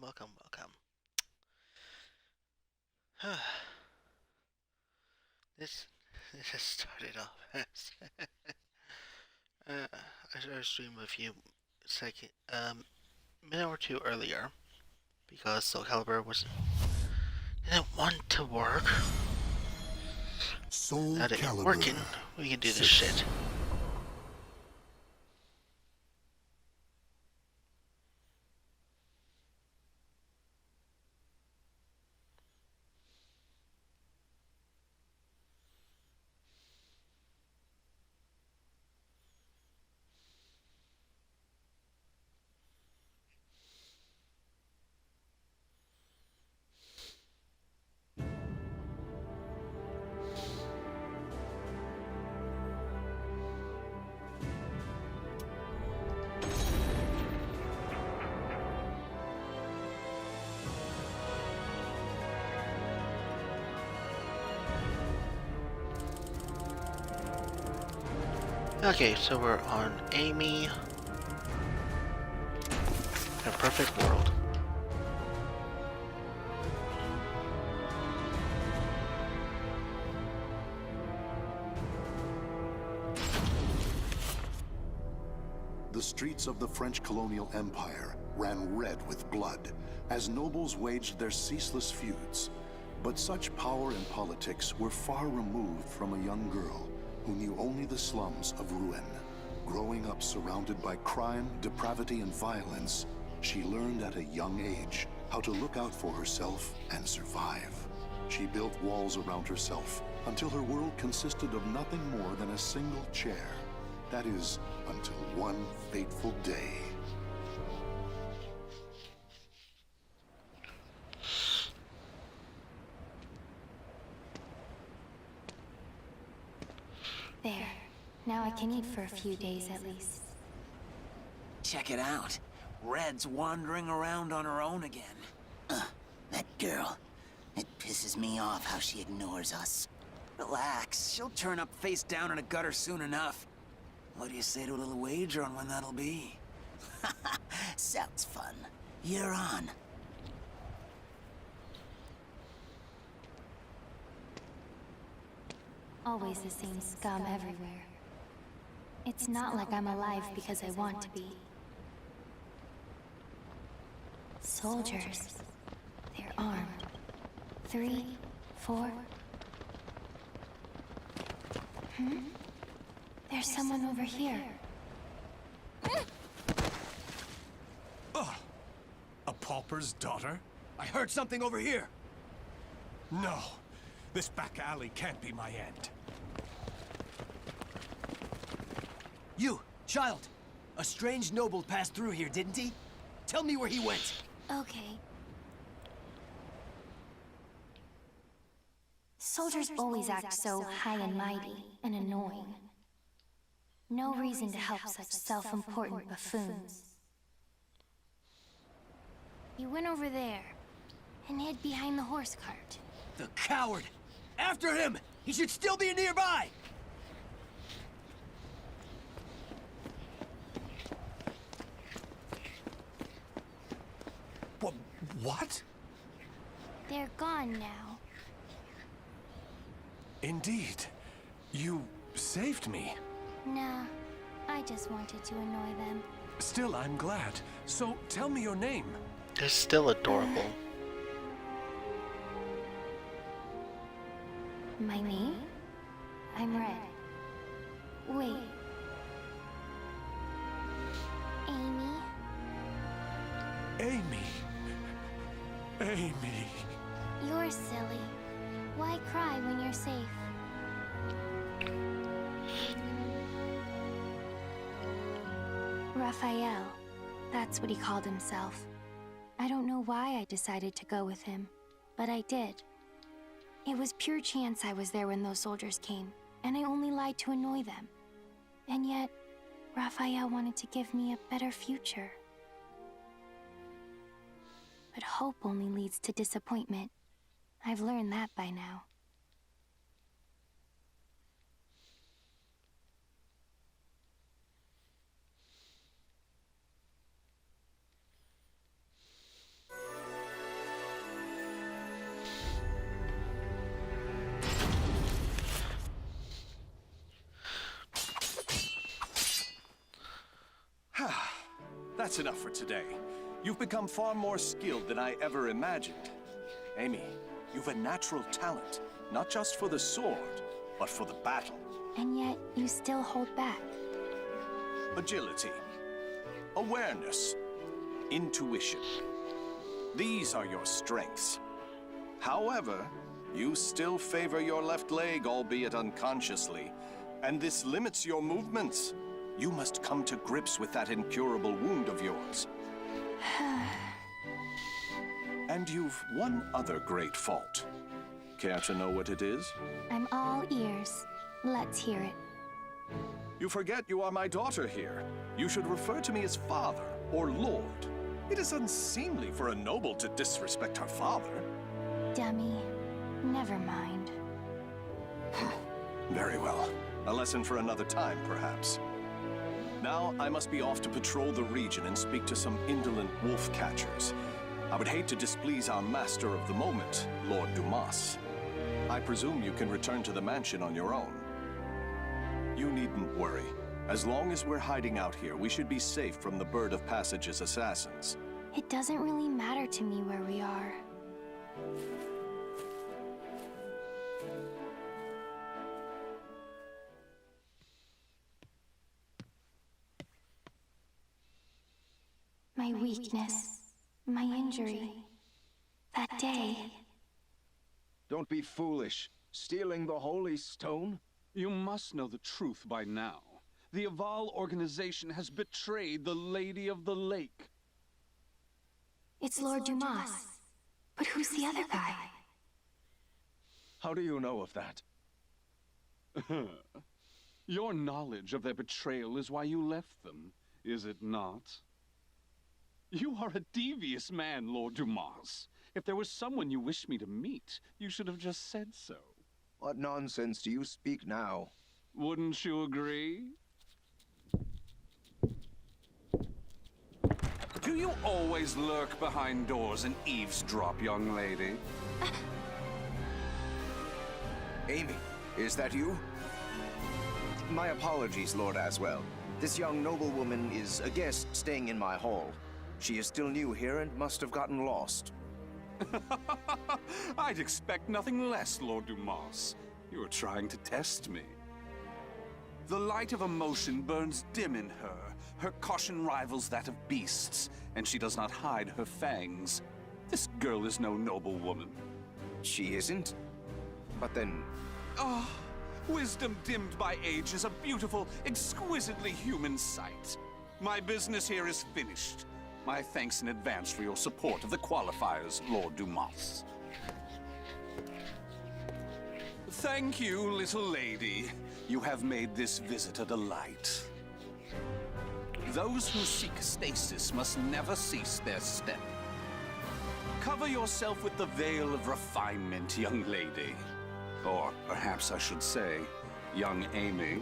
welcome. this this has started off as I started a stream a few second minute or two earlier because Calibur was didn't want to work. Soul Now that you're Calibur working, we can do this 6. shit. Okay, so we're on Amy. A perfect world. The streets of the French colonial empire ran red with blood as nobles waged their ceaseless feuds. But such power and politics were far removed from a young girl who knew only the slums of Rouen. Growing up surrounded by crime, depravity, and violence, she learned at a young age how to look out for herself and survive. She built walls around herself until her world consisted of nothing more than a single chair. That is, until one fateful day. There. Now I can eat for a few days at least. Check it out. Red's wandering around on her own again. That girl. It pisses me off how she ignores us. Relax, she'll turn up face down in a gutter soon enough. What do you say to a little wager on when that'll be? Sounds fun. You're on. Always the same scum everywhere. It's not like I'm alive because I want to be. Soldiers. They're armed. 3, 4. There's someone over here. A pauper's daughter? I heard something over here. No. This back alley can't be my end. You, child. A strange noble passed through here, didn't he? Tell me where he went. Okay. Soldiers always act so high and mighty and annoying. No reason to help such self-important buffoons. He went over there and hid behind the horse cart. The coward! After him! He should still be nearby! What? They're gone now. Indeed. You saved me. Nah, I just wanted to annoy them. Still, I'm glad. So, tell me your name. They're still adorable. My name? I'm Red. Wait. Amy? Amy. Amy. You're silly. Why cry when you're safe? Raphael. That's what he called himself. I don't know why I decided to go with him, but I did. It was pure chance I was there when those soldiers came, and I only lied to annoy them. And yet, Raphael wanted to give me a better future. But hope only leads to disappointment. I've learned that by now. That's enough for today. You've become far more skilled than I ever imagined. Amy, you've a natural talent, not just for the sword, but for the battle. And yet, you still hold back. Agility, awareness, intuition. These are your strengths. However, you still favor your left leg, albeit unconsciously, and this limits your movements. You must come to grips with that incurable wound of yours. And you've one other great fault. Care to know what it is? I'm all ears. Let's hear it. You forget you are my daughter here. You should refer to me as father or lord. It is unseemly for a noble to disrespect her father. Dummy. Never mind. Very well. A lesson for another time, perhaps. Now, I must be off to patrol the region and speak to some indolent wolf catchers. I would hate to displease our master of the moment, Lord Dumas. I presume you can return to the mansion on your own. You needn't worry. As long as we're hiding out here, we should be safe from the Bird of Passage's assassins. It doesn't really matter to me where we are. My weakness, my injury, that day. Don't be foolish. Stealing the Holy Stone? You must know the truth by now. The Aval organization has betrayed the Lady of the Lake. It's Lord Dumas. But who's the other guy? How do you know of that? Your knowledge of their betrayal is why you left them, is it not? You are a devious man, Lord Dumas. If there was someone you wished me to meet, you should have just said so. What nonsense do you speak now? Wouldn't you agree? Do you always lurk behind doors and eavesdrop, young lady? Amy, is that you? My apologies, Lord Aswell. This young noblewoman is a guest staying in my hall. She is still new here and must have gotten lost. I'd expect nothing less, Lord Dumas. You're trying to test me. The light of emotion burns dim in her. Her caution rivals that of beasts, and she does not hide her fangs. This girl is no noble woman. She isn't? But then... Ah, wisdom dimmed by age is a beautiful, exquisitely human sight. My business here is finished. My thanks in advance for your support of the qualifiers, Lord Dumas. Thank you, little lady. You have made this visit a delight. Those who seek stasis must never cease their step. Cover yourself with the veil of refinement, young lady. Or perhaps I should say, young Amy.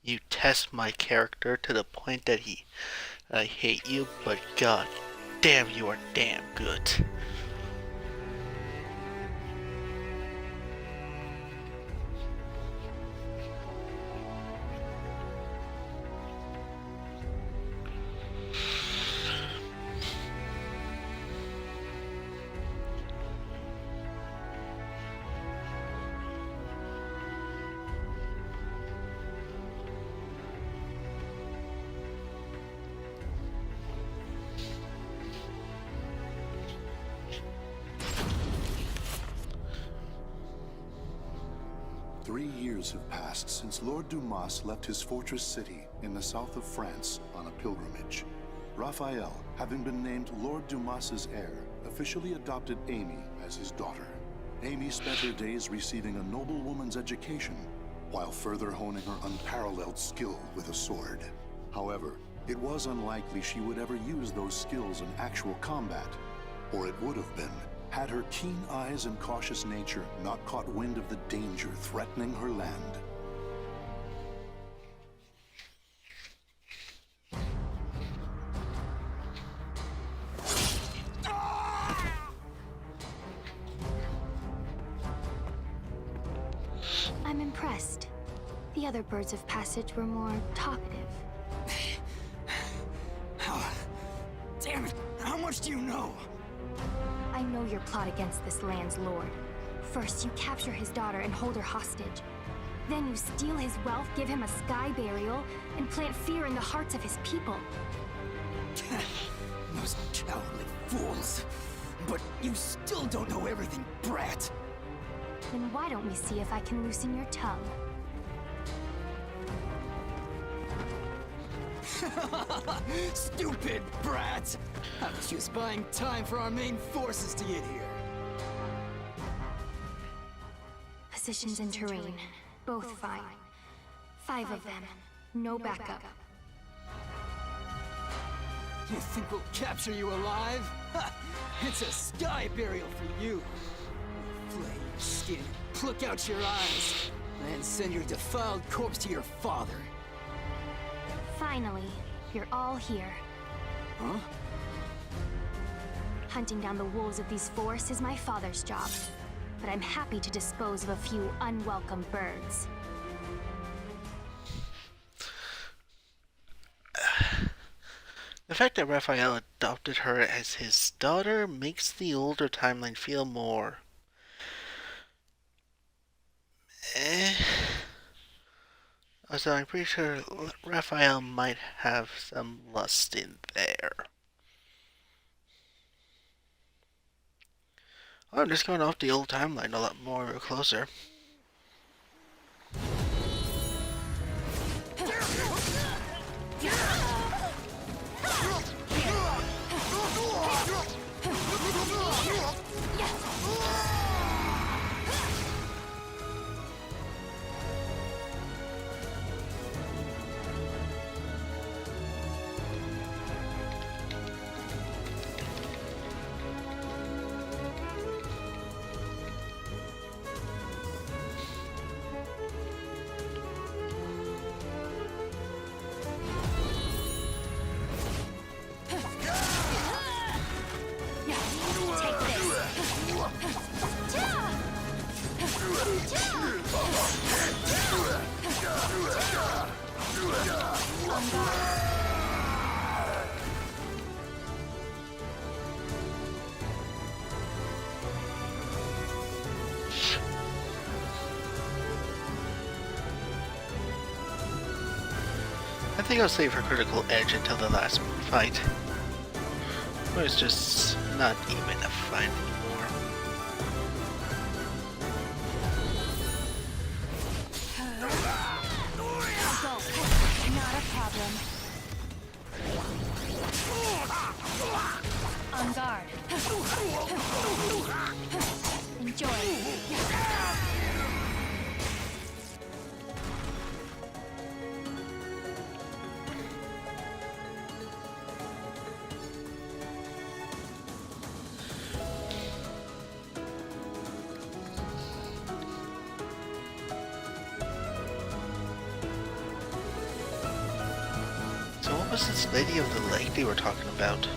You test my character to the point that I hate you, but god damn, you are damn good. Years have passed since Lord Dumas left his fortress city in the south of France on a pilgrimage. Raphael, having been named Lord Dumas's heir, officially adopted Amy as his daughter. Amy spent her days receiving a noblewoman's education, while further honing her unparalleled skill with a sword. However, it was unlikely she would ever use those skills in actual combat, or it would have been had her keen eyes and cautious nature not caught wind of the danger threatening her land. impressed. The other birds of passage were more talkative. Damn it! How much do you know? I know your plot against this land's lord. First, you capture his daughter and hold her hostage. Then you steal his wealth, give him a sky burial, and plant fear in the hearts of his people. Those cowardly fools. But you still don't know everything, brat. Then why don't we see if I can loosen your tongue? Stupid brat! I was just buying time for our main forces to get here. Positions and terrain, both fine. 5 of them, no backup. You think we'll capture you alive? Ha! It's a sky burial for you. We'll flay your skin, pluck out your eyes, and send your defiled corpse to your father. Finally, you're all here. Huh? Hunting down the wolves of these forests is my father's job, but I'm happy to dispose of a few unwelcome birds. The fact that Raphael adopted her as his daughter makes the older timeline feel more... Also, I'm pretty sure Raphael might have some lust in there. Oh, I'm just going off the old timeline a lot more closer. I think I'll save her critical edge until the last fight. Or it's just not even a fight anymore. Not a problem. On guard. Enjoy. So what was this lady of the lake they were talking about?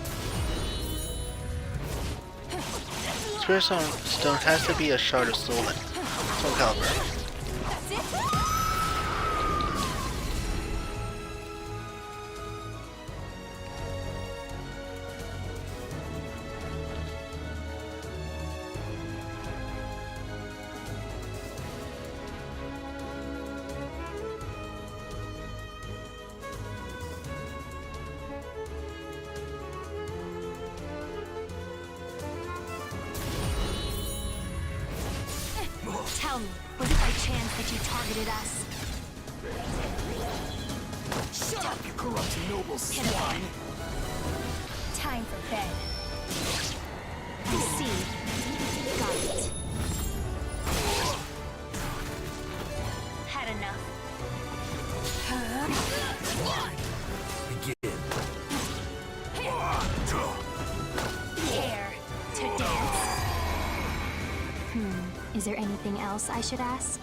Spirit Stone has to be a shard of soul Calibur. Tell me, was it by chance that you targeted us? Shut up, you corrupt noble swine! Time for bed. I see. Got it. Had enough. Begin. Care to dance? Is there anything else I should ask?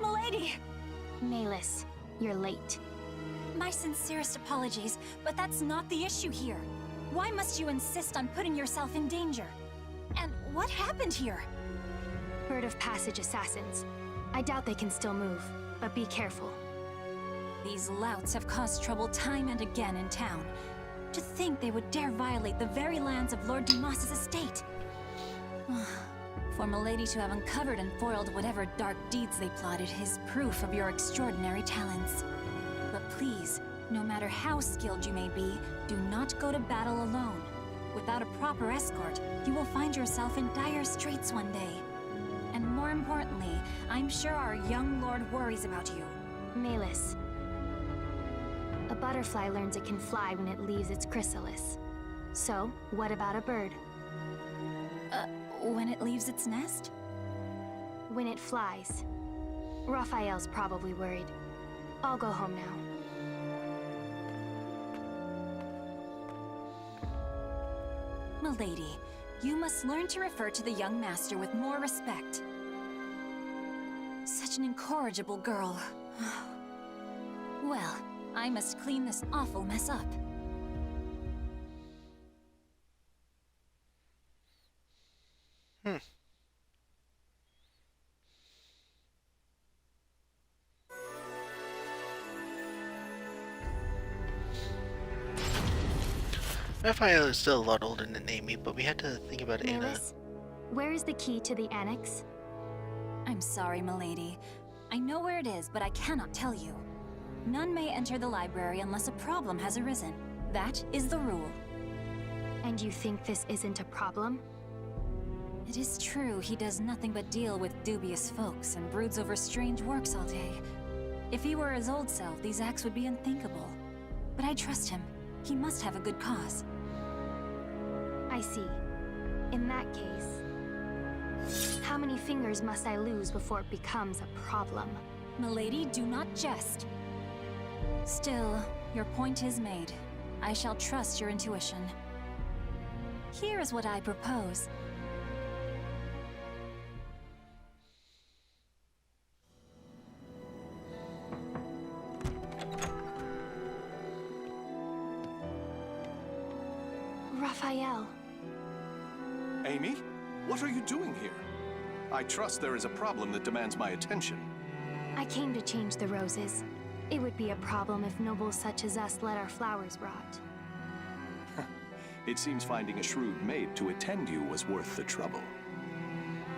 Milady! Malus, you're late. My sincerest apologies, but that's not the issue here. Why must you insist on putting yourself in danger? And what happened here? Bird of Passage assassins. I doubt they can still move, but be careful. These louts have caused trouble time and again in town. To think they would dare violate the very lands of Lord Dumas's estate. For Milady to have uncovered and foiled whatever dark deeds they plotted is proof of your extraordinary talents. But please, no matter how skilled you may be, do not go to battle alone. Without a proper escort, you will find yourself in dire straits one day. And more importantly, I'm sure our young lord worries about you. Malus. A butterfly learns it can fly when it leaves its chrysalis. So, what about a bird? When it leaves its nest? When it flies. Raphael's probably worried. I'll go home now. Milady, you must learn to refer to the young master with more respect. Such an incorrigible girl. Well, I must clean this awful mess up. Raphael is still a lot older than Amy, but we had to think about it Malus, where is the key to the annex? I'm sorry, milady. I know where it is, but I cannot tell you. None may enter the library unless a problem has arisen. That is the rule. And you think this isn't a problem? It is true he does nothing but deal with dubious folks and broods over strange works all day. If he were his old self, these acts would be unthinkable. But I trust him. He must have a good cause. I see. In that case, how many fingers must I lose before it becomes a problem? Milady, do not jest. Still, your point is made. I shall trust your intuition. Here is what I propose. Raphael. Amy? What are you doing here? I trust there is a problem that demands my attention. I came to change the roses. It would be a problem if nobles such as us let our flowers rot. It seems finding a shrewd maid to attend you was worth the trouble.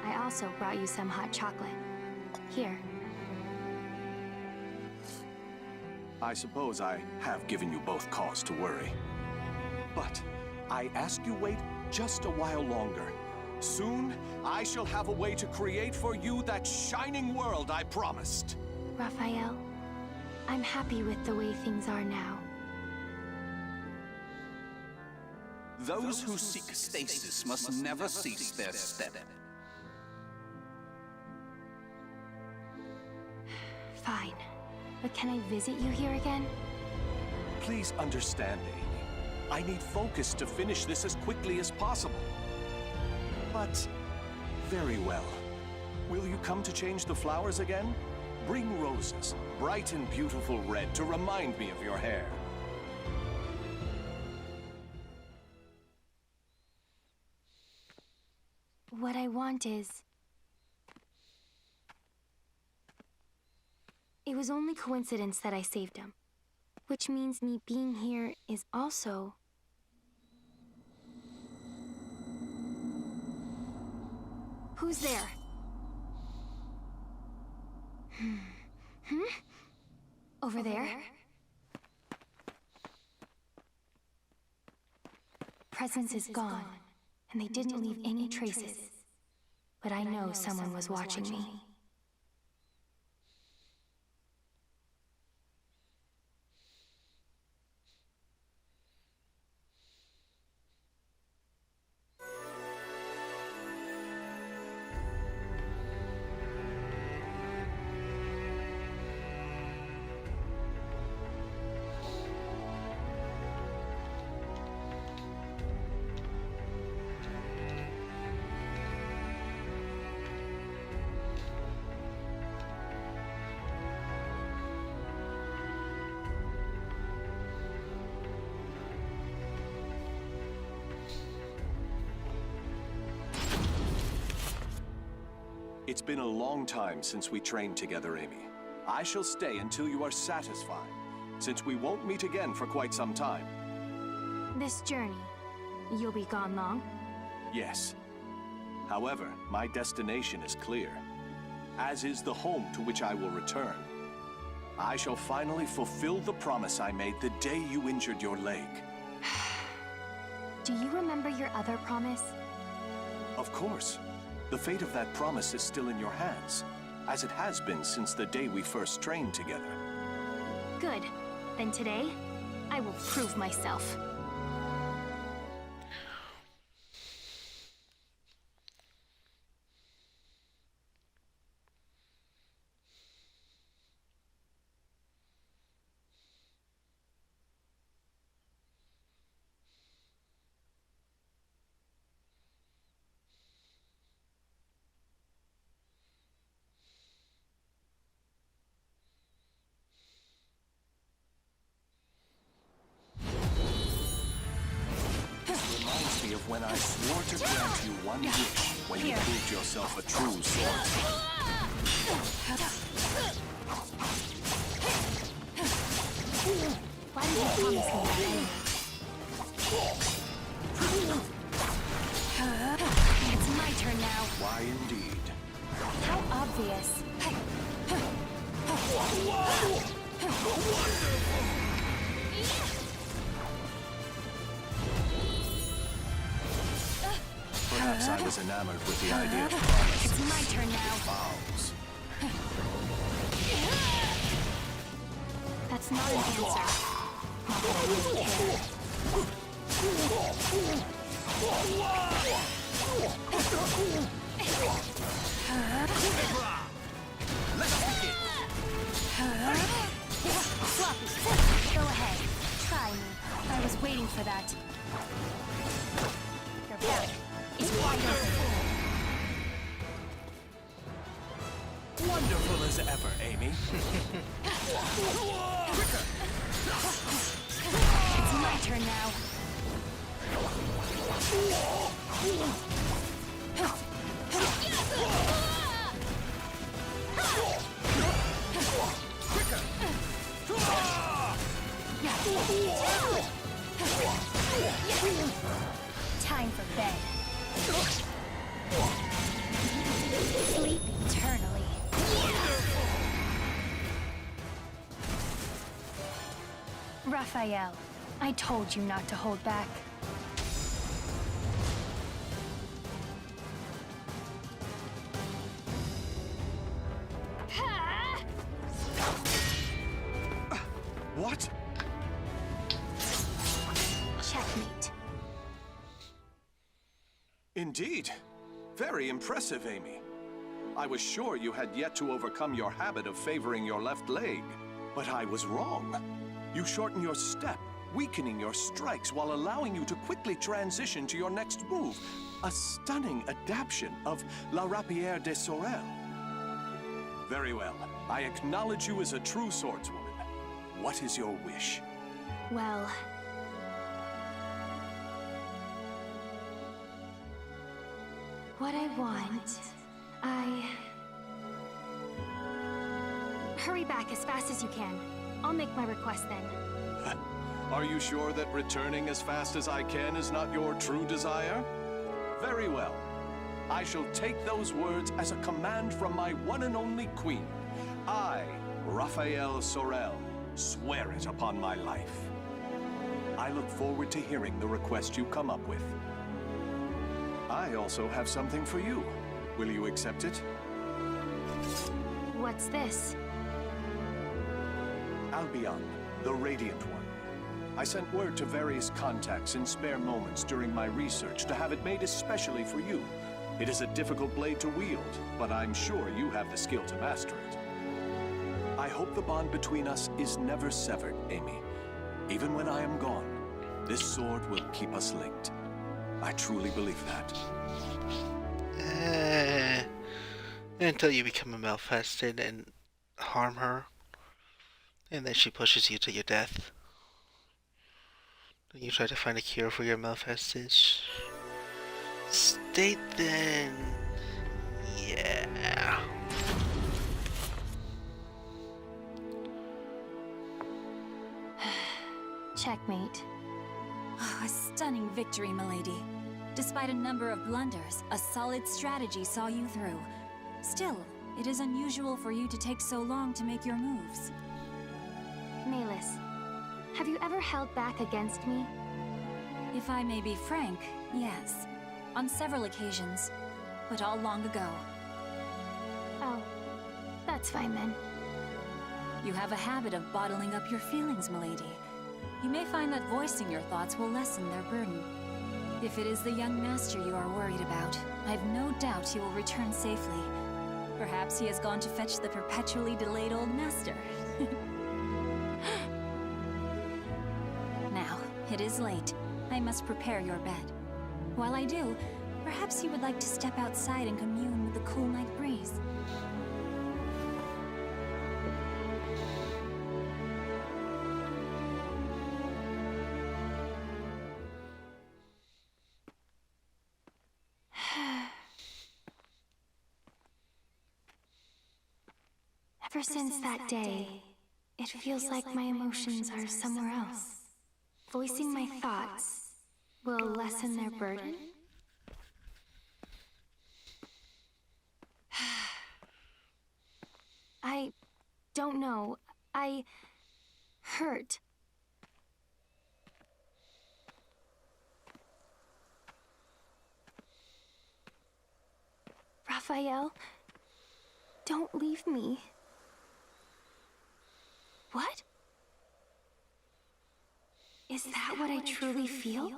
I also brought you some hot chocolate. Here. I suppose I have given you both cause to worry. But I ask you wait just a while longer. Soon, I shall have a way to create for you that shining world I promised. Raphael, I'm happy with the way things are now. Those who seek stasis must never cease their step. Fine. But can I visit you here again? Please understand, Amy. I need focus to finish this as quickly as possible. But, very well. Will you come to change the flowers again? Bring roses, bright and beautiful red, to remind me of your hair. What I want is... It was only coincidence that I saved him. Which means me being here is also... Who's there? Over there? Presence is gone, and they didn't leave any traces. But I know someone was watching me. It's been a long time since we trained together, Amy. I shall stay until you are satisfied, since we won't meet again for quite some time. This journey, you'll be gone long? Yes. However, my destination is clear, as is the home to which I will return. I shall finally fulfill the promise I made the day you injured your leg. Do you remember your other promise? Of course. The fate of that promise is still in your hands, as it has been since the day we first trained together. Good. Then today, I will prove myself. Reminds me of when I swore to grant you one wish when you proved yourself a true swordsman. Why did you promise me that? It's my turn now. Why indeed? How obvious. Perhaps I was enamored with the idea of promises. It's my turn now. Vows. That's not an answer. Not that I really care. Let's begin. Floppy, go ahead. Try me. I was waiting for that. Your back is wide open. Wonderful as ever, Amy. It's my turn now. Time for bed. Sleep eternally. Raphael, I told you not to hold back. What? Checkmate. Indeed. Very impressive, Amy. I was sure you had yet to overcome your habit of favoring your left leg. But I was wrong. You shorten your step, weakening your strikes while allowing you to quickly transition to your next move. A stunning adaptation of La Rapière de Sorel. Very well. I acknowledge you as a true swordswoman. What is your wish? Well... what I want... Hurry back as fast as you can. I'll make my request then. Are you sure that returning as fast as I can is not your true desire? Very well. I shall take those words as a command from my one and only queen. I, Raphael Sorel, swear it upon my life. I look forward to hearing the request you come up with. I also have something for you. Will you accept it? What's this? Albion, the Radiant One. I sent word to various contacts in spare moments during my research to have it made especially for you. It is a difficult blade to wield, but I'm sure you have the skill to master it. I hope the bond between us is never severed, Amy. Even when I am gone, this sword will keep us linked. I truly believe that. Until you become a Malfested and harm her, and then she pushes you to your death. Then you try to find a cure for your Malfestage. State then... yeah... Yeah. Checkmate. Oh, a stunning victory, milady. Despite a number of blunders, a solid strategy saw you through. Still, it is unusual for you to take so long to make your moves. Malus, have you ever held back against me? If I may be frank, yes. On several occasions, but all long ago. Oh, that's fine then. You have a habit of bottling up your feelings, milady. You may find that voicing your thoughts will lessen their burden. If it is the young master you are worried about, I've no doubt he will return safely. Perhaps he has gone to fetch the perpetually delayed old master. Now, it is late. I must prepare your bed. While I do, perhaps you would like to step outside and commune with the cool night breeze. Ever since that day, it feels like my emotions are somewhere else. Voicing my thoughts will lessen their burden? I don't know. I hurt. Raphael, don't leave me. What? Is that what I truly feel?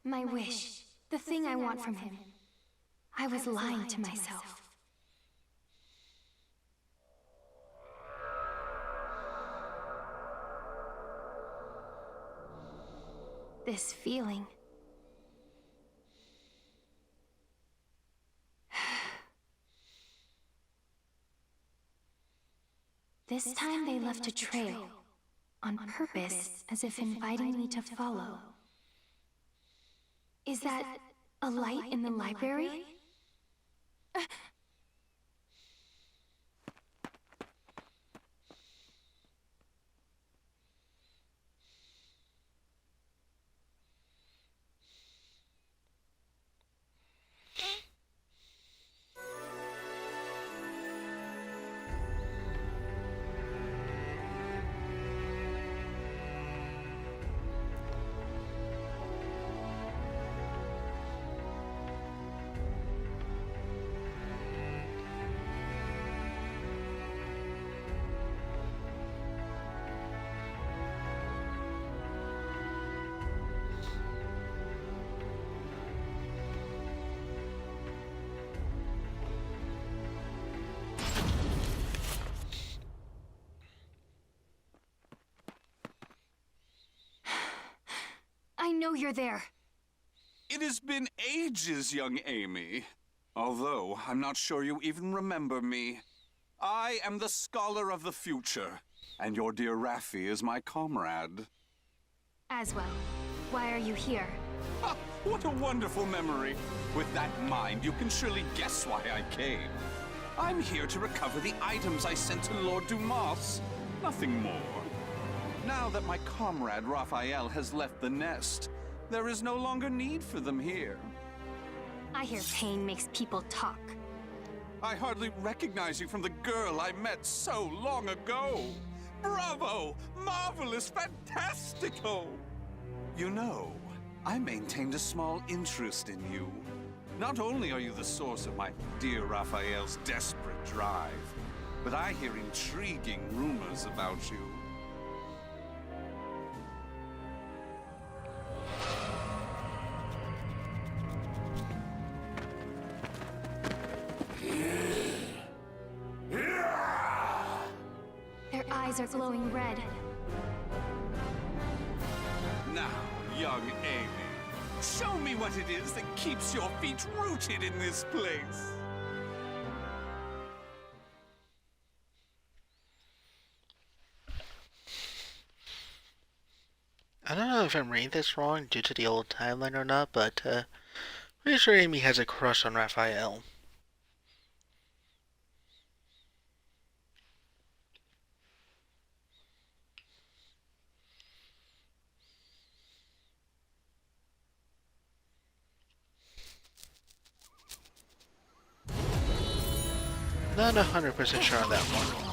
My wish, the thing I want from him. I was lying to myself. This feeling. This time they left a trail, on purpose, as if inviting me to follow. Is that a light in the library? I know you're there. It has been ages, young Amy. Although, I'm not sure you even remember me. I am the scholar of the future, and your dear Raffi is my comrade. Aswell, why are you here? Ha! What a wonderful memory! With that in mind, you can surely guess why I came. I'm here to recover the items I sent to Lord Dumas. Nothing more. Now that my comrade Raphael has left the nest, there is no longer need for them here. I hear pain makes people talk. I hardly recognize you from the girl I met so long ago. Bravo! Marvelous! Fantastico! You know, I maintained a small interest in you. Not only are you the source of my dear Raphael's desperate drive, but I hear intriguing rumors about you. Their eyes are glowing red. Now, young Amy, show me what it is that keeps your feet rooted in this place. I don't know if I'm reading this wrong due to the old timeline or not, but Pretty sure Amy has a crush on Raphael. Not 100% sure on that one.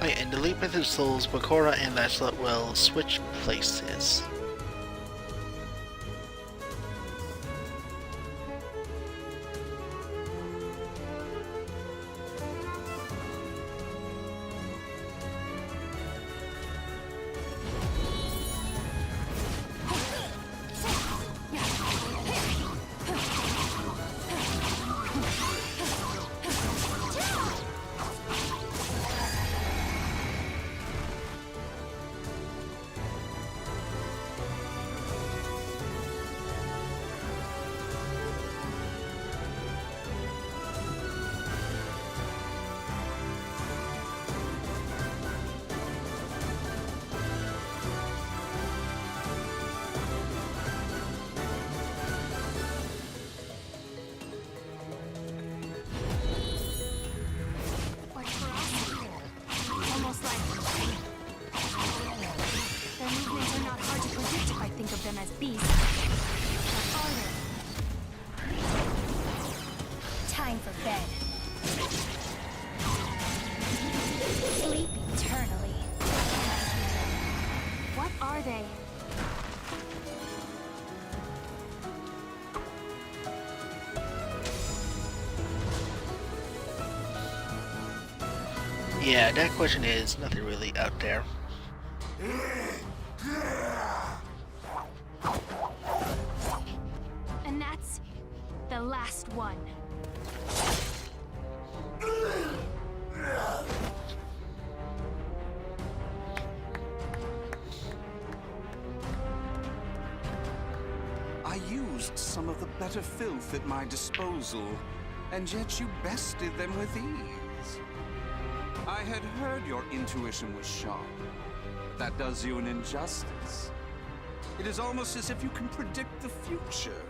In the Leap Into Souls, Bakura and Lancelot will switch places. Time for bed. Sleep eternally. What are they? Yeah, that question is nothing really out there. And that's the last one. I used some of the better filth at my disposal, and yet you bested them with ease. I had heard your intuition was sharp. That does you an injustice. It is almost as if you can predict the future.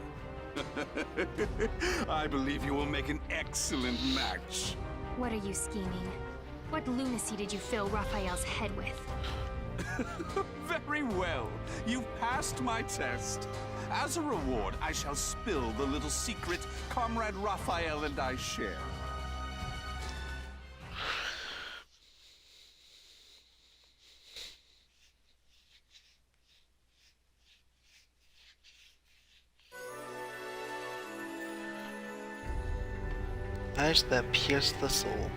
I believe you will make an excellent match. What are you scheming? What lunacy did you fill Raphael's head with? Very well. You've passed my test. As a reward, I shall spill the little secret Comrade Raphael and I share. Knives that pierce the soul.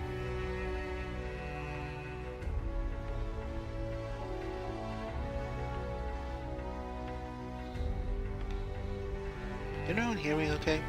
Can anyone hear me okay?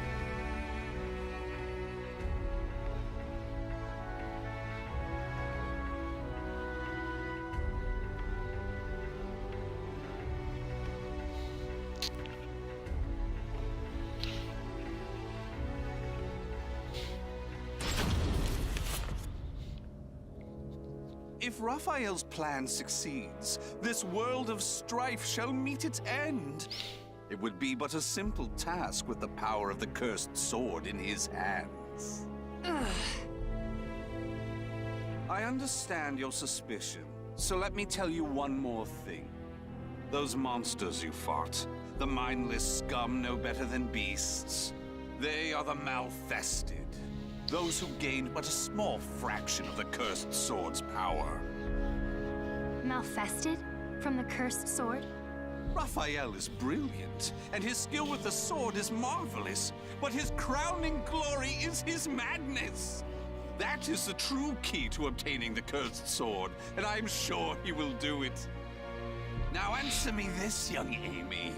If Raphael's plan succeeds, this world of strife shall meet its end. It would be but a simple task with the power of the cursed sword in his hands. I understand your suspicion, so let me tell you one more thing. Those monsters you fought, the mindless scum no better than beasts, they are the Malfested. Those who gained but a small fraction of the cursed sword's power. Malfested? From the cursed sword? Raphael is brilliant, and his skill with the sword is marvelous, but his crowning glory is his madness. That is the true key to obtaining the cursed sword, and I'm sure he will do it. Now answer me this, young Amy.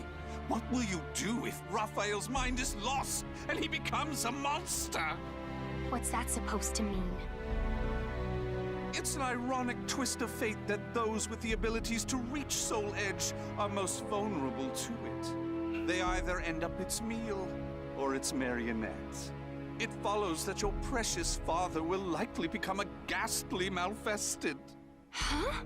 What will you do if Raphael's mind is lost and he becomes a monster? What's that supposed to mean? It's an ironic twist of fate that those with the abilities to reach Soul Edge are most vulnerable to it. they either end up its meal or its marionettes. It follows that your precious father will likely become a ghastly malfested. Huh?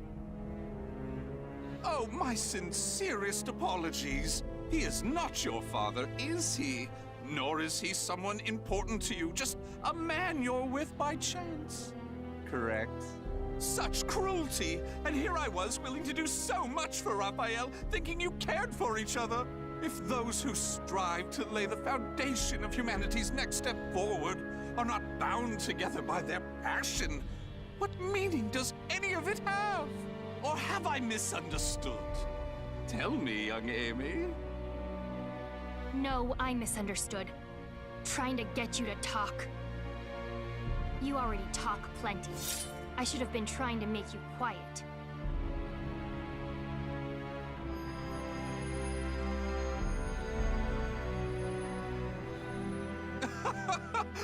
Oh, my sincerest apologies. He is not your father, is he? Nor is he someone important to you, just a man you're with by chance. Correct? Such cruelty! And here I was, willing to do so much for Raphael, thinking you cared for each other. If those who strive to lay the foundation of humanity's next step forward are not bound together by their passion, what meaning does any of it have? Or have I misunderstood? Tell me, young Amy. No, I misunderstood. Trying to get you to talk. You already talk plenty. I should have been trying to make you quiet.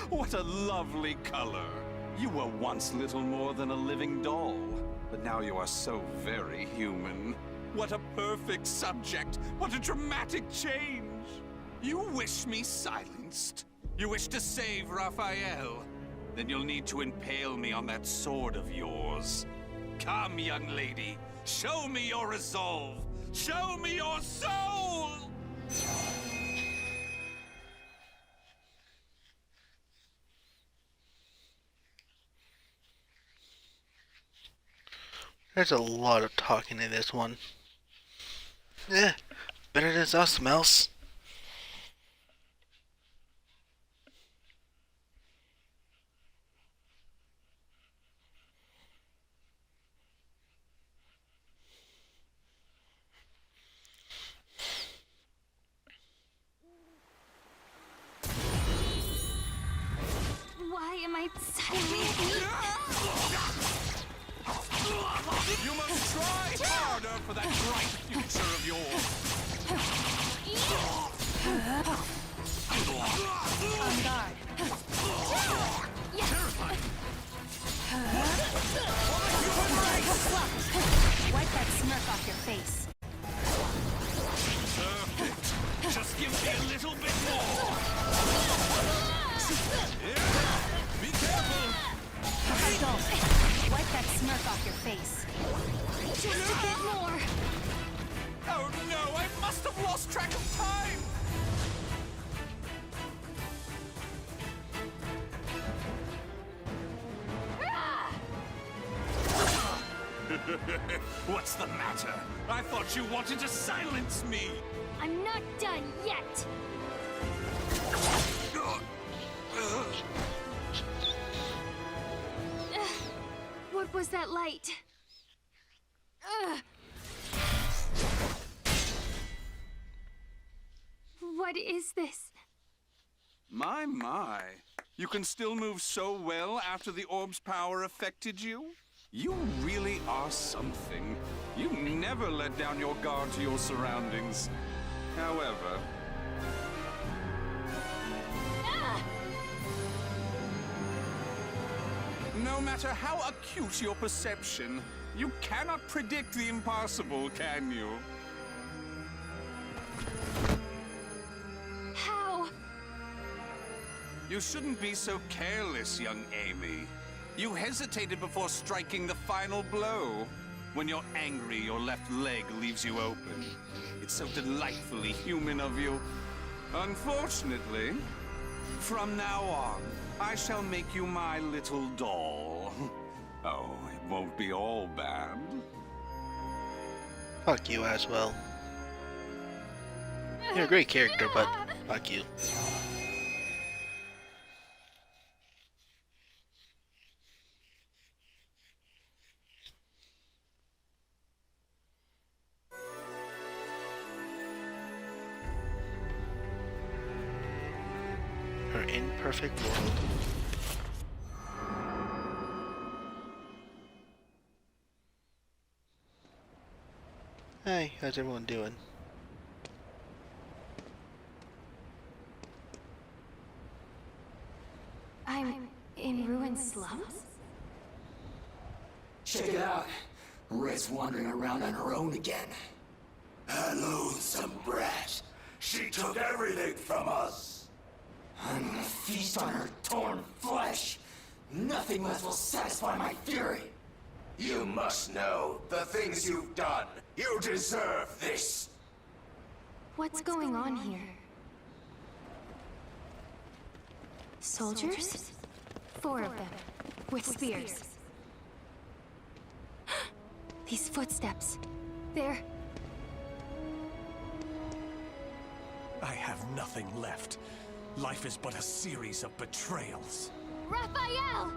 What a lovely color. You were once little more than a living doll, but now you are so very human. What a perfect subject! What a dramatic change! You wish me silenced? You wish to save Raphael? Then you'll need to impale me on that sword of yours. Come, young lady, show me your resolve! Show me your soul! There's a lot of talking in this one. Eh, better than something else. Why am I suddenly... You must try harder for that bright future of yours. On guard. Terrifying. Wipe that smirk off your face. Perfect. Just give me a little bit more. Be careful. Don't. Wipe that smirk off your face. Just a bit more. Oh no, I must have lost track of time. What's the matter? I thought you wanted to silence me. I'm not done yet. What was that light? What is this? My. You can still move so well after the orb's power affected you? You really are something. You never let down your guard to your surroundings. However... No matter how acute your perception, you cannot predict the impossible, can you? How? You shouldn't be so careless, young Amy. You hesitated before striking the final blow. When you're angry, your left leg leaves you open. It's so delightfully human of you. Unfortunately, from now on, I shall make you my little doll. Oh, it won't be all bad. Fuck you as well. You're a great character, but fuck you. Her imperfect world. Hey, how's everyone doing? I'm in ruined slums? Check it out. Red's wandering around on her own again. I loathe some brat. She took everything from us. I'm gonna feast on her torn flesh. Nothing less will satisfy my fury. You must know the things you've done. You deserve this. What's going on here? Soldiers? 4 of them, with spears. These footsteps. They're... I have nothing left. Life is but a series of betrayals. Raphael!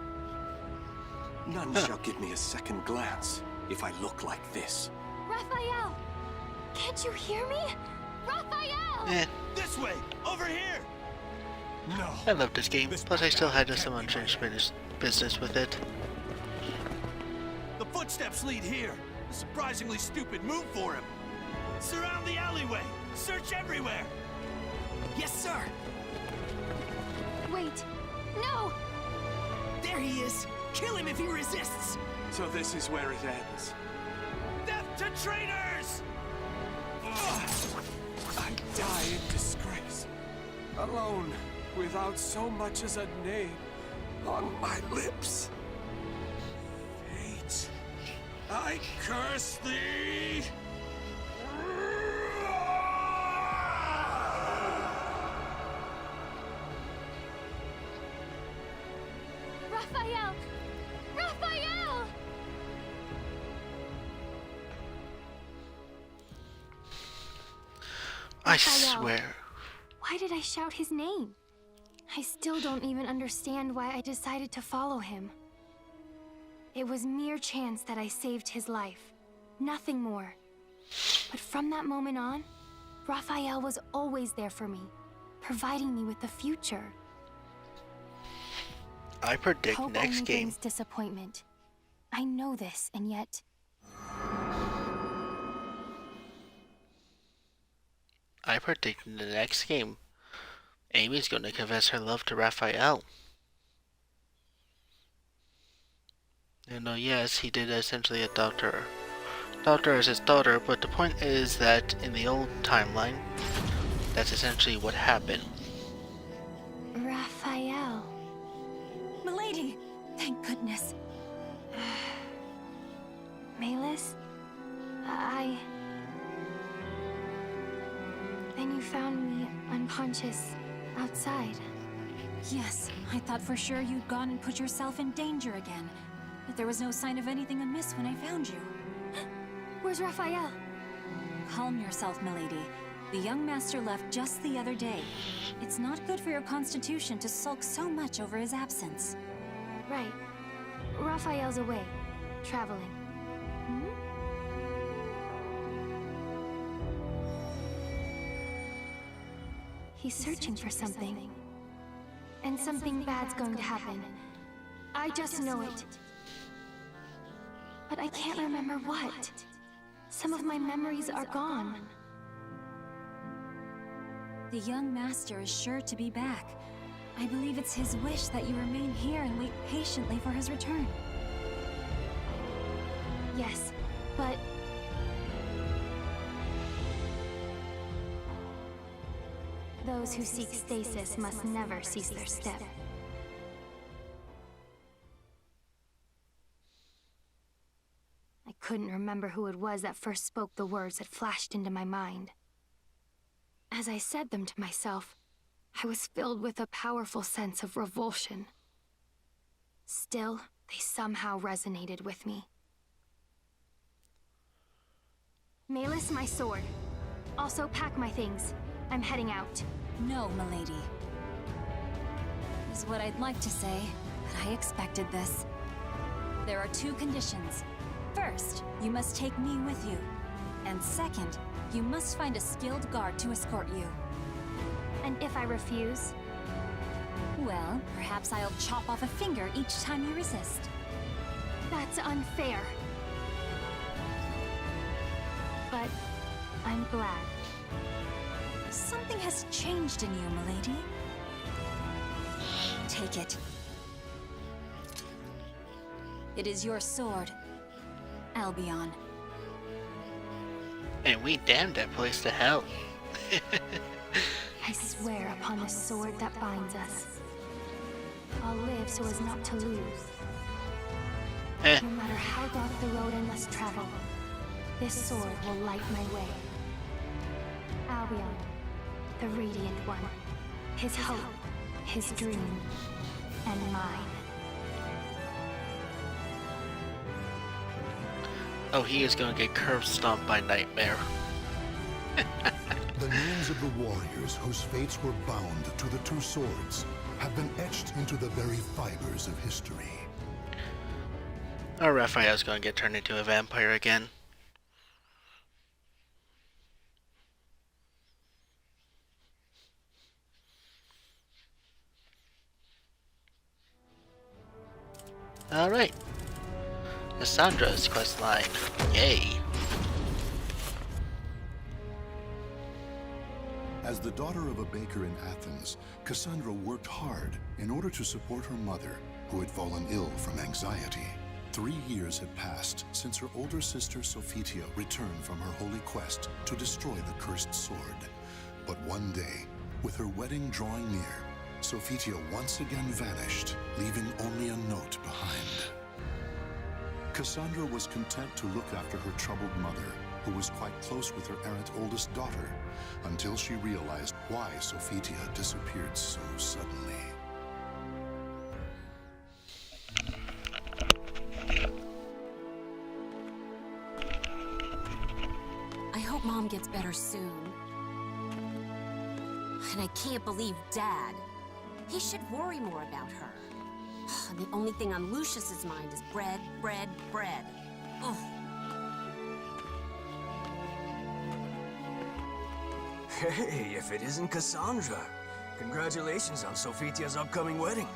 None shall give me a second glance if I look like this. Raphael! Can't you hear me? Raphael! Eh, This way! Over here! No. I love this game. Plus, I still had some unfinished business with it. The footsteps lead here. A surprisingly stupid move for him. Surround the alleyway! Search everywhere! Yes, sir! Wait! No! There he is! Kill him if he resists! So this is where it ends. Death to traitors! I die in disgrace. Alone, without so much as a name on my lips. Fate, I curse thee! Raphael! Raphael! I Raphael. swear. Why did I shout his name? I still don't even understand why I decided to follow him. It was mere chance that I saved his life. Nothing more. But from that moment on, Raphael was always there for me, providing me with the future. I predict Hope next only game. brings disappointment. I know this, and yet... I predict in the next game, Amy's going to confess her love to Raphael. And yes, he did essentially adopt her as his daughter, but the point is that in the old timeline, that's essentially what happened. Raphael. Milady! Thank goodness. Malus? Then you found me unconscious outside. Yes, I thought for sure you'd gone and put yourself in danger again. But there was no sign of anything amiss when I found you. Where's Raphael? Calm yourself, milady. The young master left just the other day. It's not good for your constitution to sulk so much over his absence. Right. Raphael's away, traveling. Hmm? He's searching for something. And something bad's going to happen. I just know it. But I can't remember what. Some of my memories are gone. The young master is sure to be back. I believe it's his wish that you remain here and wait patiently for his return. Yes, but... those who seek stasis must never cease their step. I couldn't remember who it was that first spoke the words that flashed into my mind. As I said them to myself, I was filled with a powerful sense of revulsion. Still, they somehow resonated with me. Malus, my sword. Also pack my things. I'm heading out. No, milady. Is what I'd like to say, but I expected this. There are 2 conditions. First, you must take me with you. And second, you must find a skilled guard to escort you. And if I refuse? Well, perhaps I'll chop off a finger each time you resist. That's unfair. But I'm glad. Something has changed in you, milady. Take it. It is your sword, Albion. And we damned that place to hell. I swear upon the sword that binds us. I'll live so as not to lose. No matter how dark the road I must travel, this sword will light my way. Albion, the Radiant One, his hope, his dream, and mine. Oh, he is going to get curb stomped by Nightmare. The names of the warriors whose fates were bound to the two swords have been etched into the very fibers of history. Our Raphael's going to get turned into a vampire again. Alright. Cassandra's questline. Yay. As the daughter of a baker in Athens, Cassandra worked hard in order to support her mother, who had fallen ill from anxiety. 3 years had passed since her older sister Sophitia returned from her holy quest to destroy the cursed sword. But one day, with her wedding drawing near, Sophitia once again vanished, leaving only a note behind. Cassandra was content to look after her troubled mother, who was quite close with her errant oldest daughter, until she realized why Sophitia disappeared so suddenly. I hope Mom gets better soon. And I can't believe Dad. He should worry more about her. The only thing on Lucius's mind is bread, bread, bread. Ugh. Hey, if it isn't Cassandra. Congratulations on Sophitia's upcoming wedding.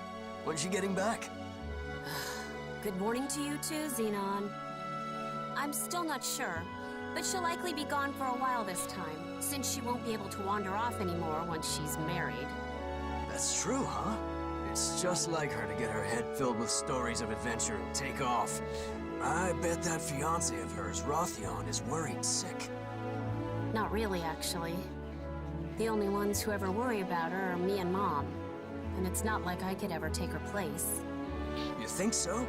When's she getting back? Good morning to you too, Xenon. I'm still not sure, but she'll likely be gone for a while this time, since she won't be able to wander off anymore once she's married. That's true, huh? It's just like her to get her head filled with stories of adventure and take off. I bet that fiancé of hers, Rothion, is worried sick. Not really, actually. The only ones who ever worry about her are me and Mom. And it's not like I could ever take her place. You think so?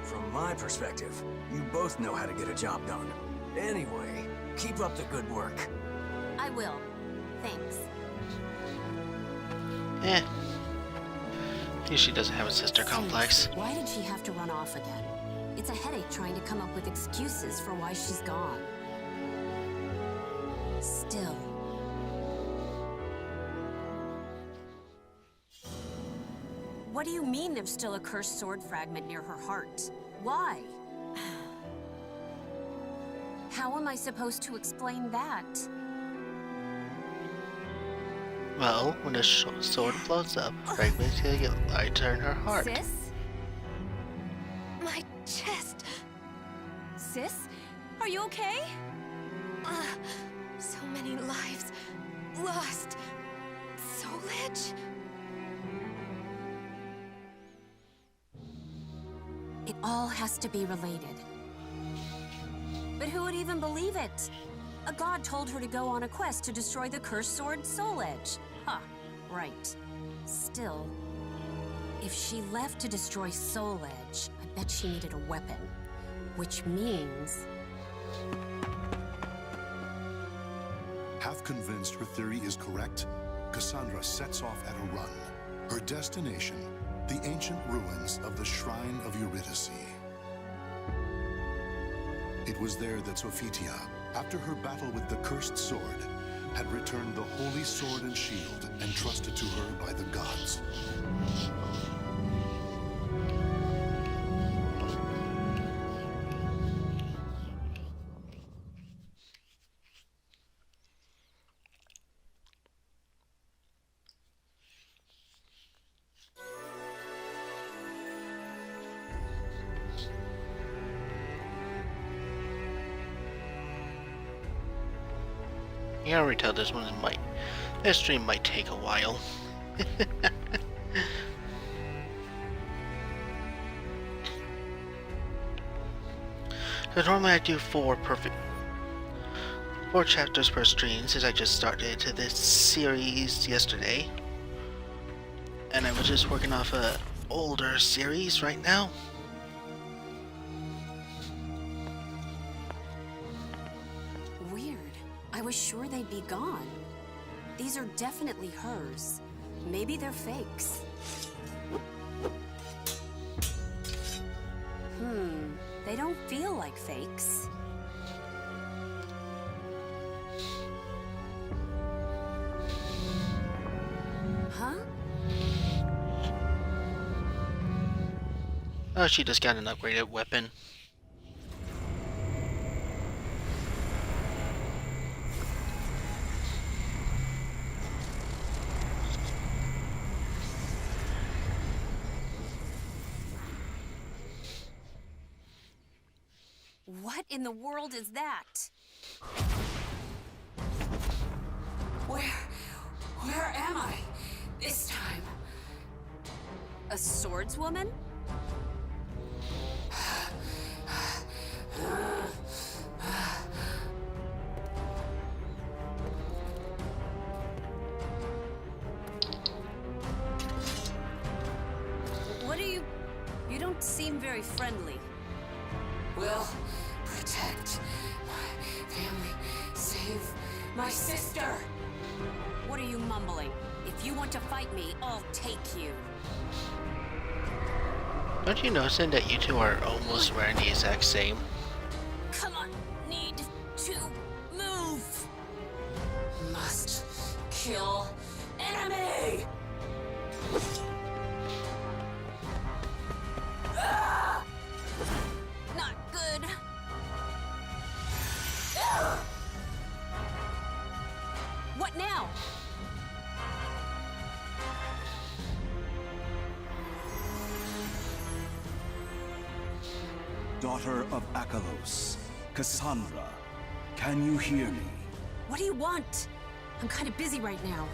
From my perspective, you both know how to get a job done. Anyway, keep up the good work. I will. Thanks. Eh. At least she doesn't have a sister complex. Why did she have to run off again? It's a headache trying to come up with excuses for why she's gone. Still. What do you mean there's still a cursed sword fragment near her heart? Why? How am I supposed to explain that? Well, when the sword floats up, fragments will get lighter in her heart. Sis? My chest. Sis? Are you okay? So many lives lost. Soulage? It all has to be related. But who would even believe it? A god told her to go on a quest to destroy the cursed sword Soulage. Huh, right. Still, if she left to destroy Soulage, I bet she needed a weapon. Which means... Half convinced her theory is correct, Cassandra sets off at a run. Her destination, the ancient ruins of the Shrine of Eurydice. It was there that Sophitia, after her battle with the cursed sword, had returned the holy sword and shield entrusted to her by the gods. You can already tell this stream might take a while. Because normally I do 4 perfect 4 chapters per stream since I just started this series yesterday. And I was just working off a older series right now. Weird. I was sure they'd be gone. These are definitely hers. Maybe they're fakes. They don't feel like fakes. Huh? Oh, she just got an upgraded weapon. What in the world is that? Where am I? This time. A swordswoman? What are you... You don't seem very friendly. Will protect my family. Save my sister. What are you mumbling? If you want to fight me, I'll take you. Don't you notice that you two are almost wearing the exact same? Come on, need to move. Must kill enemy. Not good. What now? Daughter of Akalos, Cassandra, can you hear me? What do you want? I'm kind of busy right now.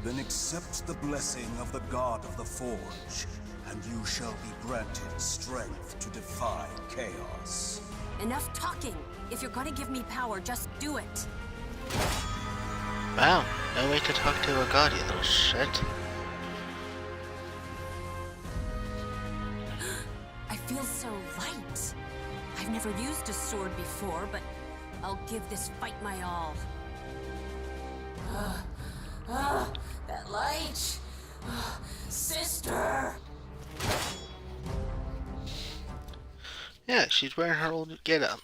Then accept the blessing of the God of the Forge, and you shall be granted strength to defy chaos. Enough talking. If you're gonna give me power, just do it. Wow, no way to talk to a god, you little shit. I feel so light. I've never used a sword before, but I'll give this fight my all. That light. Sister. Yeah, she's wearing her old getup.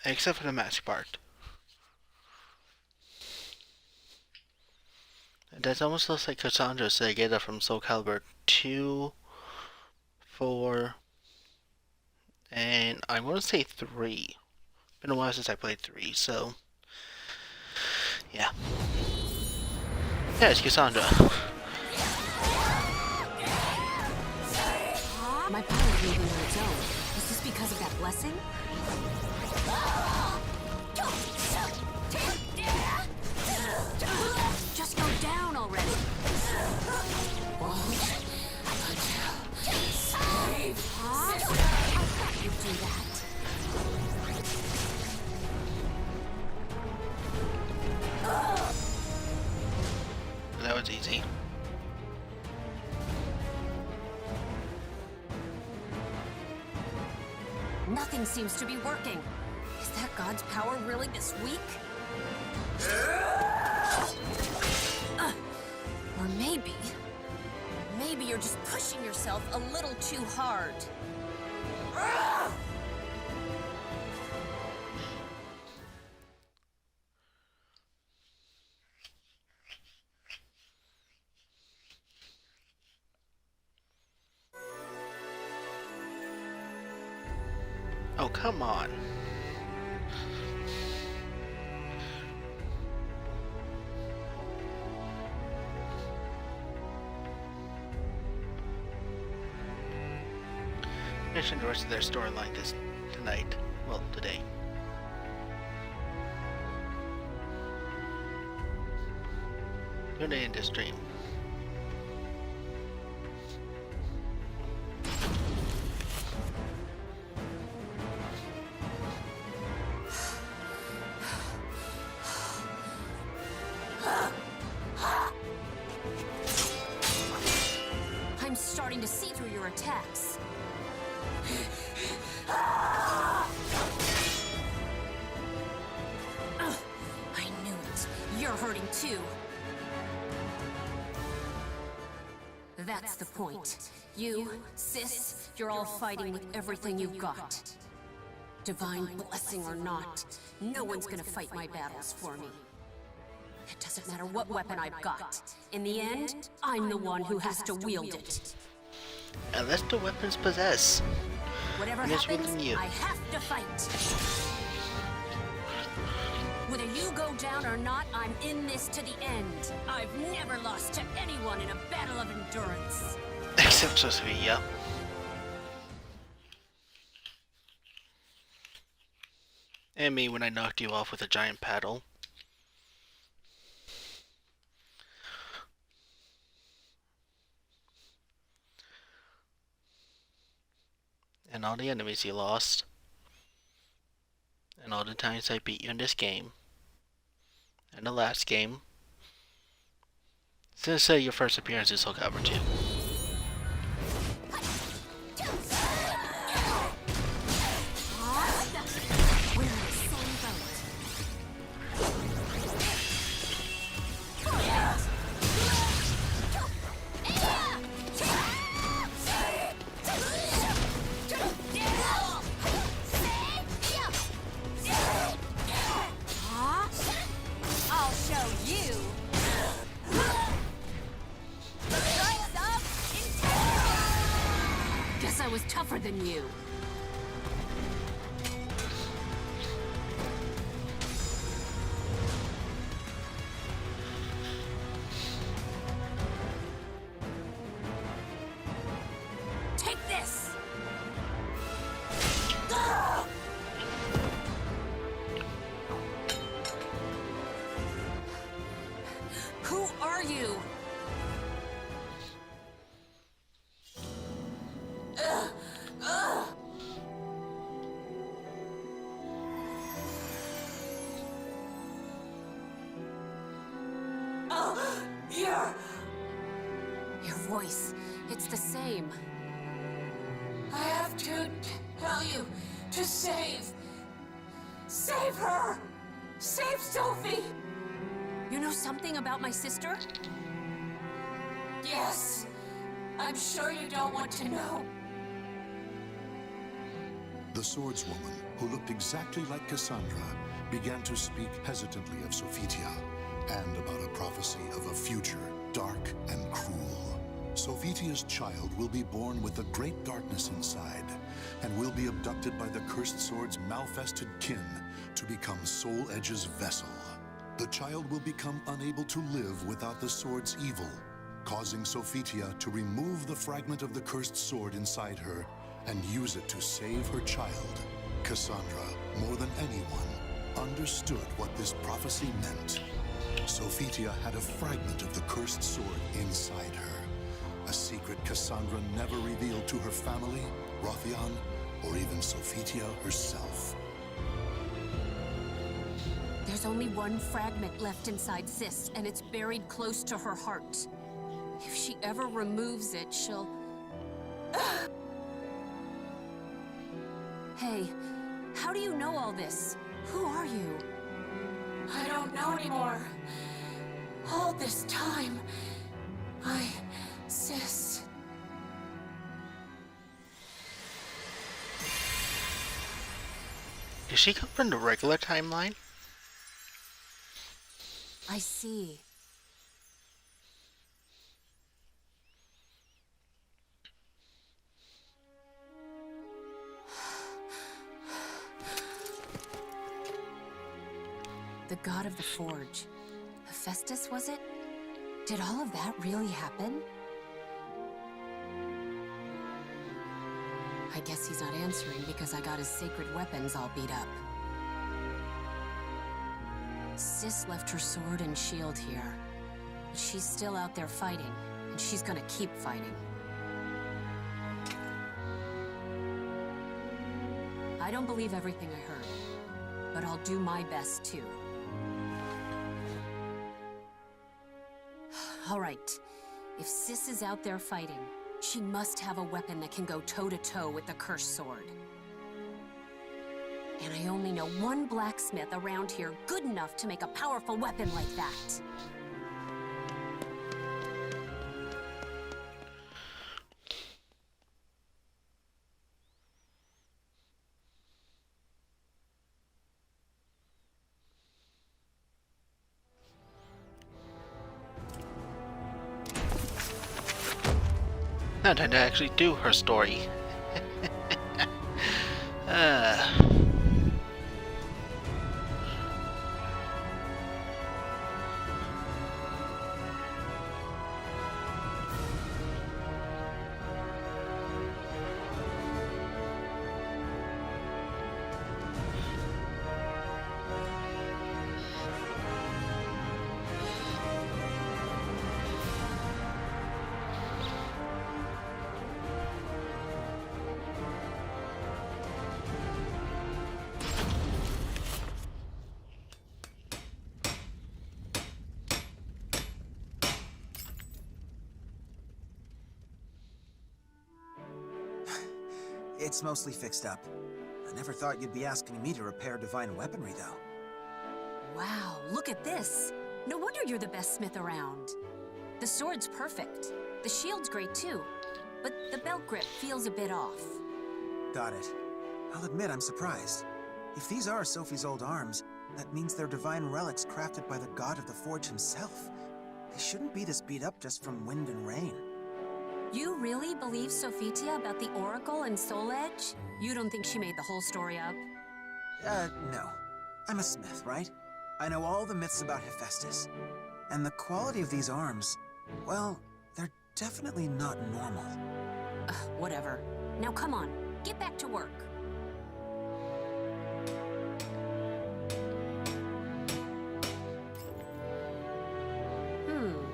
Except for the mask part. That almost looks like Cassandra's getup from Soul Calibur 2, 4, and I want to say 3. Been a while since I played 3, so yeah. Yeah, it's Cassandra. My power is moving on its own. Is this because of that blessing? Just go down already. I thought you'd do that. That was easy. Nothing seems to be working. Is that God's power really this weak? Or maybe you're just pushing yourself a little too hard. Oh, come on. Finishing the rest of their storyline tonight. Well, today. Tune in to stream. too. That's the point. You, Sis, you're all fighting with everything you've got. Divine blessing or not, no one's gonna fight my battles for me. It doesn't matter what weapon I've got. In the end, I'm the one who has to wield it. Unless the weapons possess. Whatever happens, I have to fight. Whether you go down or not, I'm in this to the end. I've never lost to anyone in a battle of endurance. Except Sophia. And me when I knocked you off with a giant paddle. And all the enemies you lost. And all the times I beat you in this game. And the last game. Since your first appearance in Soul Calibur 2. I was tougher than you. Take this! Who are you? Your voice, it's the same. I have to tell you to save her! Save Sophie! You know something about my sister? Yes. I'm sure you don't want to know. The swordswoman, who looked exactly like Cassandra, began to speak hesitantly of Sophitia and about a prophecy of a future dark and cruel. Sophitia's child will be born with a great darkness inside and will be abducted by the cursed sword's malfested kin to become Soul Edge's vessel. The child will become unable to live without the sword's evil, causing Sophitia to remove the fragment of the cursed sword inside her and use it to save her child. Cassandra, more than anyone, understood what this prophecy meant. Sophitia had a fragment of the cursed sword inside her, a secret Cassandra never revealed to her family, Rothion, or even Sophitia herself. There's only one fragment left inside Sis, and it's buried close to her heart. If she ever removes it, she'll... Hey, how do you know all this? Who are you? I don't know anymore. All this time, Sis. Did she come from the regular timeline? I see. The god of the forge. Hephaestus, was it? Did all of that really happen? I guess he's not answering because I got his sacred weapons all beat up. Sis left her sword and shield here. But she's still out there fighting, and she's gonna keep fighting. I don't believe everything I heard, but I'll do my best too. All right, if Sis is out there fighting, she must have a weapon that can go toe-to-toe with the cursed sword. And I only know one blacksmith around here good enough to make a powerful weapon like that. Now time to actually do her story. It's mostly fixed up. I never thought you'd be asking me to repair divine weaponry, though. Wow, look at this. No wonder you're the best smith around. The sword's perfect. The shield's great too. But the belt grip feels a bit off. Got it. I'll admit I'm surprised. If these are Sophie's old arms, that means they're divine relics crafted by the god of the forge himself. They shouldn't be this beat up just from wind and rain. You really believe Sophitia about the Oracle and Soul Edge? You don't think she made the whole story up? No. I'm a smith, right? I know all the myths about Hephaestus. And the quality of these arms, well, they're definitely not normal. Whatever. Now come on, get back to work.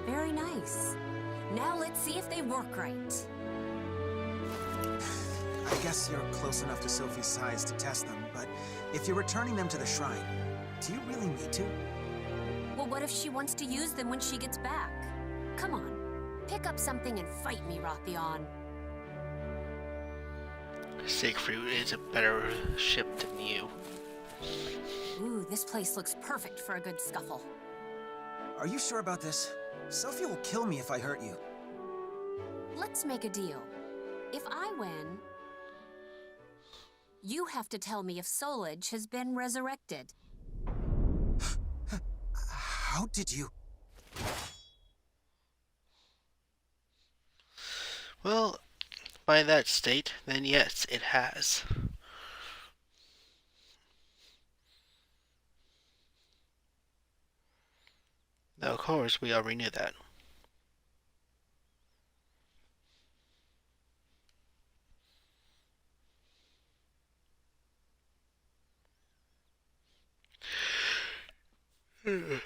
Very nice. Now let's see if they work right. I guess you're close enough to Sophie's size to test them, but if you're returning them to the shrine, do you really need to? Well, what if she wants to use them when she gets back? Come on, pick up something and fight me, Rothion. Siegfried is a better ship than you. Ooh, this place looks perfect for a good scuffle. Are you sure about this? Sophie will kill me if I hurt you. Let's make a deal. If I win, you have to tell me if Soul Edge has been resurrected. How did you... Well, by that state, then yes, it has. Now, of course, we already knew that. You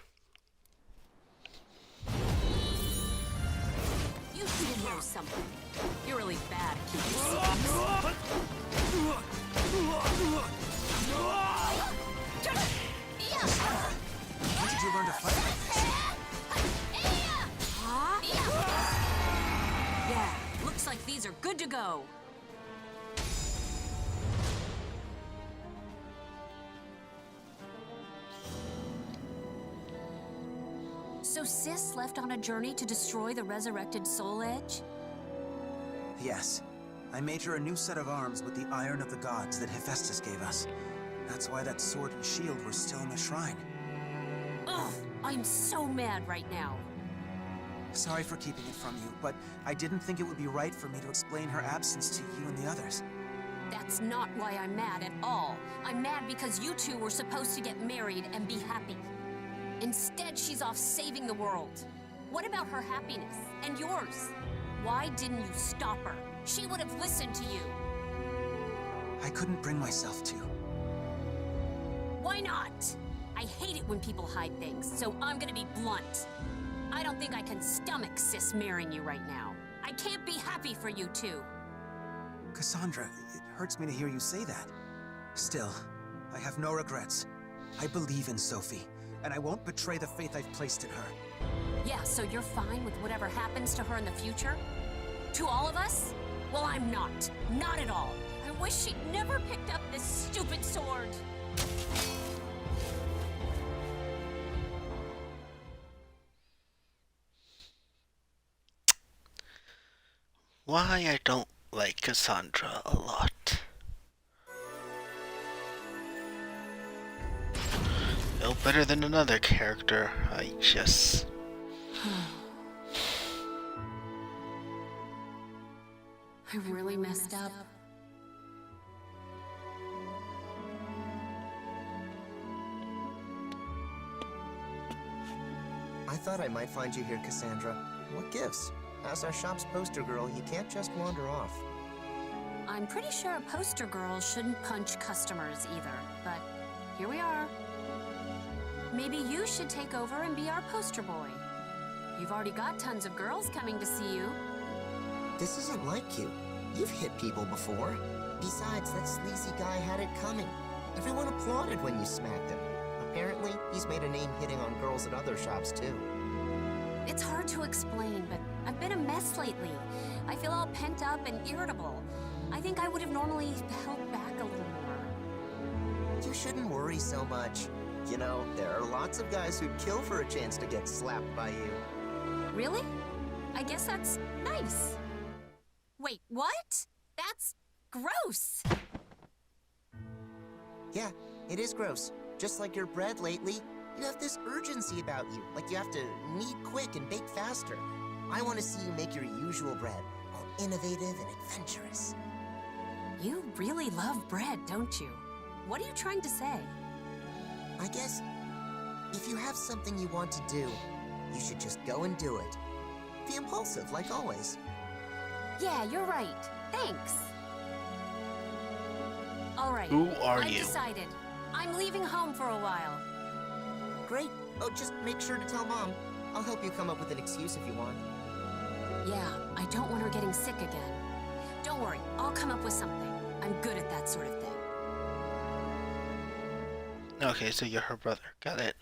should know something. You're really bad at keeping secrets. When did you learn to fight like this? Huh? Yeah, looks like these are good to go. So Sis left on a journey to destroy the resurrected Soul Edge? Yes. I made her a new set of arms with the iron of the gods that Hephaestus gave us. That's why that sword and shield were still in the shrine. Ugh, I'm so mad right now. Sorry for keeping it from you, but I didn't think it would be right for me to explain her absence to you and the others. That's not why I'm mad at all. I'm mad because you two were supposed to get married and be happy. Instead, she's off saving the world. What about her happiness? And yours? Why didn't you stop her? She would have listened to you. I couldn't bring myself to. Why not? I hate it when people hide things, so I'm gonna be blunt. I don't think I can stomach Sis marrying you right now. I can't be happy for you two. Cassandra, it hurts me to hear you say that. Still, I have no regrets. I believe in Sophie, and I won't betray the faith I've placed in her. Yeah, so you're fine with whatever happens to her in the future? To all of us? Well, I'm not. Not at all. I wish she'd never picked up this stupid sword. Why I don't like Cassandra a lot. No better than another character. I just... I really messed up. I thought I might find you here, Cassandra. What gives? As our shop's poster girl, you can't just wander off. I'm pretty sure a poster girl shouldn't punch customers either, but here we are. Maybe you should take over and be our poster boy. You've already got tons of girls coming to see you. This isn't like you. You've hit people before. Besides, that sleazy guy had it coming. Everyone applauded when you smacked him. Apparently, he's made a name hitting on girls at other shops, too. It's hard to explain, but I've been a mess lately. I feel all pent up and irritable. I think I would have normally held back a little more. You shouldn't worry so much. You know, there are lots of guys who'd kill for a chance to get slapped by you. Really? I guess that's nice. Wait, what? That's gross. Yeah, it is gross. Just like your bread lately, you have this urgency about you, like you have to knead quick and bake faster. I want to see you make your usual bread, all innovative and adventurous. You really love bread, don't you? What are you trying to say? I guess, if you have something you want to do, you should just go and do it. Be impulsive, like always. Yeah, you're right. Thanks. All right. Who are I've you? decided. I'm leaving home for a while. Great. Oh, just make sure to tell Mom. I'll help you come up with an excuse if you want. Yeah, I don't want her getting sick again. Don't worry, I'll come up with something. I'm good at that sort of thing. Okay, so you're her brother. Got it.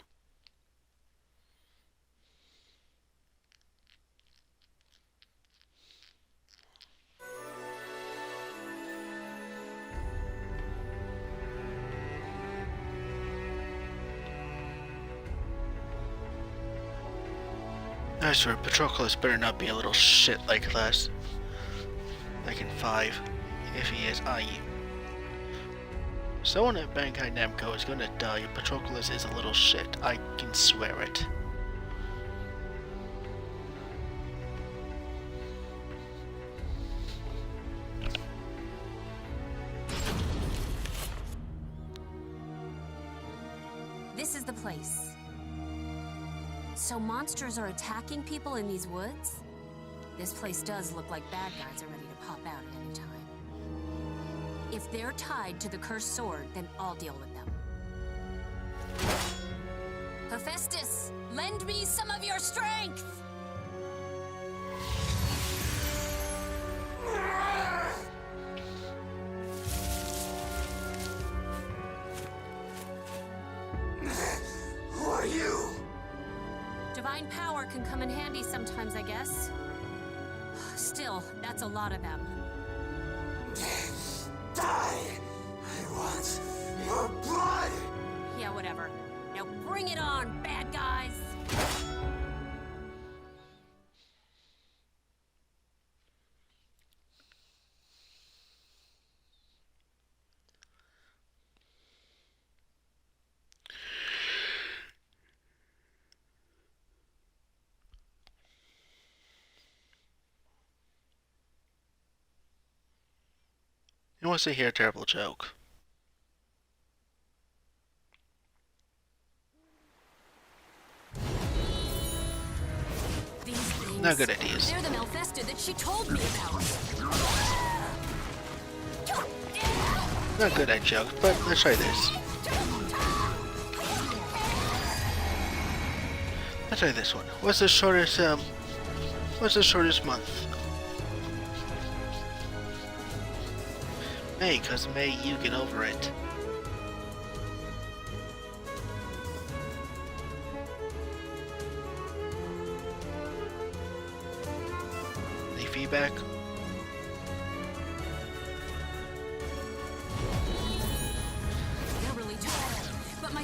I swear, Patroclus better not be a little shit like last. Like in 5. If he is, I. Someone at Bankai Namco is gonna die. Patroclus is a little shit. I can swear it. This is the place. So monsters are attacking people in these woods? This place does look like bad guys are ready to pop out at any time. If they're tied to the cursed sword, then I'll deal with them. Hephaestus, lend me some of your strength! Who are you? Divine power can come in handy sometimes, I guess. Still, that's a lot of them. Die! I want your blood! Yeah, whatever. Now bring it on, bad guys! Who wants to hear a terrible joke? These things, Not good ideas. They're the Malfesta that she told me about. Not good at jokes, but let's try this. Let's try this one. What's the shortest month? May, cause May, you get over it. Any feedback?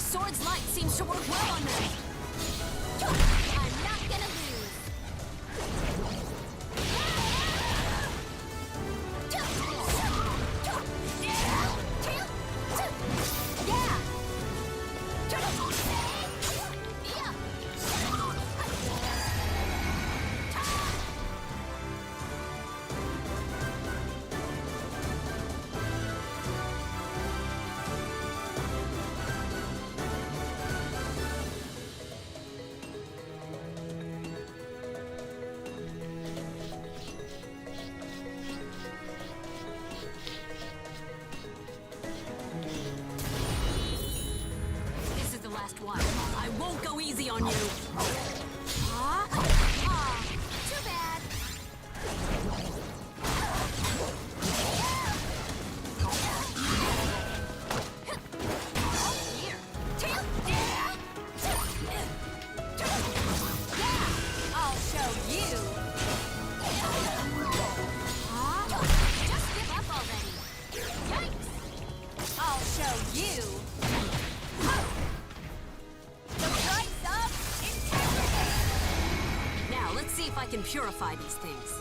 sword's light seems to work well on them. I'm not gonna lose. This is the last one. I won't go easy on you. Too bad. Here. Tail. Yeah. I'll show you. Just give up already. Yikes. I'll show you. The price of integrity. Now, let's see if I can purify these things.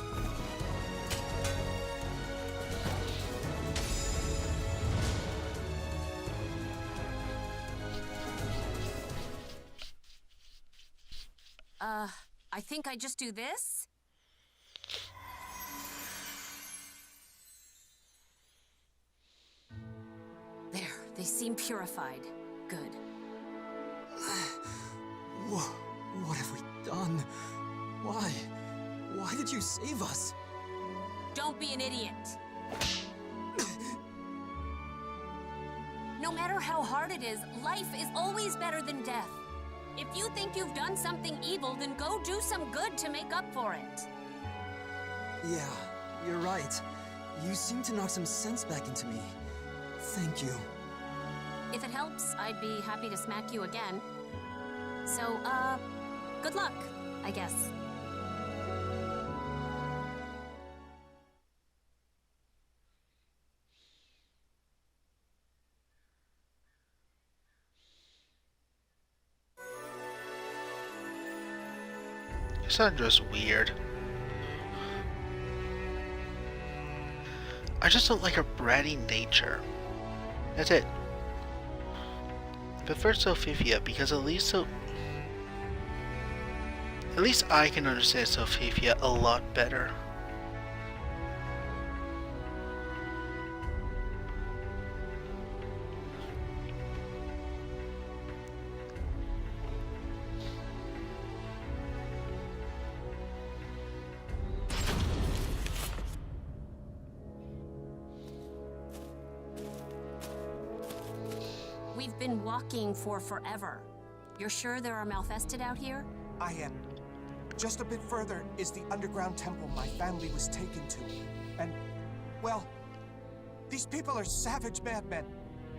I think I just do this? There, they seem purified. Good. What have we done? Why? Why did you save us? Don't be an idiot. No matter how hard it is, life is always better than death. If you think you've done something evil, then go do some good to make up for it. Yeah, you're right. You seem to knock some sense back into me. Thank you. If it helps, I'd be happy to smack you again. So, good luck, I guess. Cassandra's weird. I just don't like her bratty nature. That's it. I prefer Sophia because at least I can understand Sophia a lot better. We've been walking for forever. You're sure there are Malfested out here? I am. Just a bit further is the underground temple my family was taken to. And, well, these people are savage madmen.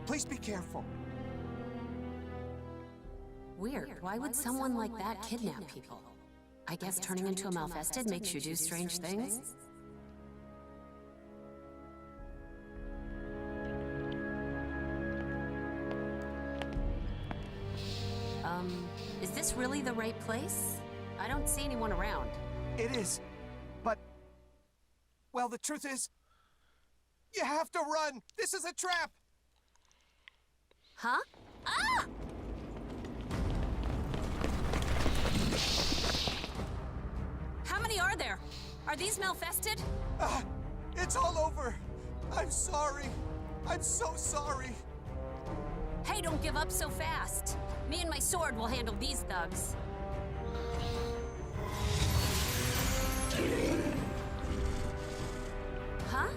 Please be careful. Weird. Why would someone like that kidnap people? I guess turning into a Malfested makes you do strange things? Is this really the right place? I don't see anyone around. It is, but... well, the truth is... you have to run! This is a trap! Huh? Ah! How many are there? Are these Malfested? It's all over! I'm sorry! I'm so sorry! Hey, don't give up so fast. Me and my sword will handle these thugs. Huh?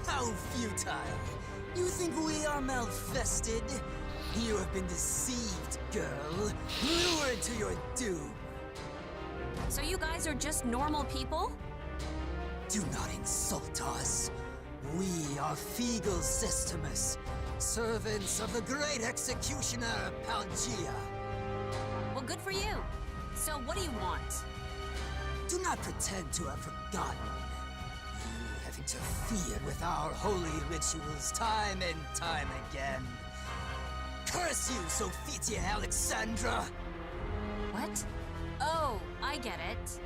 How futile. You think we are Malfested? You have been deceived, girl. Lured to your doom. So you guys are just normal people? Do not insult us. We are Feegle Systemus, servants of the great executioner, Palgia. Well, good for you. So what do you want? Do not pretend to have forgotten. You have have interfered with our holy rituals time and time again. Curse you, Sophitia Alexandra! What? Oh, I get it.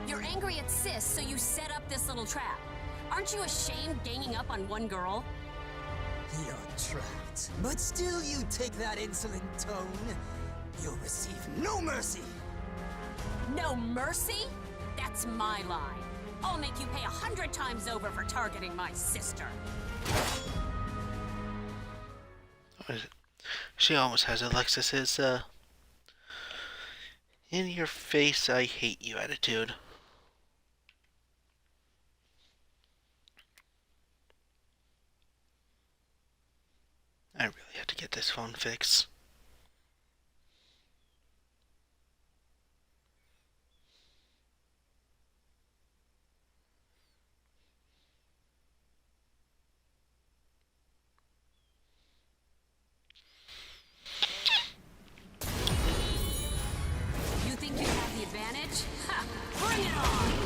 You're angry at Sis, so you set up this little trap. Aren't you ashamed ganging up on one girl? You're trapped. But still you take that insolent tone. You'll receive no mercy. No mercy? That's my line. I'll make you pay 100 times over for targeting my sister. She almost has Alexis's, in your face, I hate you attitude. I really have to get this phone fixed. You think you have the advantage? Ha! Bring it on!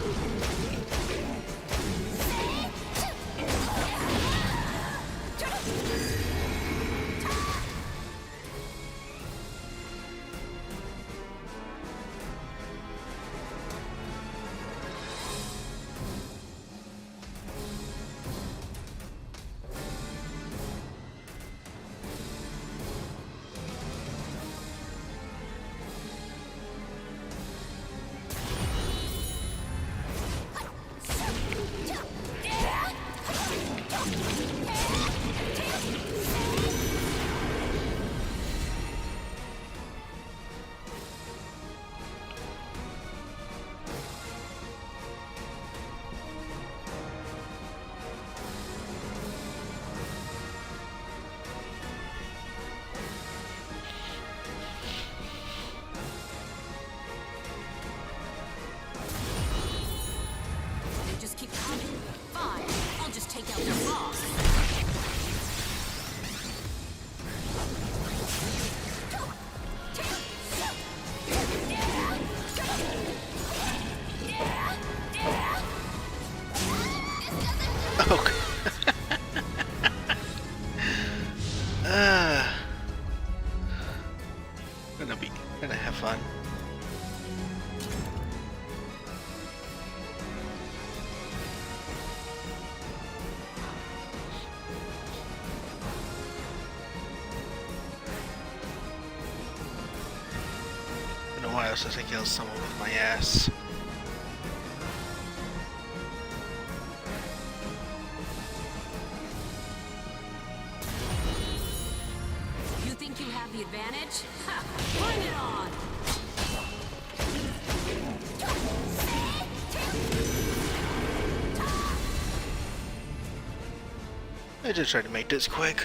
Gonna have fun. Been a while since I killed someone with my ass. You think you have the advantage? Ha! Bring it on! I just tried to make this quick.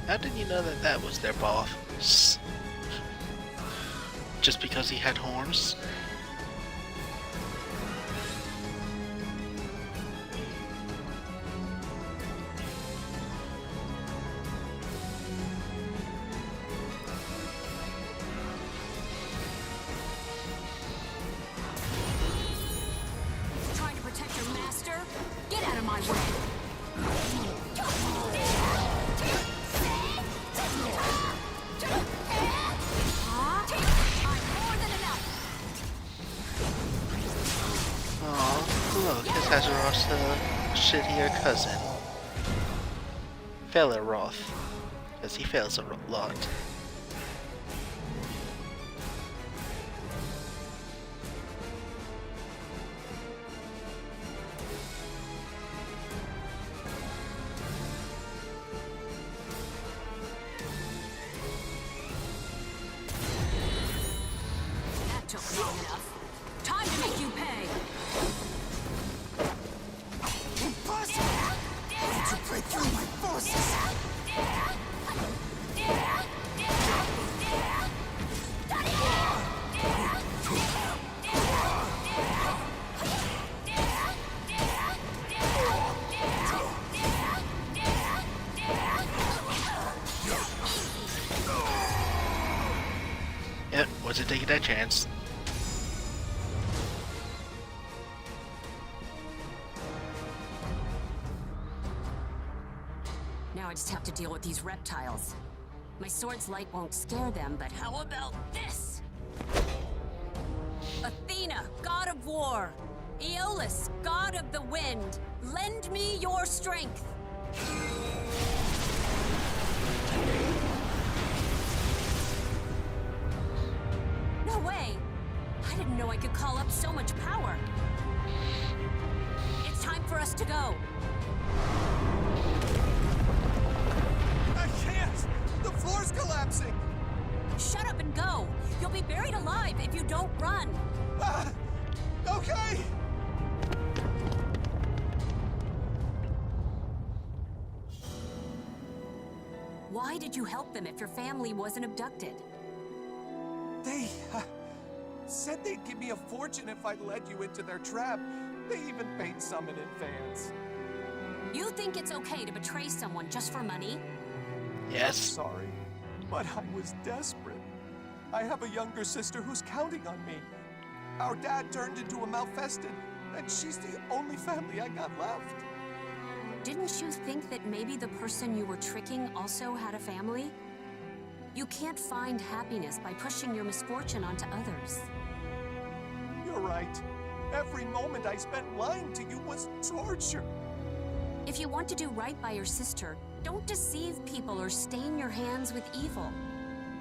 How did you know that that was their boss? Just because he had horns? Trying to protect your master? Get out of my way! Azeroth's shittier cousin, Faileroth, because he fails a lot. That took long enough. Time to make you pay. Impossible! How did you break through my forces? Yep, wasn't taking that chance. Now I just have to deal with these reptiles. My sword's light won't scare them, but how about this? Athena, god of war. Aeolus, god of the wind. Lend me your strength. No way! I didn't know I could call up so much power. It's time for us to go. I can't! The floor's collapsing! Shut up and go! You'll be buried alive if you don't run! Okay! Why did you help them if your family wasn't abducted? They said they'd give me a fortune if I led you into their trap. They even paid some in advance. You think it's okay to betray someone just for money? Yes. I'm sorry, but I was desperate. I have a younger sister who's counting on me. Our dad turned into a Malfested, and she's the only family I got left. Didn't you think that maybe the person you were tricking also had a family? You can't find happiness by pushing your misfortune onto others. You're right. Every moment I spent lying to you was torture. If you want to do right by your sister, don't deceive people or stain your hands with evil.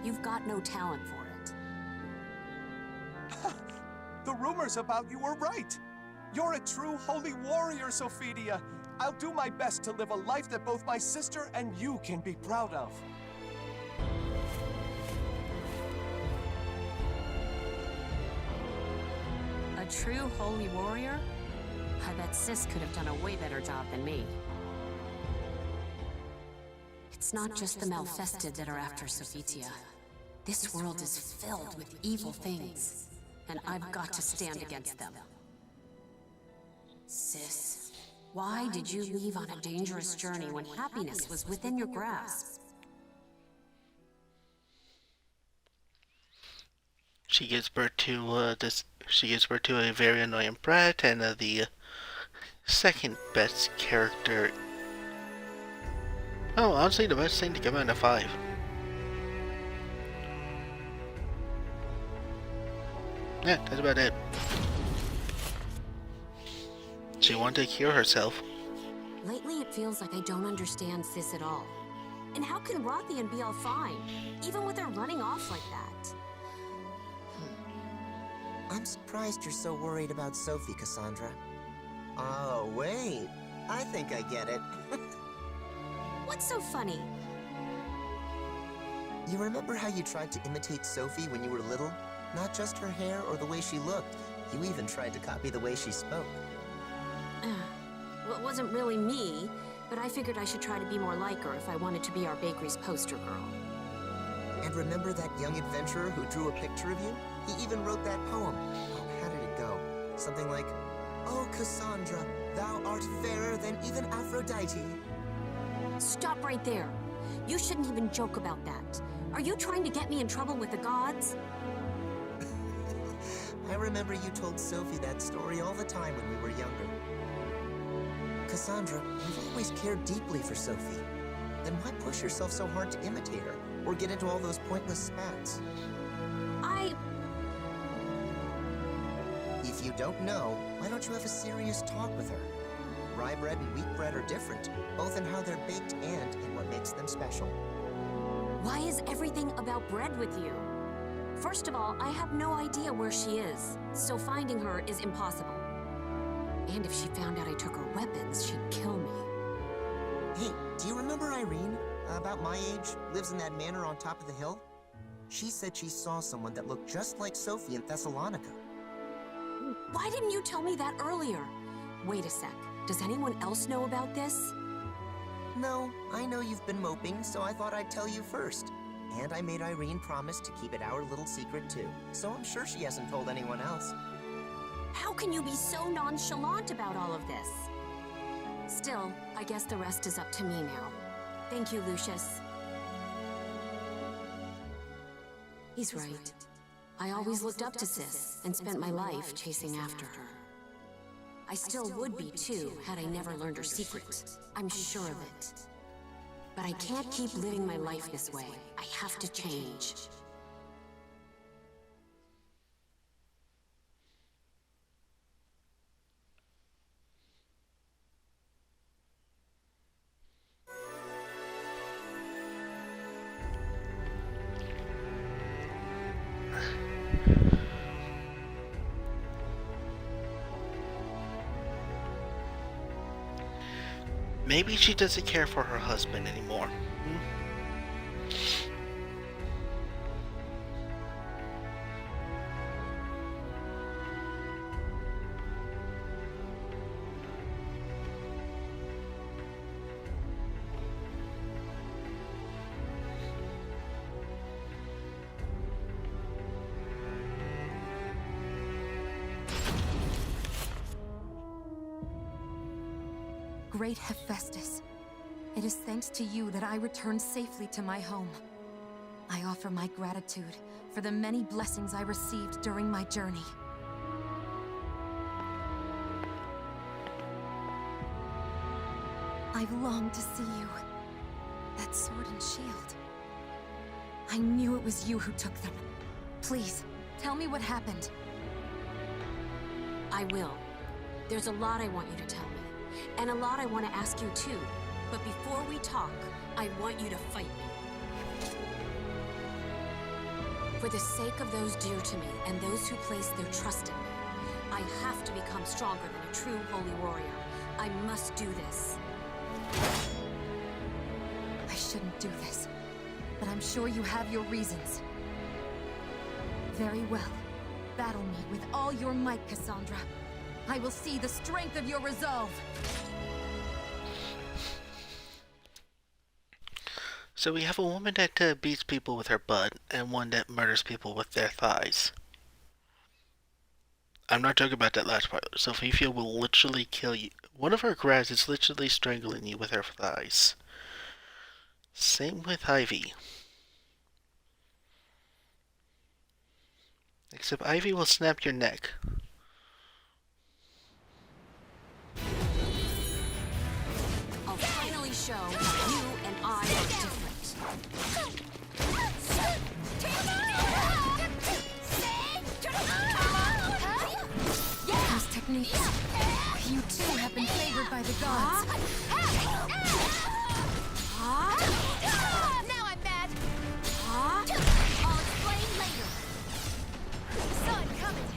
You've got no talent for it. The rumors about you were right. You're a true holy warrior, Sophidia. I'll do my best to live a life that both my sister and you can be proud of. A true holy warrior? I bet Sis could have done a way better job than me. It's not just the Malfested that are after Sophitia. This world is filled with evil things, and I've got to stand against them. Sis, why did you leave on a dangerous journey when happiness was within your grasp? She gives birth to She gives birth to a very annoying brat, and the second best character. Oh, honestly, the best thing to give out of 5. Yeah, that's about it. She wanted to cure herself. Lately, it feels like I don't understand Sis at all. And how can Rothian be all fine, even with her running off like that? I'm surprised you're so worried about Sophie, Cassandra. Oh, wait. I think I get it. What's so funny? You remember how you tried to imitate Sophie when you were little? Not just her hair or the way she looked. You even tried to copy the way she spoke. Well, it wasn't really me, but I figured I should try to be more like her if I wanted to be our bakery's poster girl. And remember that young adventurer who drew a picture of you? He even wrote that poem. Oh, how did it go? Something like, "Oh, Cassandra, thou art fairer than even Aphrodite." Stop right there. You shouldn't even joke about that. Are you trying to get me in trouble with the gods? I remember you told Sophie that story all the time when we were younger. Cassandra, you've always cared deeply for Sophie. Then why push yourself so hard to imitate her, or get into all those pointless spats? I... If you you don't know, why don't you have a serious talk with her? Rye bread and wheat bread are different, both in how they're baked and in what makes them special. Why is everything about bread with you? First of all, I have no idea where she is, so finding her is impossible. And if she found out I took her weapons, she'd kill me. Hey, do you remember Irene? About my age, lives in that manor on top of the hill? She said she saw someone that looked just like Sophie in Thessalonica. Why didn't you tell me that earlier? Wait a sec. Does anyone else know about this? No, I know you've been moping, so I thought I'd tell you first. And I made Irene promise to keep it our little secret too, so I'm sure she hasn't told anyone else. How can you be so nonchalant about all of this? Still, I guess the rest is up to me now. Thank you, Lucius. He's right. I always looked up to Sis and spent my life chasing after her. I still would be too, had I never learned her secret. I'm sure of it. But I can't keep living my life this way. I have to change. Maybe she doesn't care for her husband anymore. Great Hephaestus, it is thanks to you that I returned safely to my home. I offer my gratitude for the many blessings I received during my journey. I've longed to see you. That sword and shield. I knew it was you who took them. Please, tell me what happened. I will. There's a lot I want you to tell me. And a lot I want to ask you too. But before we talk, I want you to fight me. For the sake of those dear to me and those who place their trust in me, I have to become stronger than a true holy warrior. I must do this. I shouldn't do this, but I'm sure you have your reasons. Very well. Battle me with all your might, Cassandra. I will see the strength of your resolve. So we have a woman that beats people with her butt, and one that murders people with their thighs. I'm not joking about that last part. Sophia will literally kill you. One of her grabs is literally strangling you with her thighs. Same with Ivy. Except Ivy will snap your neck. I'll finally show how you and I are different. Those techniques. You too have been favored by the gods. Now I'm mad. I'll explain later. Saw it coming.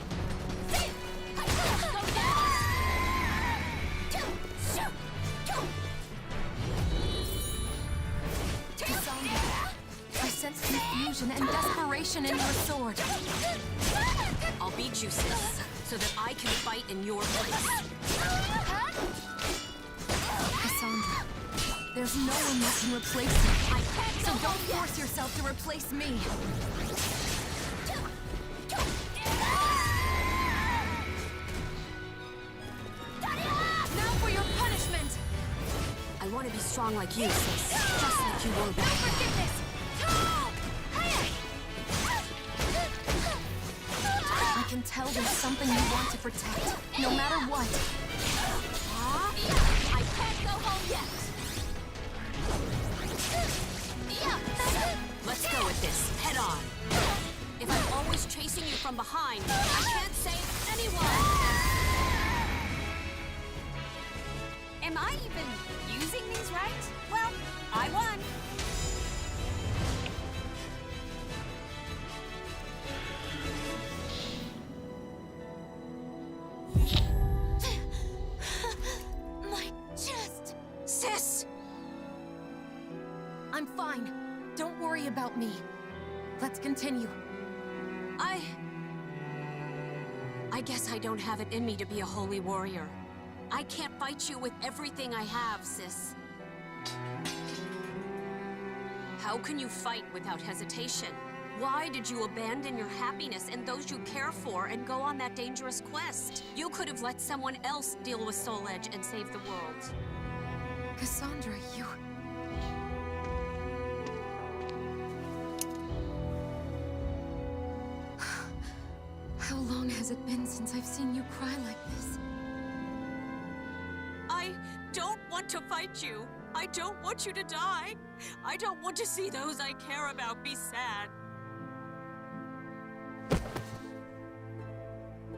Go Cassandra, I sense confusion and desperation in your sword. I'll beat you, sis, so that I can fight in your place. Cassandra, there's no one that can replace you. So don't force yourself to replace me. Now for your punishment! I want to be strong like you, sis, just like you were back then. I can tell there's something you want to protect, no matter what. I can't go home yet. Let's go with this, head on. If I'm always chasing you from behind, I can't save anyone. I'm fine. Don't worry about me. Let's continue. I guess I don't have it in me to be a holy warrior. I can't fight you with everything I have, sis. How can you fight without hesitation? Why did you abandon your happiness and those you care for and go on that dangerous quest? You could have let someone else deal with Soul Edge and save the world. Cassandra, you... How long has it been since I've seen you cry like this? I don't want to fight you. I don't want you to die. I don't want to see those I care about be sad.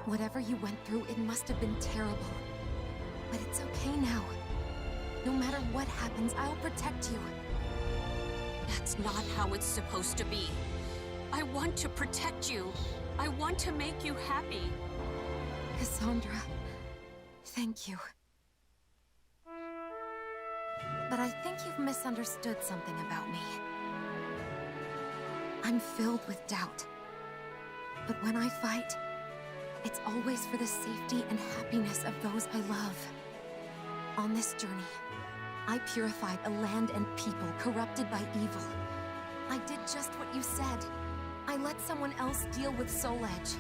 Whatever you went through, it must have been terrible. But it's okay now. No matter what happens, I'll protect you. That's not how it's supposed to be. I want to protect you. I want to make you happy. Cassandra, thank you. But I think you've misunderstood something about me. I'm filled with doubt. But when I fight, it's always for the safety and happiness of those I love. On this journey, I purified a land and people corrupted by evil. I did just what you said. I let someone else deal with Soul Edge.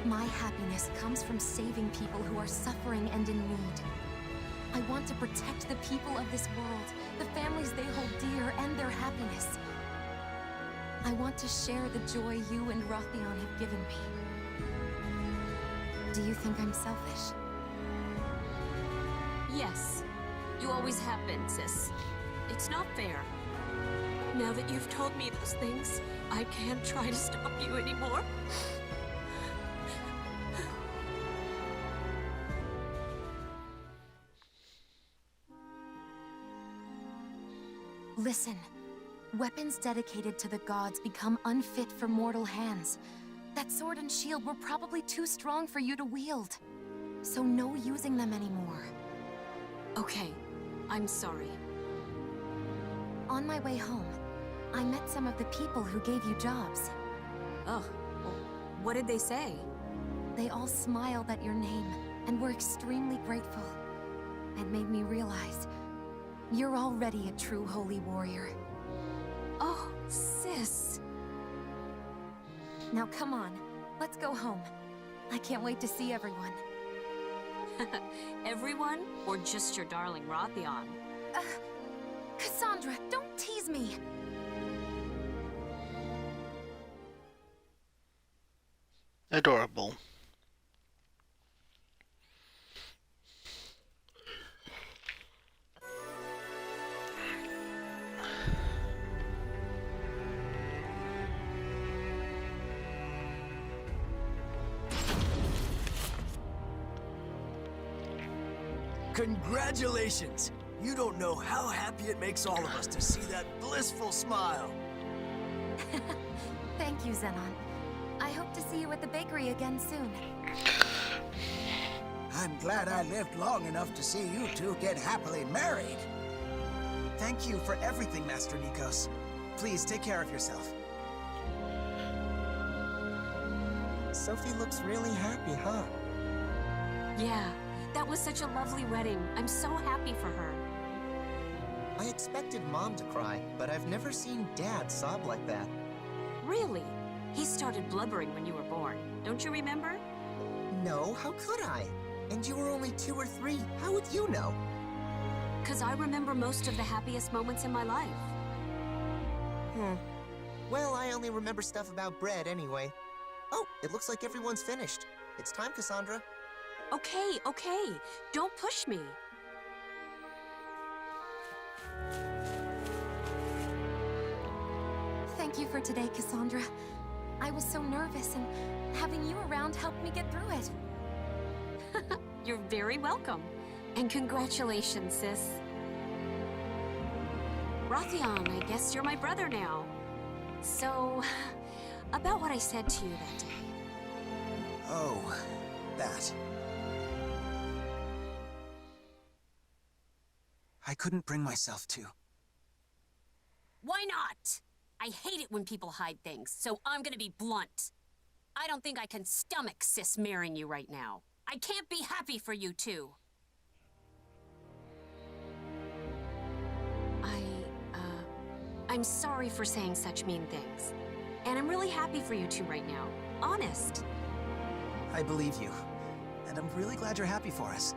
My happiness comes from saving people who are suffering and in need. I want to protect the people of this world, the families they hold dear, and their happiness. I want to share the joy you and Rothion have given me. Do you think I'm selfish? Yes. You always have been, sis. It's not fair. Now that you've told me those things, I can't try to stop you anymore. Listen. Weapons dedicated to the gods become unfit for mortal hands. That sword and shield were probably too strong for you to wield. So no using them anymore. Okay. I'm sorry. On my way home, I met some of the people who gave you jobs. Oh, well, what did they say? They all smiled at your name and were extremely grateful. It made me realize you're already a true holy warrior. Oh, sis. Now come on, let's go home. I can't wait to see everyone. Everyone? Or just your darling Rothion? Cassandra, don't tease me! Adorable. Congratulations! You don't know how happy it makes all of us to see that blissful smile. Thank you, Zenon. I hope to see you at the bakery again soon. I'm glad I lived long enough to see you two get happily married. Thank you for everything, Master Nikos. Please take care of yourself. Sophie looks really happy, huh? Yeah, that was such a lovely wedding. I'm so happy for her. I expected Mom to cry, but I've never seen Dad sob like that. Really? He started blubbering when you were born. Don't you remember? No, how could I? And you were only 2 or 3. How would you know? 'Cause I remember most of the happiest moments in my life. Well, I only remember stuff about bread anyway. Oh, it looks like everyone's finished. It's time, Cassandra. Okay, okay. Don't push me. Thank you for today, Cassandra. I was so nervous, and having you around helped me get through it. You're very welcome. And congratulations, sis. Rothion, I guess you're my brother now. So, about what I said to you that day. Oh, that. I couldn't bring myself to. Why not? I hate it when people hide things, so I'm gonna be blunt. I don't think I can stomach Sis marrying you right now. I can't be happy for you two. I'm sorry for saying such mean things. And I'm really happy for you two right now. Honest. I believe you. And I'm really glad you're happy for us.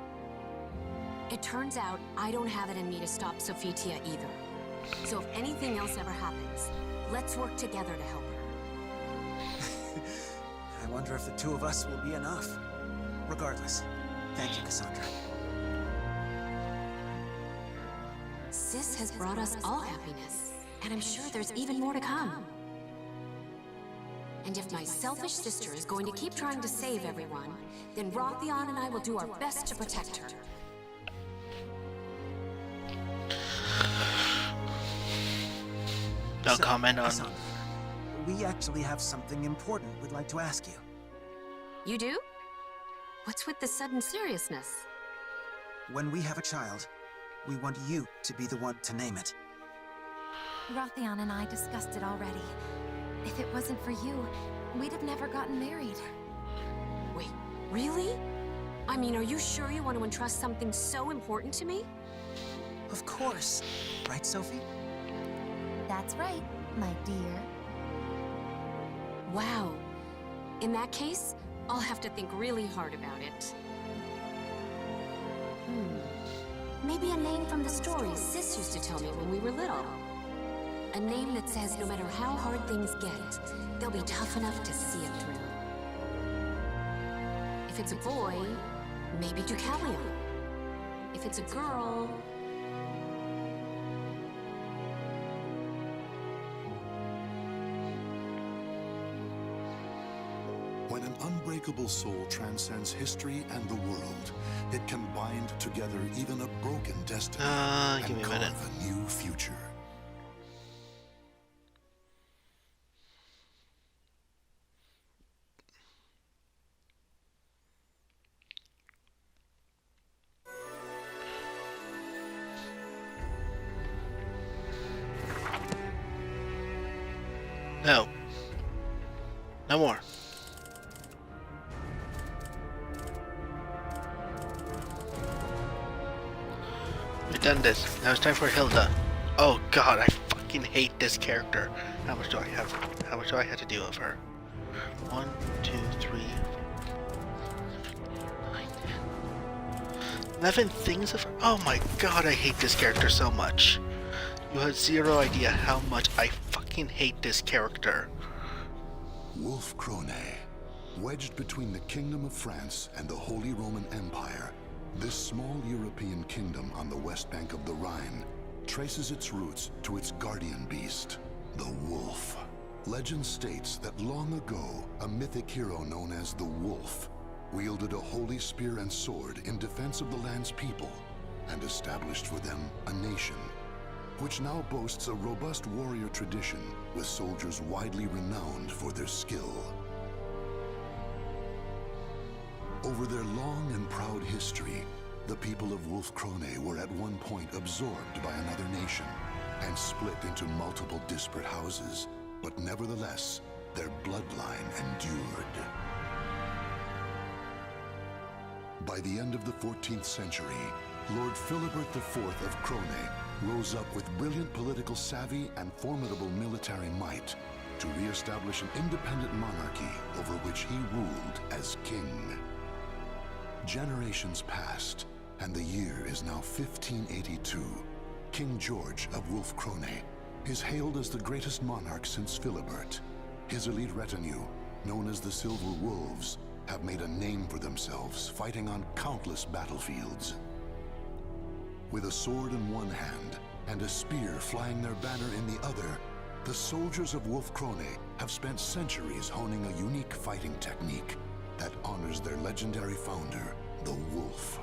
It turns out I don't have it in me to stop Sophitia either. So if anything else ever happens, let's work together to help her. I wonder if the two of us will be enough. Regardless, thank you, Cassandra. Sis has brought us all happiness. And I'm sure there's even more to come. And if my selfish sister is going to keep trying to save everyone, then Rothion and I will do our best to protect her. No comment on... Cassandra, we actually have something important we'd like to ask you. You do? What's with the sudden seriousness? When we have a child, we want you to be the one to name it. Rothion and I discussed it already. If it wasn't for you, we'd have never gotten married. Wait, really? I mean, are you sure you want to entrust something so important to me? Of course. Right, Sophie? That's right, my dear. Wow. In that case, I'll have to think really hard about it. Maybe a name from the stories Sis used to tell me when we were little. A name that says no matter how hard things get, they'll be tough enough to see it through. If it's a boy, maybe Deucalion. If it's a girl... When an unbreakable soul transcends history and the world, it can bind together even a broken destiny and carve a new future. No. No more. We've done this. Now it's time for Hilda. Oh god, I fucking hate this character. How much do I have? How much do I have to do of her? 1, 2, 3, 9, 10. 11 things of her? Oh my god, I hate this character so much. You have zero idea how much I fucking hate this character. Wolf Krone, wedged between the Kingdom of France and the Holy Roman Empire, this small European kingdom on the west bank of the Rhine traces its roots to its guardian beast, the wolf. Legend states that long ago, a mythic hero known as the Wolf wielded a holy spear and sword in defense of the land's people and established for them a nation, which now boasts a robust warrior tradition with soldiers widely renowned for their skill. Over their long and proud history, the people of Wolf Krone were at one point absorbed by another nation and split into multiple disparate houses, but nevertheless, their bloodline endured. By the end of the 14th century, Lord Philibert IV of Krone rose up with brilliant political savvy and formidable military might to re-establish an independent monarchy over which he ruled as king. Generations passed, and the year is now 1582. King George of Wolf Krone is hailed as the greatest monarch since Philibert. His elite retinue, known as the Silver Wolves, have made a name for themselves, fighting on countless battlefields. With a sword in one hand and a spear flying their banner in the other, the soldiers of Wolf Krone have spent centuries honing a unique fighting technique that honors their legendary founder, the Wolf.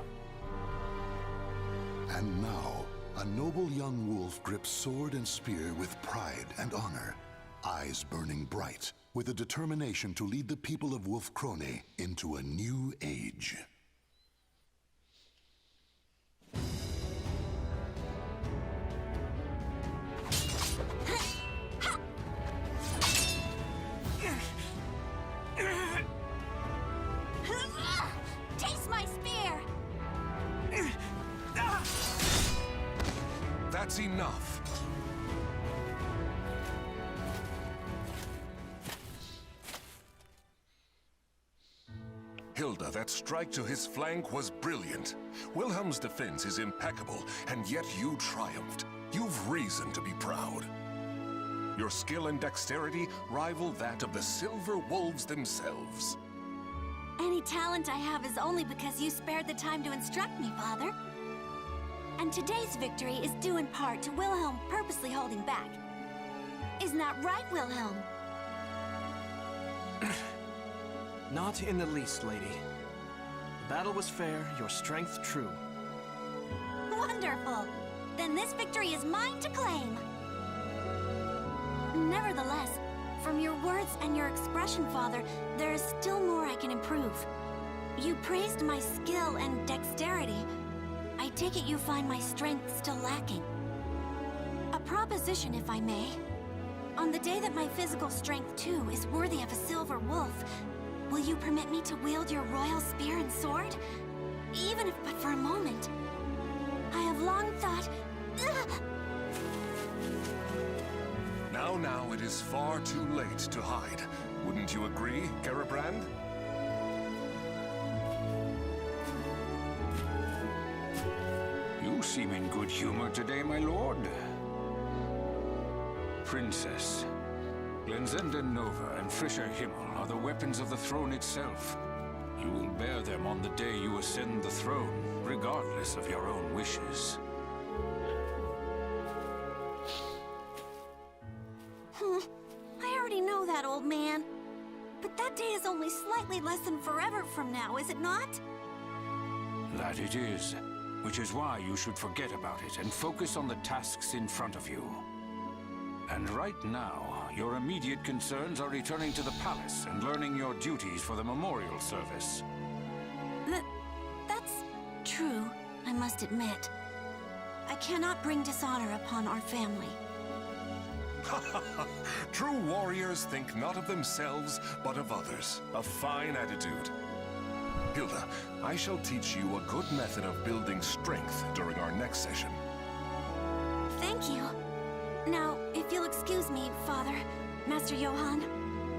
And now, a noble young wolf grips sword and spear with pride and honor, eyes burning bright, with a determination to lead the people of Wolf Krone into a new age. That's enough. Hilda, that strike to his flank was brilliant. Wilhelm's defense is impeccable, and yet you triumphed. You've reason to be proud. Your skill and dexterity rival that of the Silver Wolves themselves. Any talent I have is only because you spared the time to instruct me, Father. And today's victory is due in part to Wilhelm purposely holding back. Isn't that right, Wilhelm? Not in the least, lady. The battle was fair, your strength true. Wonderful! Then this victory is mine to claim. Nevertheless, from your words and your expression, Father, there is still more I can improve. You praised my skill and dexterity. I take it you find my strength still lacking. A proposition, if I may. On the day that my physical strength, too, is worthy of a silver wolf, will you permit me to wield your royal spear and sword? Even if but for a moment. I have long thought... Now, it is far too late to hide. Wouldn't you agree, Garibrand? You seem in good humor today, my lord. Princess, Glenzenda Nova and Frischer Himmel are the weapons of the throne itself. You will bear them on the day you ascend the throne, regardless of your own wishes. I already know that, old man. But that day is only slightly less than forever from now, is it not? That it is, which is why you should forget about it and focus on the tasks in front of you. And right now, your immediate concerns are returning to the palace and learning your duties for the memorial service. That's true, I must admit. I cannot bring dishonor upon our family. True warriors think not of themselves, but of others. A fine attitude. Hilda, I shall teach you a good method of building strength during our next session. Thank you. Now, if you'll excuse me, Father, Master Johann,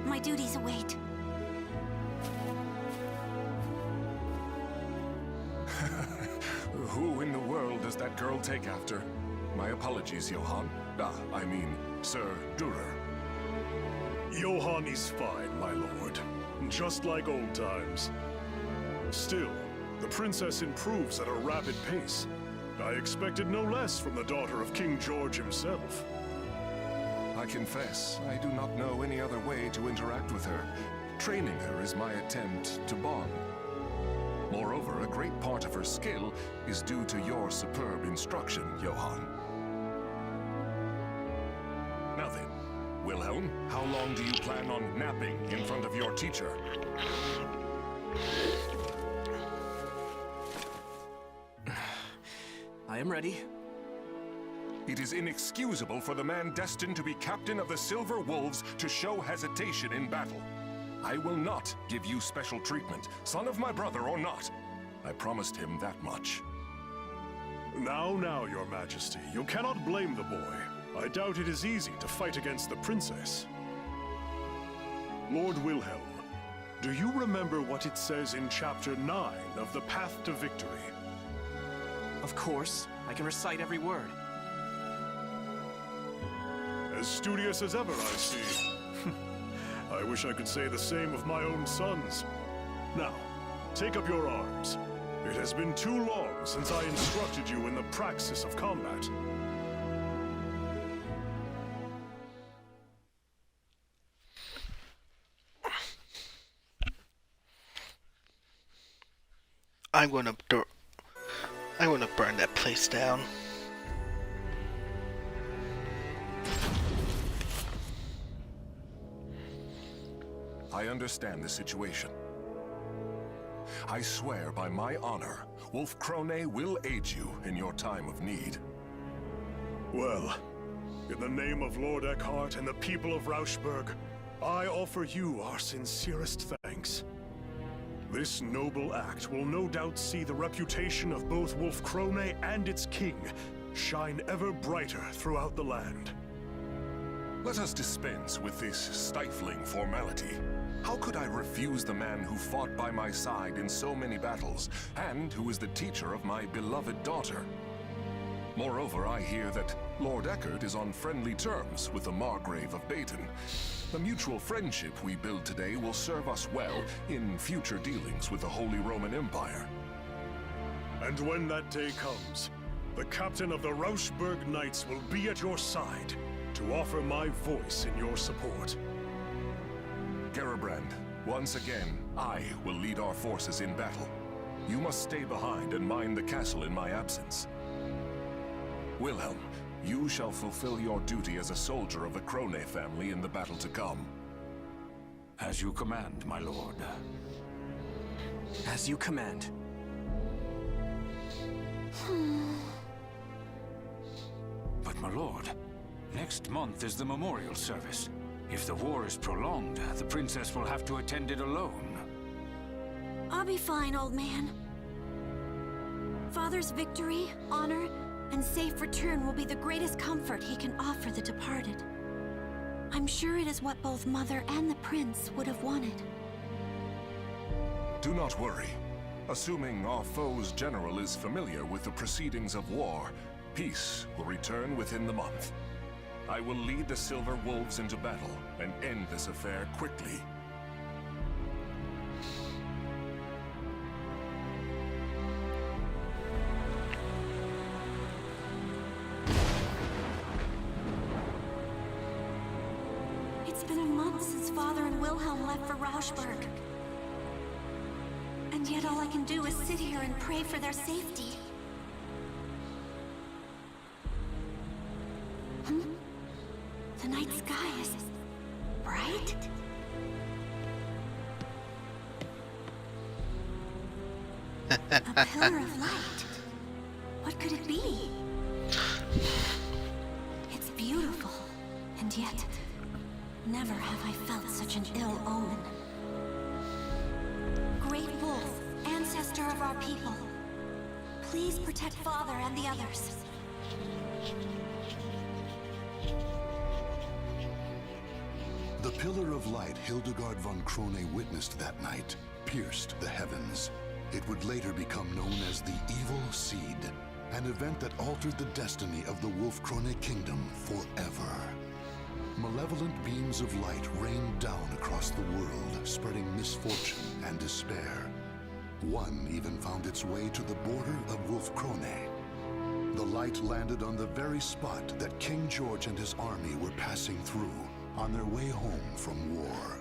my duties await. Who in the world does that girl take after? My apologies, Johann. I mean, Sir Durer. Johann is fine, my lord. Just like old times. Still, the princess improves at a rapid pace. I expected no less from the daughter of King George himself. I confess, I do not know any other way to interact with her. Training her is my attempt to bond. Moreover, a great part of her skill is due to your superb instruction, Johann. Now then, Wilhelm, how long do you plan on napping in front of your teacher? I am ready. It is inexcusable for the man destined to be captain of the Silver Wolves to show hesitation in battle. I will not give you special treatment, son of my brother or not. I promised him that much. Now, your majesty, you cannot blame the boy. I doubt it is easy to fight against the princess. Lord Wilhelm, do you remember what it says in Chapter 9 of The Path to Victory? Of course. I can recite every word. As studious as ever, I see. I wish I could say the same of my own sons. Now, take up your arms. It has been too long since I instructed you in the praxis of combat. I'm gonna burn that place down. I understand the situation. I swear by my honor, Wolf Krone will aid you in your time of need. Well, in the name of Lord Eckhart and the people of Rauschburg, I offer you our sincerest thanks. This noble act will no doubt see the reputation of both Wolf Krone and its king shine ever brighter throughout the land. Let us dispense with this stifling formality. How could I refuse the man who fought by my side in so many battles, and who is the teacher of my beloved daughter? Moreover, I hear that Lord Eckert is on friendly terms with the Margrave of Baton. The mutual friendship we build today will serve us well in future dealings with the Holy Roman Empire. And when that day comes, the captain of the Rauschberg Knights will be at your side to offer my voice in your support. Garabrand, once again, I will lead our forces in battle. You must stay behind and mind the castle in my absence. Wilhelm, you shall fulfill your duty as a soldier of the Krone family in the battle to come. As you command, my lord. As you command. But my lord, next month is the memorial service. If the war is prolonged, the princess will have to attend it alone. I'll be fine, old man. Father's victory, honor, and safe return will be the greatest comfort he can offer the departed. I'm sure it is what both Mother and the Prince would have wanted. Do not worry. Assuming our foe's general is familiar with the proceedings of war, peace will return within the month. I will lead the Silver Wolves into battle and end this affair quickly. It's been a month since Father and Wilhelm left for Rauschberg. And yet all I can do is sit here and pray for their safety. The night sky is bright? A pillar of light. What could it be? It's beautiful, and yet never have I felt such an ill omen. Great Wolf, ancestor of our people, please protect Father and the others. The pillar of light Hildegard von Krone witnessed that night pierced the heavens. It would later become known as the Evil Seed, an event that altered the destiny of the Wolf Krone kingdom forever. Malevolent beams of light rained down across the world, spreading misfortune and despair. One even found its way to the border of Wolf Krone. The light landed on the very spot that King George and his army were passing through on their way home from war.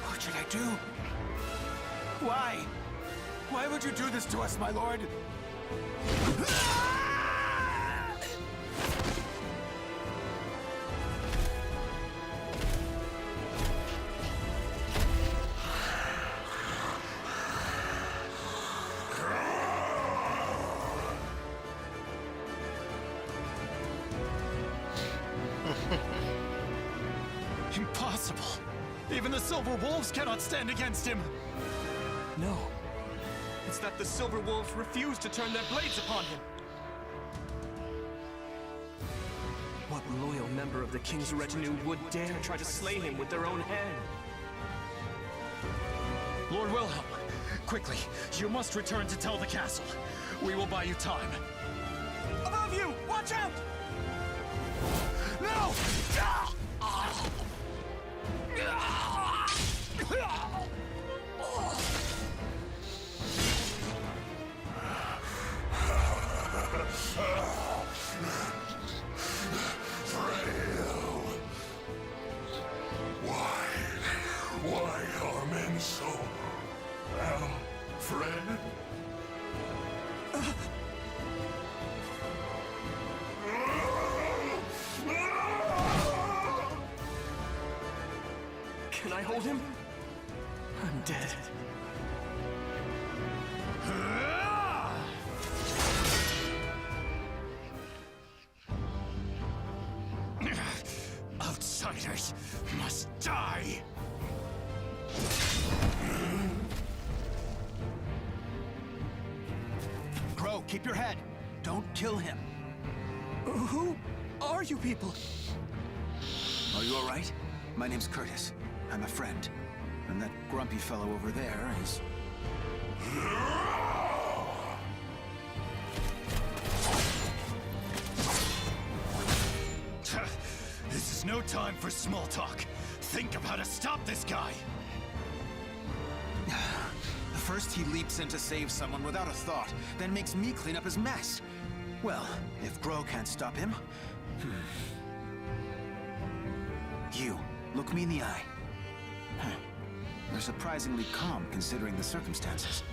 What should I do? Why? Why would you do this to us, my lord? Impossible! Even the Silver Wolves cannot stand against him! No. It's that the Silver Wolves refuse to turn their blades upon him. What loyal member of the King's retinue would dare try to slay him with their own hand? Lord Wilhelm, quickly, you must return to tell the castle. We will buy you time. Above you! Watch out! No! Why are men so, Fred? Can I hold him? I'm dead. Outsiders must die! Grow, keep your head. Don't kill him. Who are you people? Are you all right? My name's Curtis. I'm a friend. And that grumpy fellow over there is... This is no time for small talk. Think of how to stop this guy. First he leaps in to save someone without a thought, then makes me clean up his mess. Well, if Grow can't stop him... You, look me in the eye. You're surprisingly calm considering the circumstances.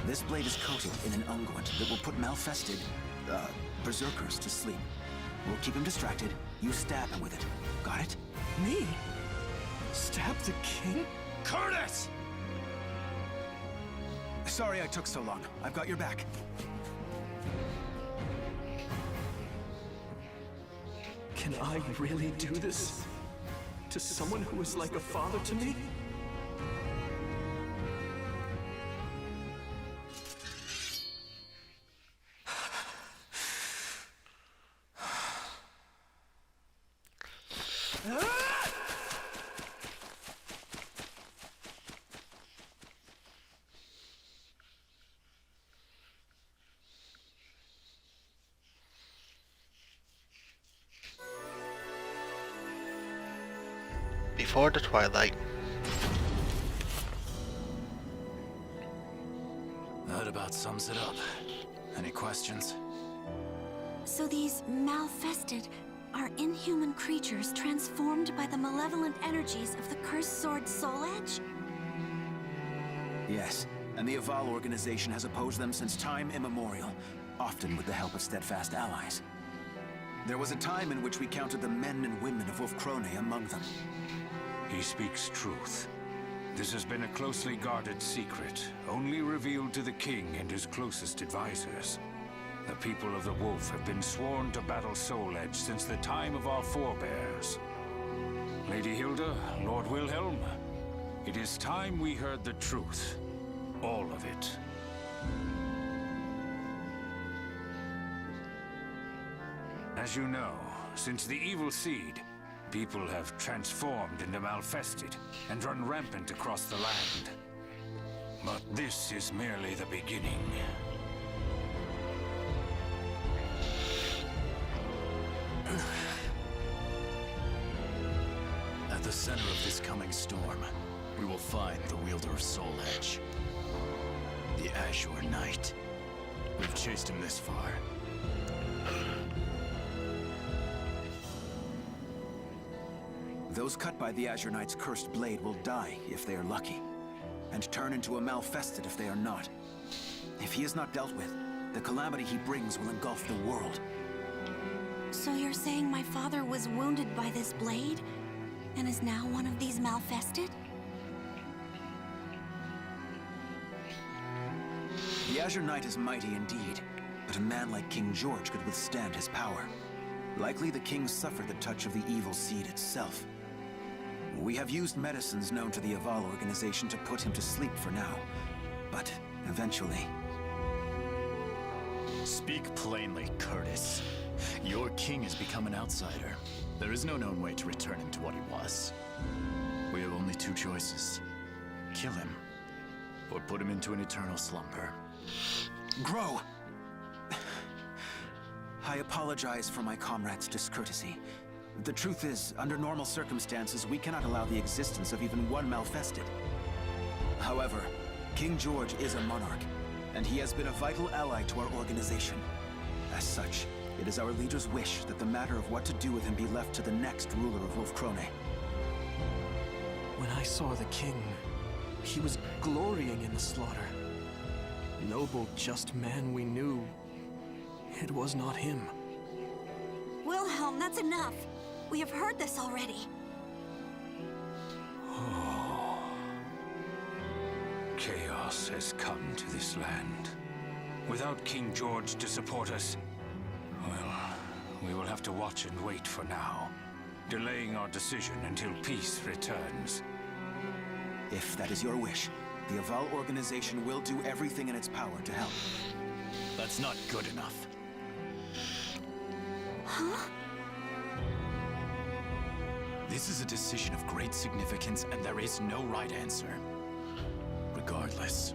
This blade is coated in an unguent that will put malfested, berserkers to sleep. We'll keep him distracted. You stab him with it. Got it? Me? Stab the king? Curtis! Sorry I took so long. I've got your back. Can I really do this? To someone who is like a father to me? Before the twilight. That about sums it up. Any questions? So these malfested are inhuman creatures transformed by the malevolent energies of the cursed sword Soul Edge? Yes, and the Aval organization has opposed them since time immemorial, often with the help of steadfast allies. There was a time in which we counted the men and women of Wolfkrone among them. He speaks truth. This has been a closely guarded secret, only revealed to the king and his closest advisors. The people of the Wolf have been sworn to battle Soul Edge since the time of our forebears. Lady Hilda, Lord Wilhelm, it is time we heard the truth. All of it. As you know, since the evil seed, people have transformed into malfested and run rampant across the land. But this is merely the beginning. At the center of this coming storm, we will find the wielder of Soul Edge. The Azure Knight. We've chased him this far. Those cut by the Azure Knight's cursed blade will die if they are lucky, and turn into a malfested if they are not. If he is not dealt with, the calamity he brings will engulf the world. So you're saying my father was wounded by this blade, and is now one of these malfested? The Azure Knight is mighty indeed, but a man like King George could withstand his power. Likely the king suffered the touch of the evil seed itself. We have used medicines known to the Aval organization to put him to sleep for now, but eventually... Speak plainly, Curtis. Your king has become an outsider. There is no known way to return him to what he was. We have only two choices. Kill him, or put him into an eternal slumber. Grow! I apologize for my comrade's discourtesy. The truth is, under normal circumstances, we cannot allow the existence of even one malfested. However, King George is a monarch, and he has been a vital ally to our organization. As such, it is our leader's wish that the matter of what to do with him be left to the next ruler of Wolfkrone. When I saw the king, he was glorying in the slaughter. Noble, just man we knew. It was not him. Wilhelm, that's enough. We have heard this already. Oh. Chaos has come to this land. Without King George to support us, well, we will have to watch and wait for now, delaying our decision until peace returns. If that is your wish, the Aval organization will do everything in its power to help. That's not good enough. Huh? This is a decision of great significance, and there is no right answer. Regardless,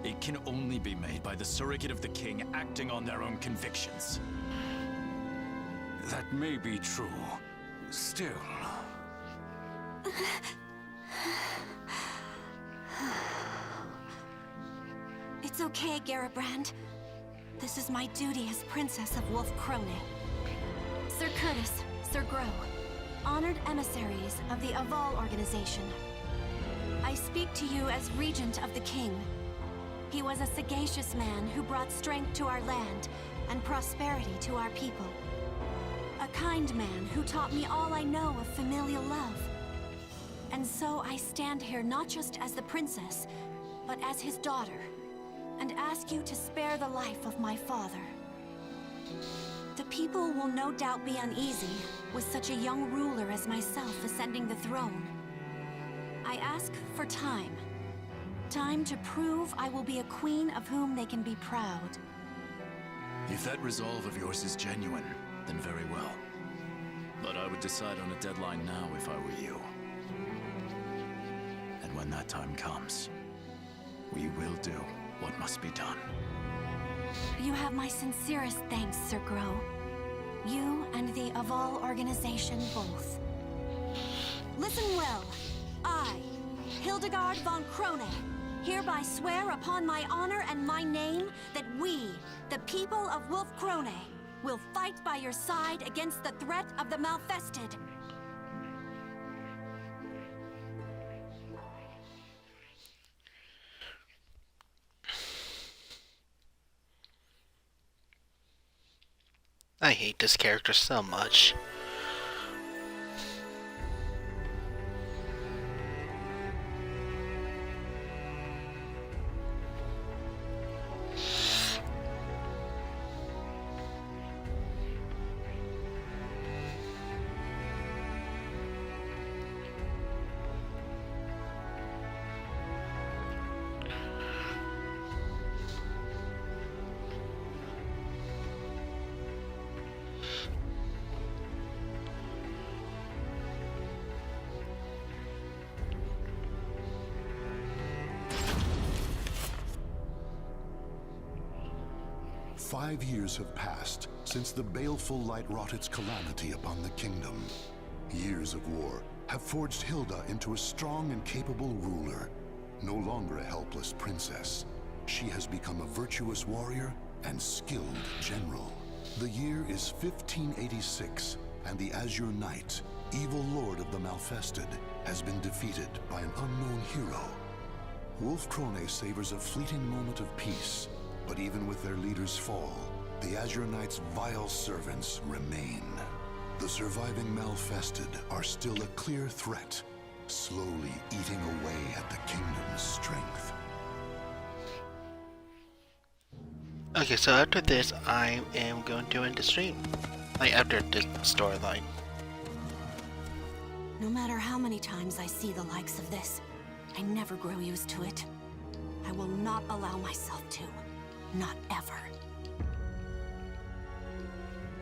it can only be made by the surrogate of the king acting on their own convictions. That may be true. Still... It's okay, Garibrand. This is my duty as Princess of Wolf Krone. Sir Curtis, Sir Grow, honored emissaries of the Aval organization. I speak to you as Regent of the King. He was a sagacious man who brought strength to our land and prosperity to our people. A kind man who taught me all I know of familial love. And so I stand here not just as the princess, but as his daughter, and ask you to spare the life of my father. The people will no doubt be uneasy with such a young ruler as myself ascending the throne. I ask for time. Time to prove I will be a queen of whom they can be proud. If that resolve of yours is genuine, then very well. But I would decide on a deadline now if I were you. And when that time comes, we will do what must be done. You have my sincerest thanks, Sir Grow. You and the Aval organization both. Listen well. I, Hildegard von Krone, hereby swear upon my honor and my name that we, the people of Wolf Krone, will fight by your side against the threat of the Malfested. I hate this character so much. "5 years have passed since the baleful light wrought its calamity upon the kingdom. Years of war have forged Hilda into a strong and capable ruler. No longer a helpless princess, she has become a virtuous warrior and skilled general. The year is 1586, and the Azure Knight, evil lord of the Malfested, has been defeated by an unknown hero. Wolf Krone savors a fleeting moment of peace, but even with their leader's fall, the Azure Knight's vile servants remain. The surviving Malfested are still a clear threat, slowly eating away at the kingdom's strength." Okay, so after this, I am going to end the stream. Like, after this storyline. No matter how many times I see the likes of this, I never grow used to it. I will not allow myself to. Not ever.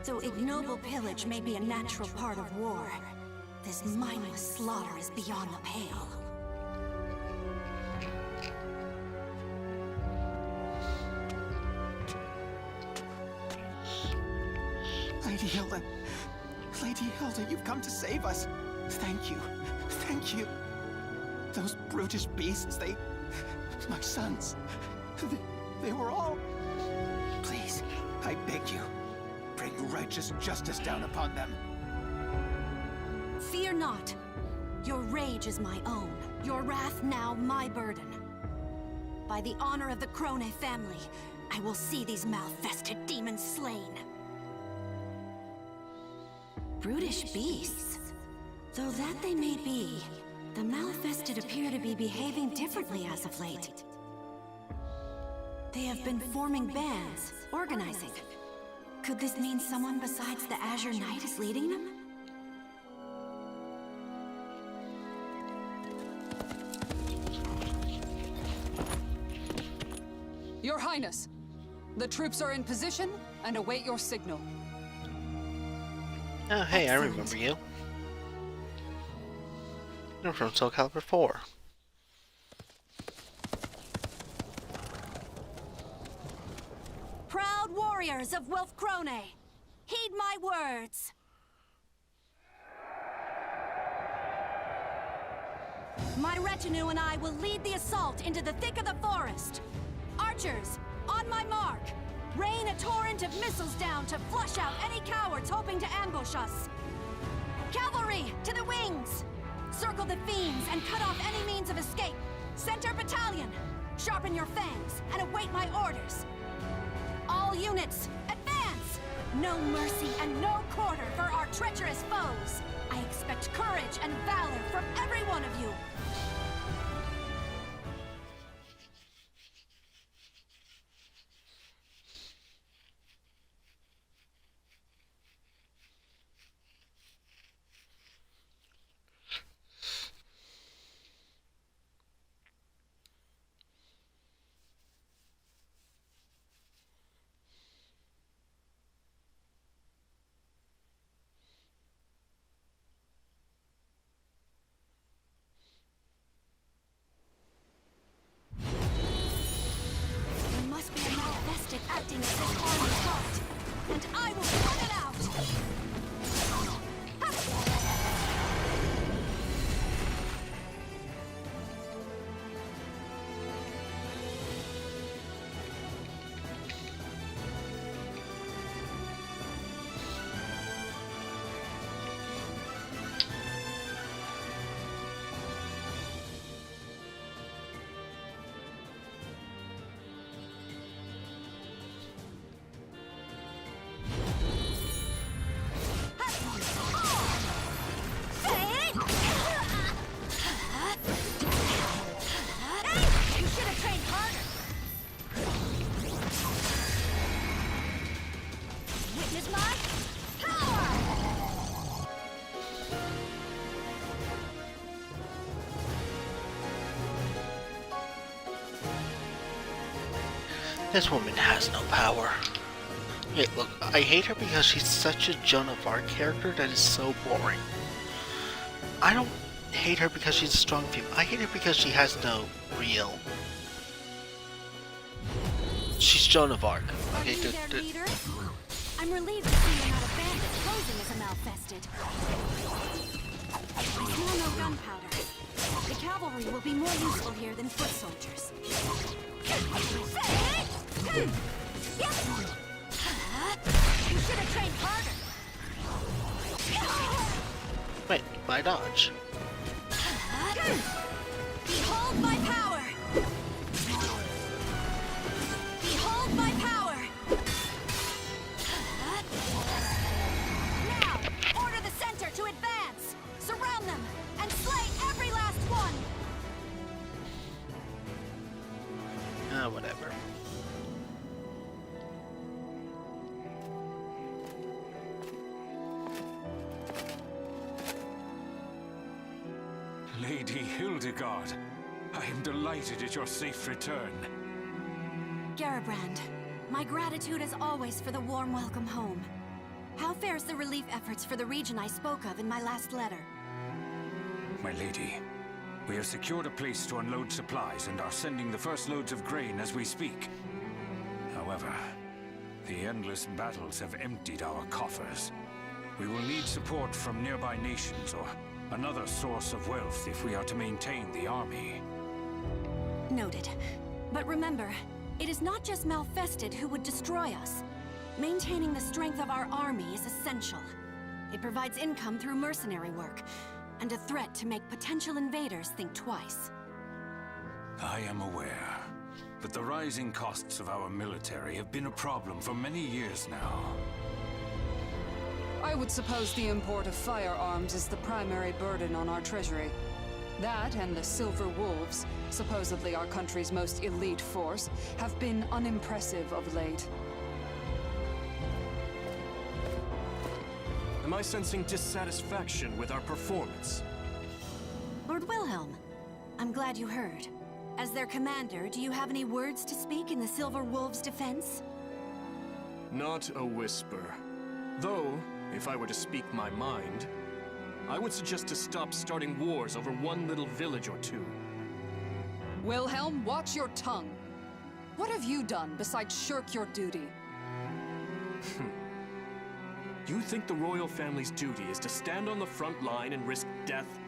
Though ignoble pillage may be a natural part of war, this mindless slaughter is beyond the pale. Lady Hilda. Lady Hilda, you've come to save us. Thank you. Thank you. Those brutish beasts, they... my sons. They were all... Please, I beg you, bring righteous justice down upon them. Fear not. Your rage is my own. Your wrath now my burden. By the honor of the Krone family, I will see these Malfested demons slain. Brutish beasts? Though that they may be, the Malfested appear to be behaving differently as of late. They have been forming bands, organizing. Could this mean someone besides the Azure Knight is leading them? Your Highness, The troops are in position and await your signal. Oh, hey, I remember you. You're from Soul Calibur 4. Proud warriors of Wolfkrone, heed my words. My retinue and I will lead the assault into the thick of the forest. Archers, on my mark. Rain a torrent of missiles down to flush out any cowards hoping to ambush us. Cavalry, to the wings! Circle the fiends and cut off any means of escape. Center battalion, sharpen your fangs and await my orders. All units, advance! No mercy and no quarter for our treacherous foes. I expect courage and valor from every one of you. Acting as this army's heart, and I will put it out! This woman has no power. Hey, look, I hate her because she's such a Joan of Arc character that is so boring. I don't hate her because she's a strong female. I hate her because she has no real... She's Joan of Arc. Okay, Leader? I'm relieved to see you're not a bandit posing as a malfested. I smell no gunpowder. The cavalry will be more useful here than foot soldiers. You should have trained harder. Wait, why dodge? Behold my power! Behold my power! Now, order the center to advance! Surround them, and slay every last one! Whatever. Lady Hildegard, I am delighted at your safe return. Garibrand, my gratitude is always for the warm welcome home. How fares the relief efforts for the region I spoke of in my last letter? My lady, we have secured a place to unload supplies and are sending the first loads of grain as we speak. However, the endless battles have emptied our coffers. We will need support from nearby nations or another source of wealth if we are to maintain the army. Noted. But remember, it is not just Malfested who would destroy us. Maintaining the strength of our army is essential. It provides income through mercenary work, and a threat to make potential invaders think twice. I am aware, but the rising costs of our military have been a problem for many years now. I would suppose the import of firearms is the primary burden on our treasury. That and the Silver Wolves, supposedly our country's most elite force, have been unimpressive of late. Am I sensing dissatisfaction with our performance? Lord Wilhelm, I'm glad you heard. As their commander, do you have any words to speak in the Silver Wolves' defense? Not a whisper. Though, if I were to speak my mind, I would suggest to stop starting wars over one little village or two. Wilhelm, watch your tongue. What have you done besides shirk your duty? You think the royal family's duty is to stand on the front line and risk death?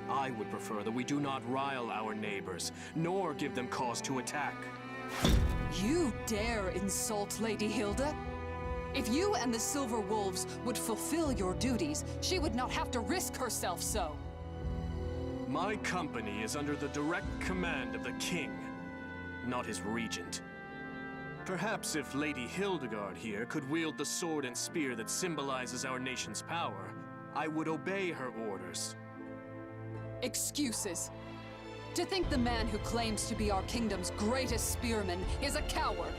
I would prefer that we do not rile our neighbors, nor give them cause to attack. You dare insult Lady Hilda? If you and the Silver Wolves would fulfill your duties, she would not have to risk herself so. My company is under the direct command of the king, not his regent. Perhaps if Lady Hildegard here could wield the sword and spear that symbolizes our nation's power, I would obey her orders. Excuses. To think the man who claims to be our kingdom's greatest spearman is a coward.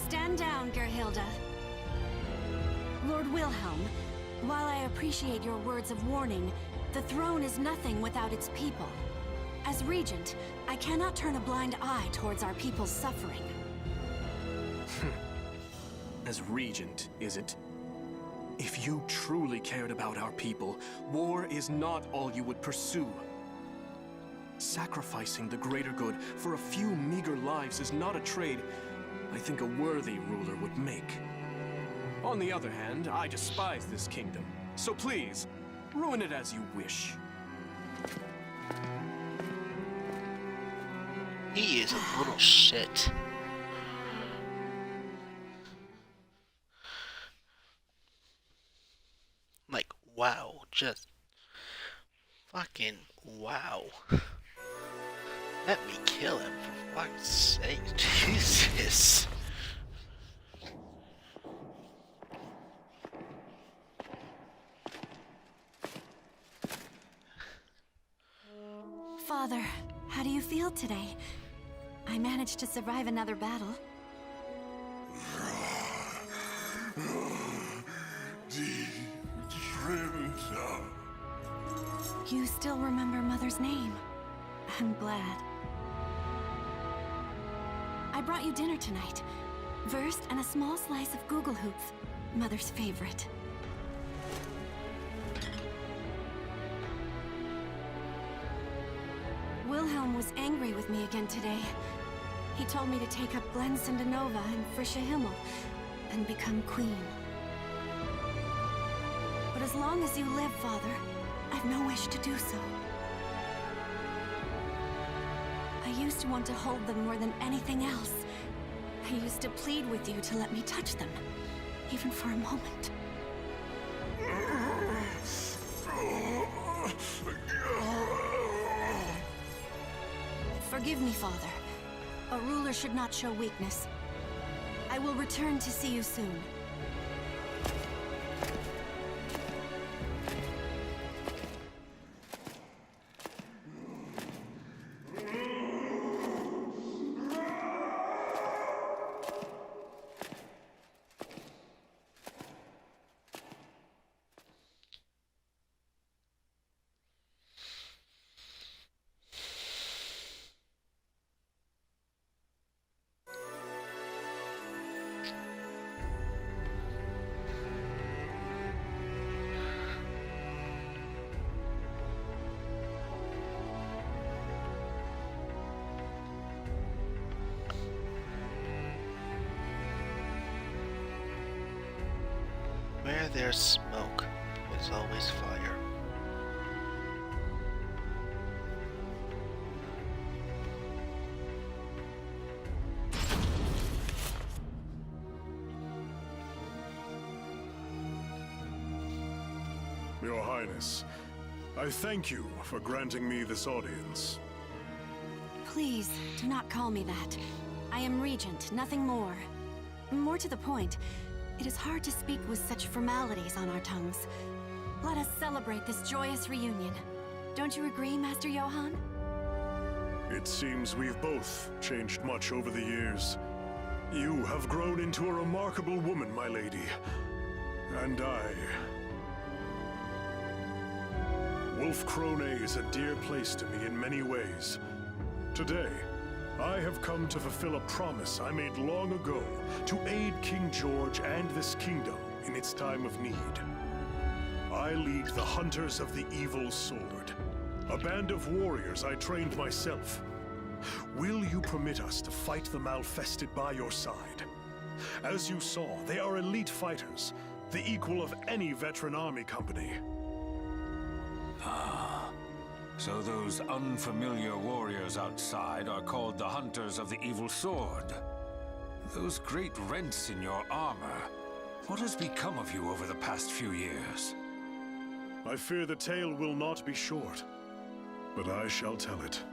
Stand down, Gerhilda. Lord Wilhelm, while I appreciate your words of warning, the throne is nothing without its people. As regent, I cannot turn a blind eye towards our people's suffering. As regent, is it? If you truly cared about our people, war is not all you would pursue. Sacrificing the greater good for a few meager lives is not a trade I think a worthy ruler would make. On the other hand, I despise this kingdom, so please, ruin it as you wish. He is a little shit. Like, wow, just fucking wow. Let me kill him, for fuck's sake, Jesus. Father, how do you feel today? I managed to survive another battle. You still remember Mother's name. I'm glad. I brought you dinner tonight. Wurst and a small slice of Gugelhupf, Mother's favorite. Wilhelm was angry with me again today. He told me to take up Glensindanova and Frische Himmel and become queen. But as long as you live, Father, I've no wish to do so. I used to want to hold them more than anything else. I used to plead with you to let me touch them, even for a moment. Forgive me, Father. A ruler should not show weakness. I will return to see you soon. Where there's smoke, there's always fire. Your Highness, I thank you for granting me this audience. Please, do not call me that. I am Regent, nothing more. More to the point, it is hard to speak with such formalities on our tongues. Let us celebrate this joyous reunion. Don't you agree, Master Johann? It seems we've both changed much over the years. You have grown into a remarkable woman, my lady. And Wolf Krone is a dear place to me in many ways. Today, I have come to fulfill a promise I made long ago to aid King George and this kingdom in its time of need. I lead the Hunters of the Evil Sword, a band of warriors I trained myself. Will you permit us to fight the Malfested by your side? As you saw, they are elite fighters, the equal of any veteran army company. Ah, so those unfamiliar warriors outside are called the Hunters of the Evil Sword. Those great rents in your armor, what has become of you over the past few years? I fear the tale will not be short, but I shall tell it.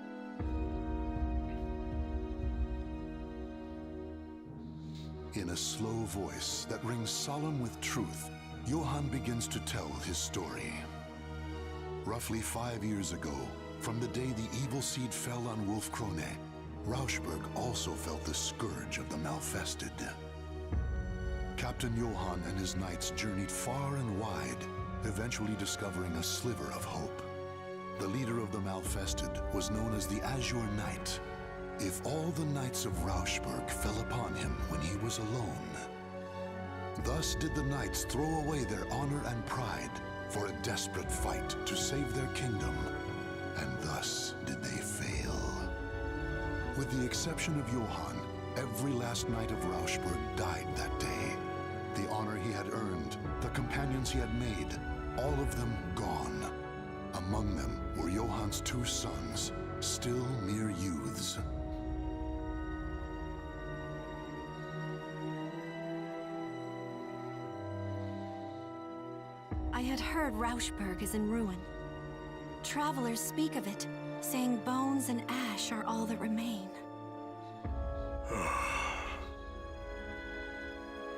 In a slow voice that rings solemn with truth, Johann begins to tell his story. Roughly 5 years ago, from the day the evil seed fell on Wolfkrone, Rauschberg also felt the scourge of the Malfested. Captain Johann and his knights journeyed far and wide, eventually discovering a sliver of hope. The leader of the Malfested was known as the Azure Knight. If all the knights of Rauschberg fell upon him when he was alone. Thus did the knights throw away their honor and pride for a desperate fight to save their kingdom, and thus did they fail. With the exception of Johann, every last knight of Rauschberg died that day. The honor he had earned, the companions he had made, all of them gone. Among them were Johann's 2 sons, still mere youths. I had heard Rauschberg is in ruin. Travelers speak of it, saying bones and ash are all that remain.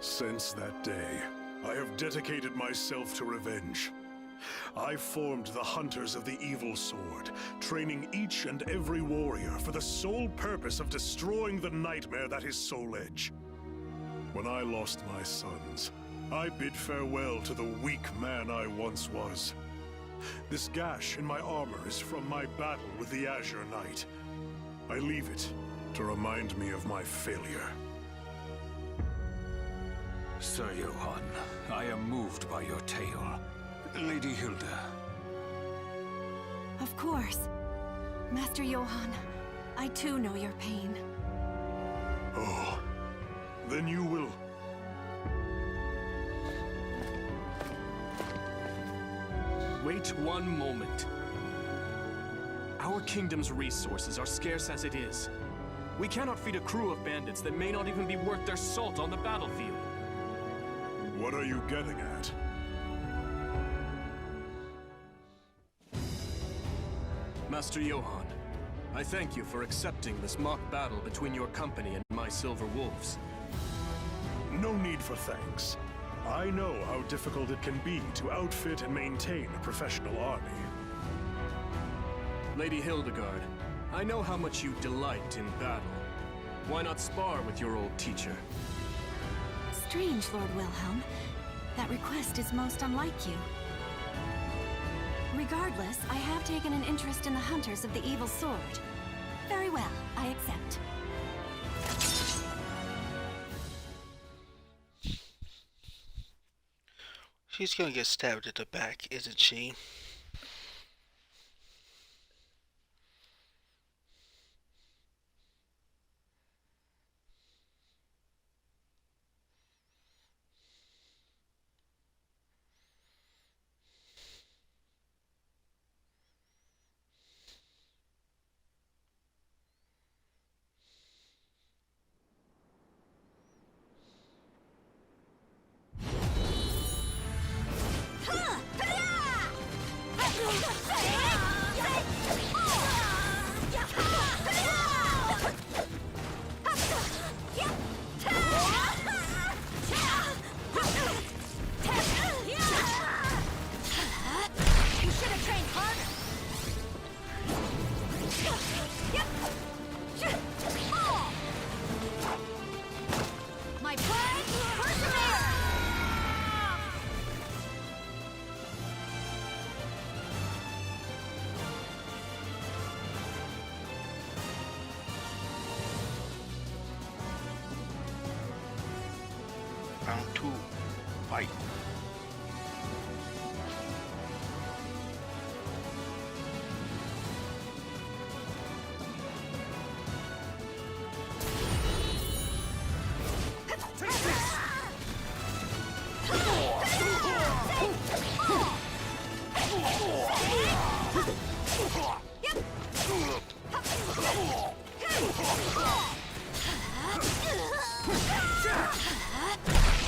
Since that day, I have dedicated myself to revenge. I formed the Hunters of the Evil Sword, training each and every warrior for the sole purpose of destroying the nightmare that is Soul Edge. When I lost my sons, I bid farewell to the weak man I once was. This gash in my armor is from my battle with the Azure Knight. I leave it to remind me of my failure. Sir Johann, I am moved by your tale. Lady Hilda. Of course. Master Johann, I too know your pain. Oh, then you will. Wait one moment. Our kingdom's resources are scarce as it is. We cannot feed a crew of bandits that may not even be worth their salt on the battlefield. What are you getting at? Master Johann, I thank you for accepting this mock battle between your company and my Silver Wolves. No need for thanks. I know how difficult it can be to outfit and maintain a professional army. Lady Hildegard, I know how much you delight in battle. Why not spar with your old teacher? Strange, Lord Wilhelm. That request is most unlike you. Regardless, I have taken an interest in the Hunters of the Evil Sword. Very well, I accept. She's gonna get stabbed at the back, isn't she? Round 2. Fight.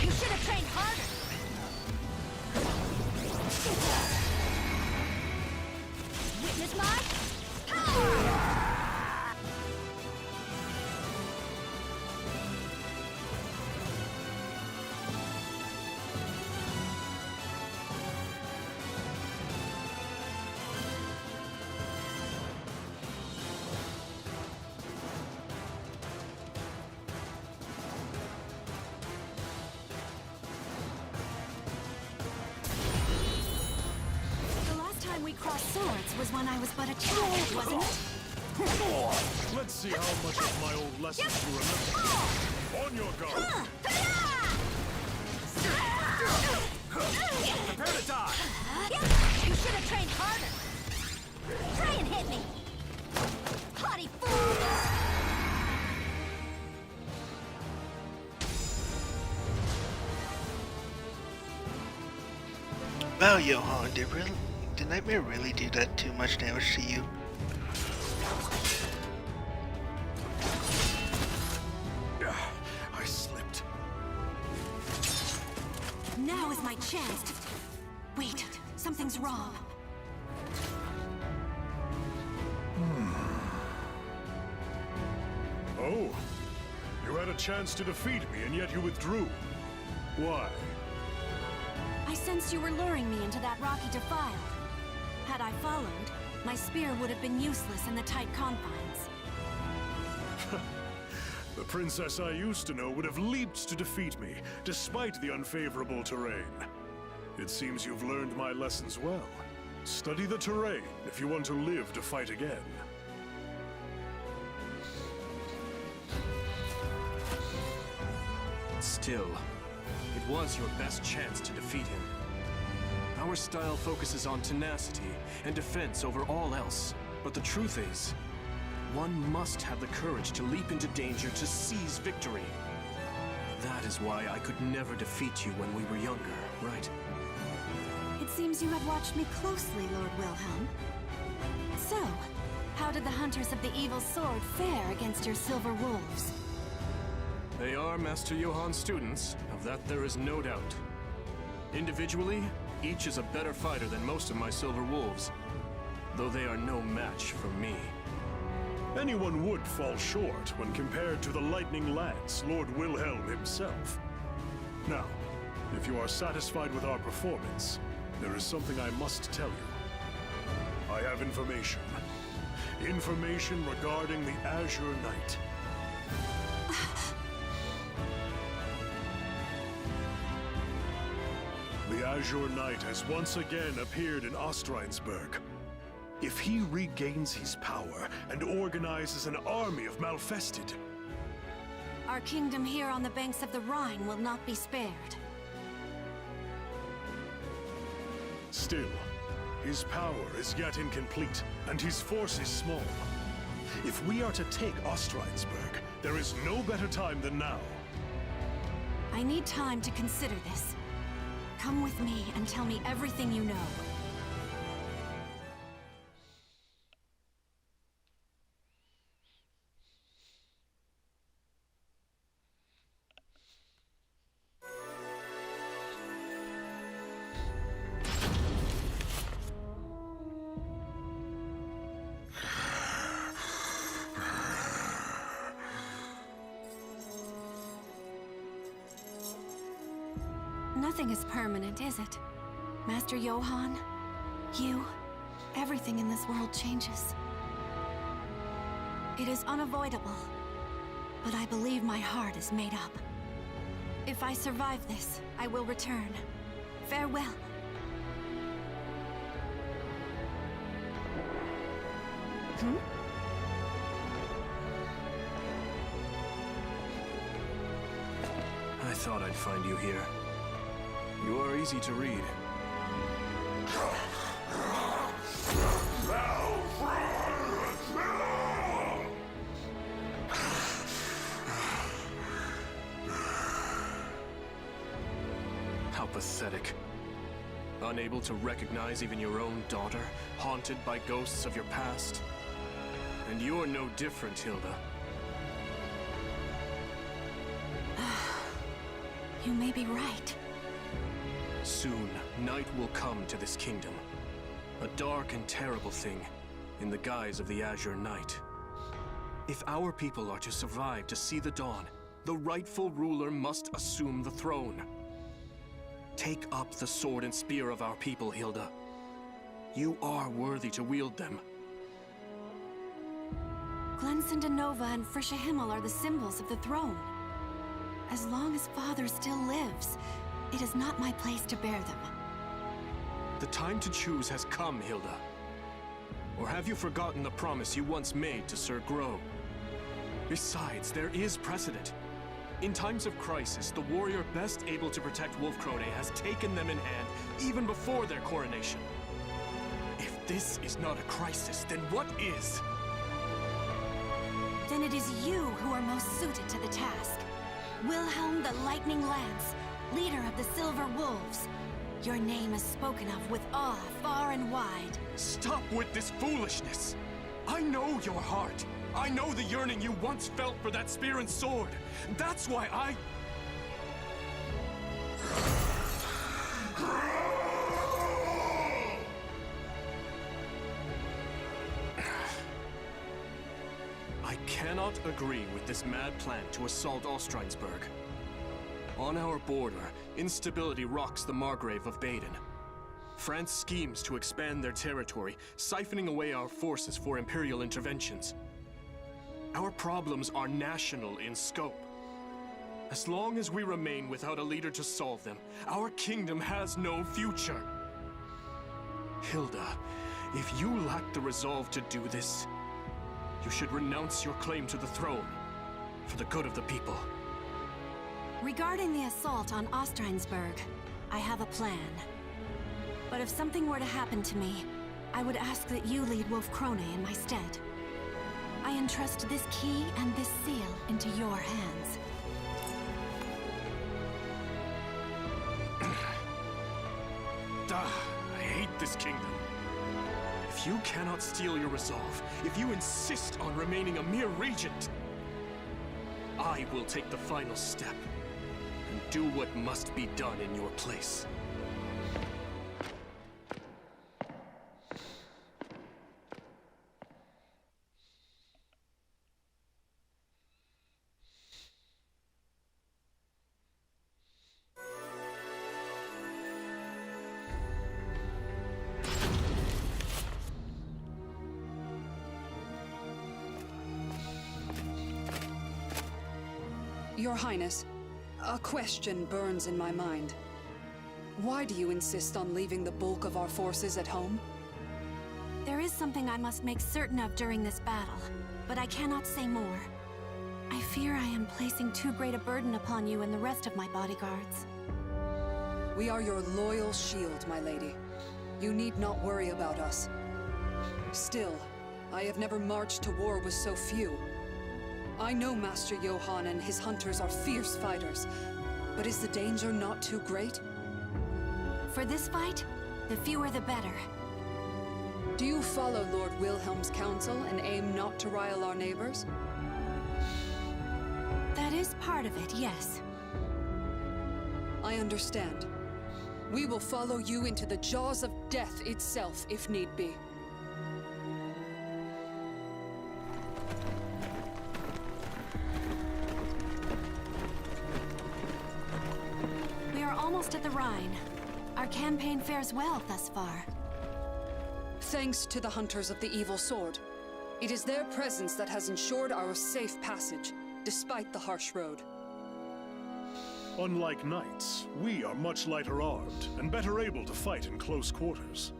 You should have trained harder. Witness my power! The last time we crossed swords was when I was but a child, wasn't it? Let's see how much of my old lessons you remember. On your guard! Prepare to die! You should have trained harder! Try and hit me! Haughty fool! Wow, Johan, did Nightmare really do that too much damage to you? I slipped. Now is my chance to... Wait, something's wrong. Oh, you had a chance to defeat me, and yet you withdrew. Why? I sensed you were luring me into that rocky defile. Had I followed, my spear would have been useless in the tight confines. The princess I used to know would have leaped to defeat me, despite the unfavorable terrain. It seems you've learned my lessons well. Study the terrain if you want to live to fight again. Still, it was your best chance to defeat him. Our style focuses on tenacity and defense over all else. But the truth is, one must have the courage to leap into danger to seize victory. That is why I could never defeat you when we were younger, right? It seems you have watched me closely, Lord Wilhelm. So, how did the Hunters of the Evil Sword fare against your Silver Wolves? They are Master Johann's students, of that there is no doubt. Individually, each is a better fighter than most of my Silver Wolves, though they are no match for me. Anyone would fall short when compared to the Lightning Lance, Lord Wilhelm himself. Now, if you are satisfied with our performance, there is something I must tell you. I have information. Information regarding the Azure Knight. The Azure Knight has once again appeared in Ostrheinsburg. If he regains his power and organizes an army of Malfested... Our kingdom here on the banks of the Rhine will not be spared. Still, his power is yet incomplete, and his force is small. If we are to take Ostrheinsburg, there is no better time than now. I need time to consider this. Come with me and tell me everything you know. Nothing is permanent, is it? Master Johann? You? Everything in this world changes. It is unavoidable, but I believe my heart is made up. If I survive this, I will return. Farewell. I thought I'd find you here. You are easy to read. How pathetic. Unable to recognize even your own daughter, haunted by ghosts of your past. And you're no different, Hilda. You may be right. Soon, night will come to this kingdom. A dark and terrible thing, in the guise of the Azure Knight. If our people are to survive to see the dawn, the rightful ruler must assume the throne. Take up the sword and spear of our people, Hilda. You are worthy to wield them. Glensindanova and Frisha Himmel are the symbols of the throne. As long as Father still lives, it is not my place to bear them. The time to choose has come, Hilda. Or have you forgotten the promise you once made to Sir Grow? Besides, there is precedent. In times of crisis, the warrior best able to protect Wolfkrone has taken them in hand even before their coronation. If this is not a crisis, then what is? Then it is you who are most suited to the task. Wilhelm the Lightning Lance, leader of the Silver Wolves. Your name is spoken of with awe far and wide. Stop with this foolishness! I know your heart. I know the yearning you once felt for that spear and sword. That's why I... I cannot agree with this mad plan to assault Ostreinsburg. On our border, instability rocks the Margrave of Baden. France schemes to expand their territory, siphoning away our forces for imperial interventions. Our problems are national in scope. As long as we remain without a leader to solve them, our kingdom has no future. Hilda, if you lack the resolve to do this, you should renounce your claim to the throne for the good of the people. Regarding the assault on Ostreinsburg, I have a plan. But if something were to happen to me, I would ask that you lead Wolfkrone in my stead. I entrust this key and this seal into your hands. I hate this kingdom. If you cannot steal your resolve, if you insist on remaining a mere regent, I will take the final step and do what must be done in your place. Your Highness, a question burns in my mind. Why do you insist on leaving the bulk of our forces at home? There is something I must make certain of during this battle, but I cannot say more. I fear I am placing too great a burden upon you and the rest of my bodyguards. We are your loyal shield, my lady. You need not worry about us. Still, I have never marched to war with so few. I know Master Johann and his hunters are fierce fighters, but is the danger not too great? For this fight, the fewer the better. Do you follow Lord Wilhelm's counsel and aim not to rile our neighbors? That is part of it, yes. I understand. We will follow you into the jaws of death itself, if need be. We are almost at the Rhine. Our campaign fares well thus far. Thanks to the Hunters of the Evil Sword. It is their presence that has ensured our safe passage, despite the harsh road. Unlike knights, we are much lighter armed and better able to fight in close quarters.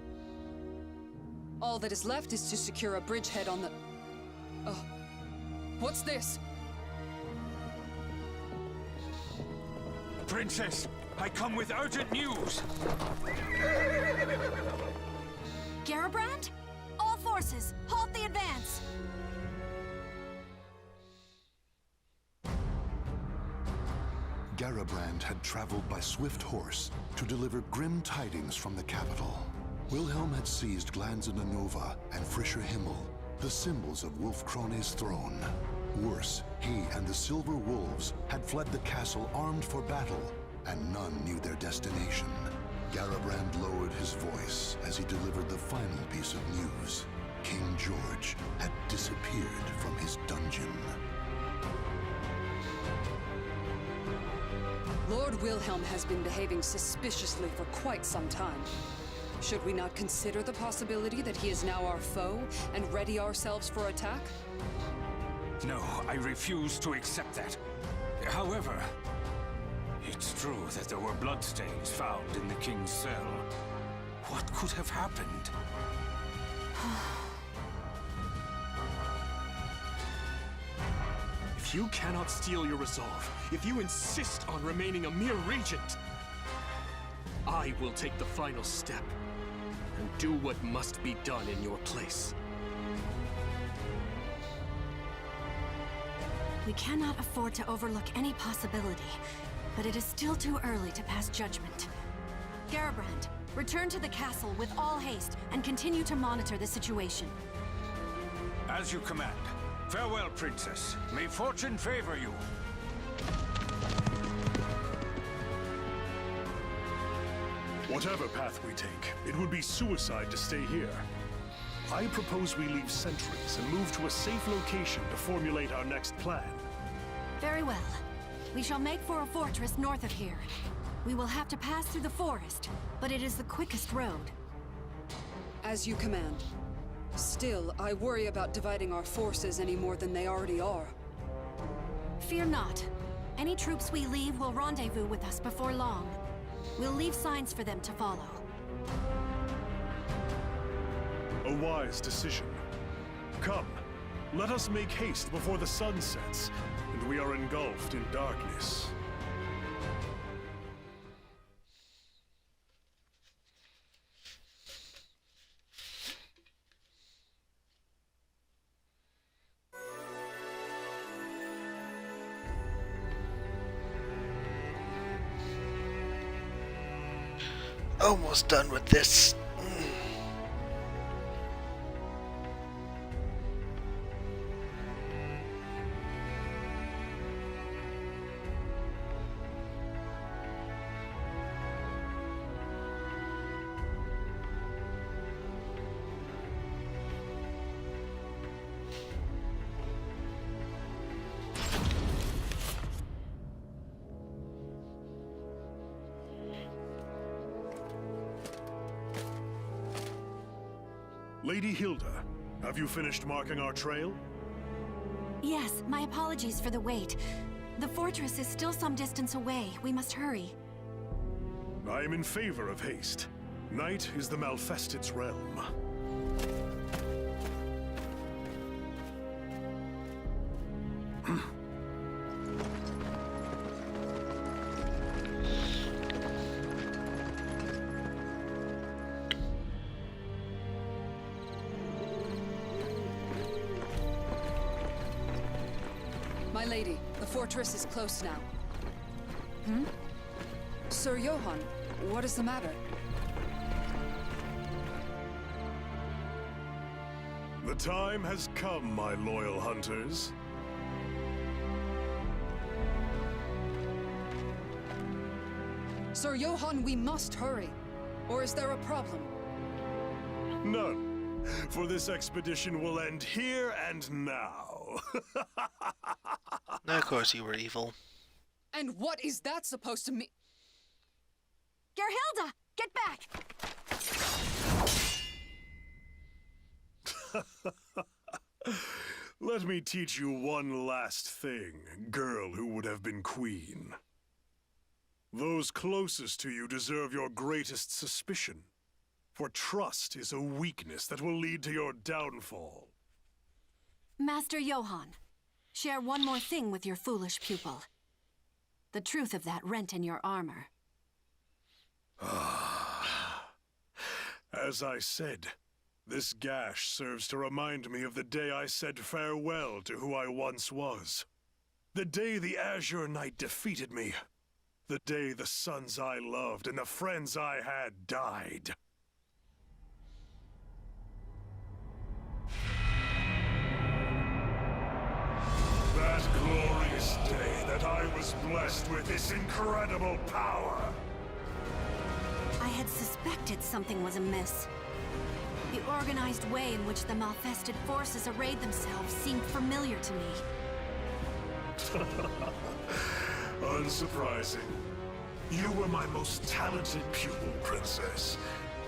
All that is left is to secure a bridgehead on the... Oh. What's this? Princess, I come with urgent news. Garabrand? All forces, halt the advance! Garabrand had traveled by swift horse to deliver grim tidings from the capital. Wilhelm had seized Glanzena Nova and Frischer Himmel, the symbols of Wolf Krone's throne. Worse, he and the Silver Wolves had fled the castle armed for battle, and none knew their destination. Garabrand lowered his voice as he delivered the final piece of news. King George had disappeared from his dungeon. Lord Wilhelm has been behaving suspiciously for quite some time. Should we not consider the possibility that he is now our foe and ready ourselves for attack? No, I refuse to accept that. However, it's true that there were bloodstains found in the king's cell. What could have happened? If you cannot steel your resolve, if you insist on remaining a mere regent, I will take the final step and do what must be done in your place. We cannot afford to overlook any possibility, but it is still too early to pass judgment. Garabrand, return to the castle with all haste and continue to monitor the situation. As you command. Farewell, Princess. May fortune favor you. Whatever path we take, it would be suicide to stay here. I propose we leave sentries and move to a safe location to formulate our next plan. Very well. We shall make for a fortress north of here. We will have to pass through the forest, but it is the quickest road. As you command. Still, I worry about dividing our forces any more than they already are. Fear not. Any troops we leave will rendezvous with us before long. We'll leave signs for them to follow. A wise decision. Come, let us make haste before the sun sets, and we are engulfed in darkness. Almost done with this. Lady Hilda, have you finished marking our trail? Yes, my apologies for the wait. The fortress is still some distance away. We must hurry. I am in favor of haste. Night is the Malfested's realm. My lady, the fortress is close now. Hmm? Sir Johann, what is the matter? The time has come, my loyal hunters. Sir Johann, we must hurry. Or is there a problem? None. For this expedition will end here and now. Of course you were evil. And what is that supposed to mean? Gerhilda, get back! Let me teach you one last thing, girl who would have been queen. Those closest to you deserve your greatest suspicion, for trust is a weakness that will lead to your downfall. Master Johann, share one more thing with your foolish pupil. The truth of that rent in your armor. As I said, this gash serves to remind me of the day I said farewell to who I once was. The day the Azure Knight defeated me. The day the sons I loved and the friends I had died. That glorious day that I was blessed with this incredible power. I had suspected something was amiss. The organized way in which the Malfested forces arrayed themselves seemed familiar to me. Unsurprising. You were my most talented pupil, Princess.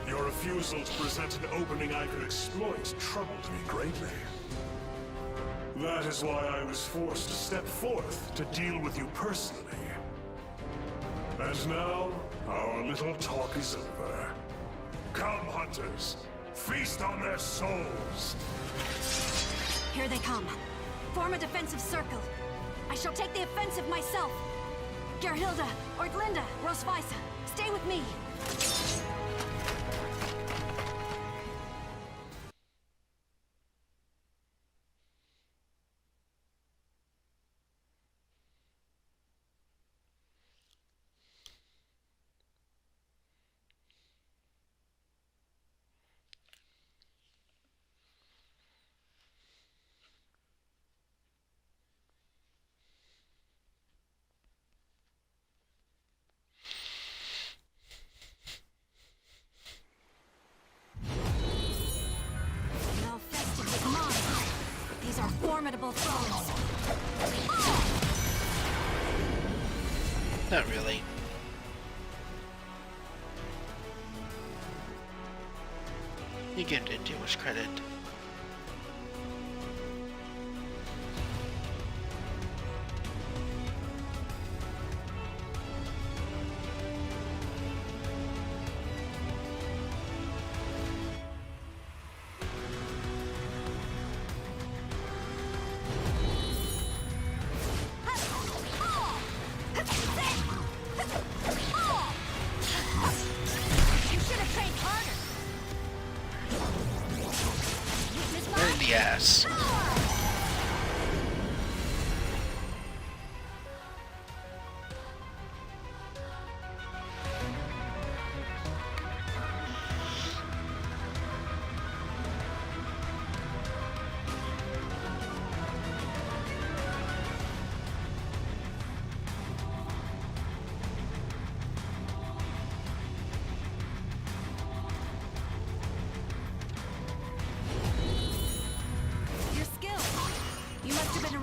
Your refusal to present an opening I could exploit troubled me greatly. That is why I was forced to step forth to deal with you personally. And now, our little talk is over. Come, hunters. Feast on their souls. Here they come. Form a defensive circle. I shall take the offensive myself. Gerhilda, Orglinda, Rosvisa, stay with me. Formidable foes. Not really. You gave it too much credit. Yes.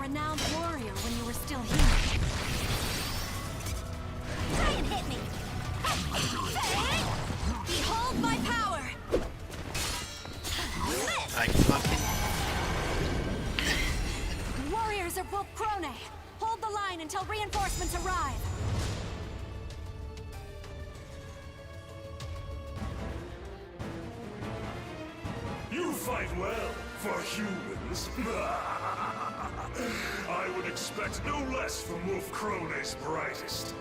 Renowned warrior when you were still here. Try and hit me! Behold my power! I fucking... Warriors of Wolf Krone, hold the line until reinforcements arrive. You fight well for humans. I would expect no less from Wolf Krone's brightest.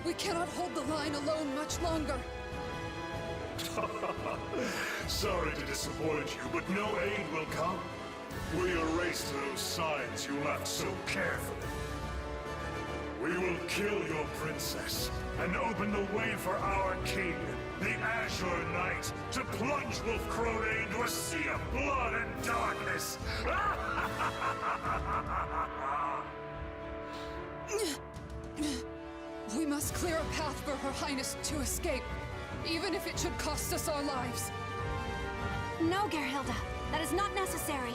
We cannot hold the line alone much longer. Sorry to disappoint you, but no aid will come. We erased those signs you left so carefully. We will kill your princess and open the way for our king, the Azure Knight, to plunge Wolf Krone into a sea of blood and darkness. We must clear a path for Her Highness to escape, even if it should cost us our lives. No, Gerhilda. That is not necessary.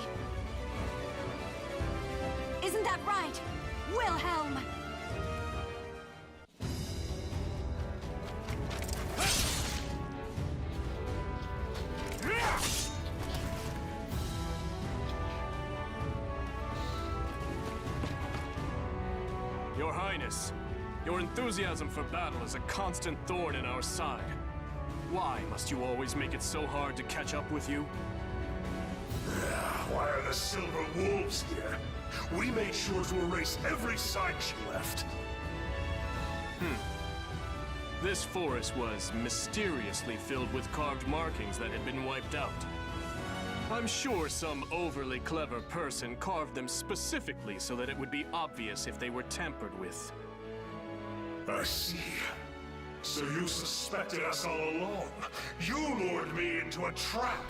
Isn't that right, Wilhelm? Your Highness, your enthusiasm for battle is a constant thorn in our side. Why must you always make it so hard to catch up with you? acquire the Silver Wolves here, we made sure to erase every sign she left. This forest was mysteriously filled with carved markings that had been wiped out. I'm sure some overly clever person carved them specifically so that it would be obvious if they were tampered with. I see. So you suspected us all along. You lured me into a trap.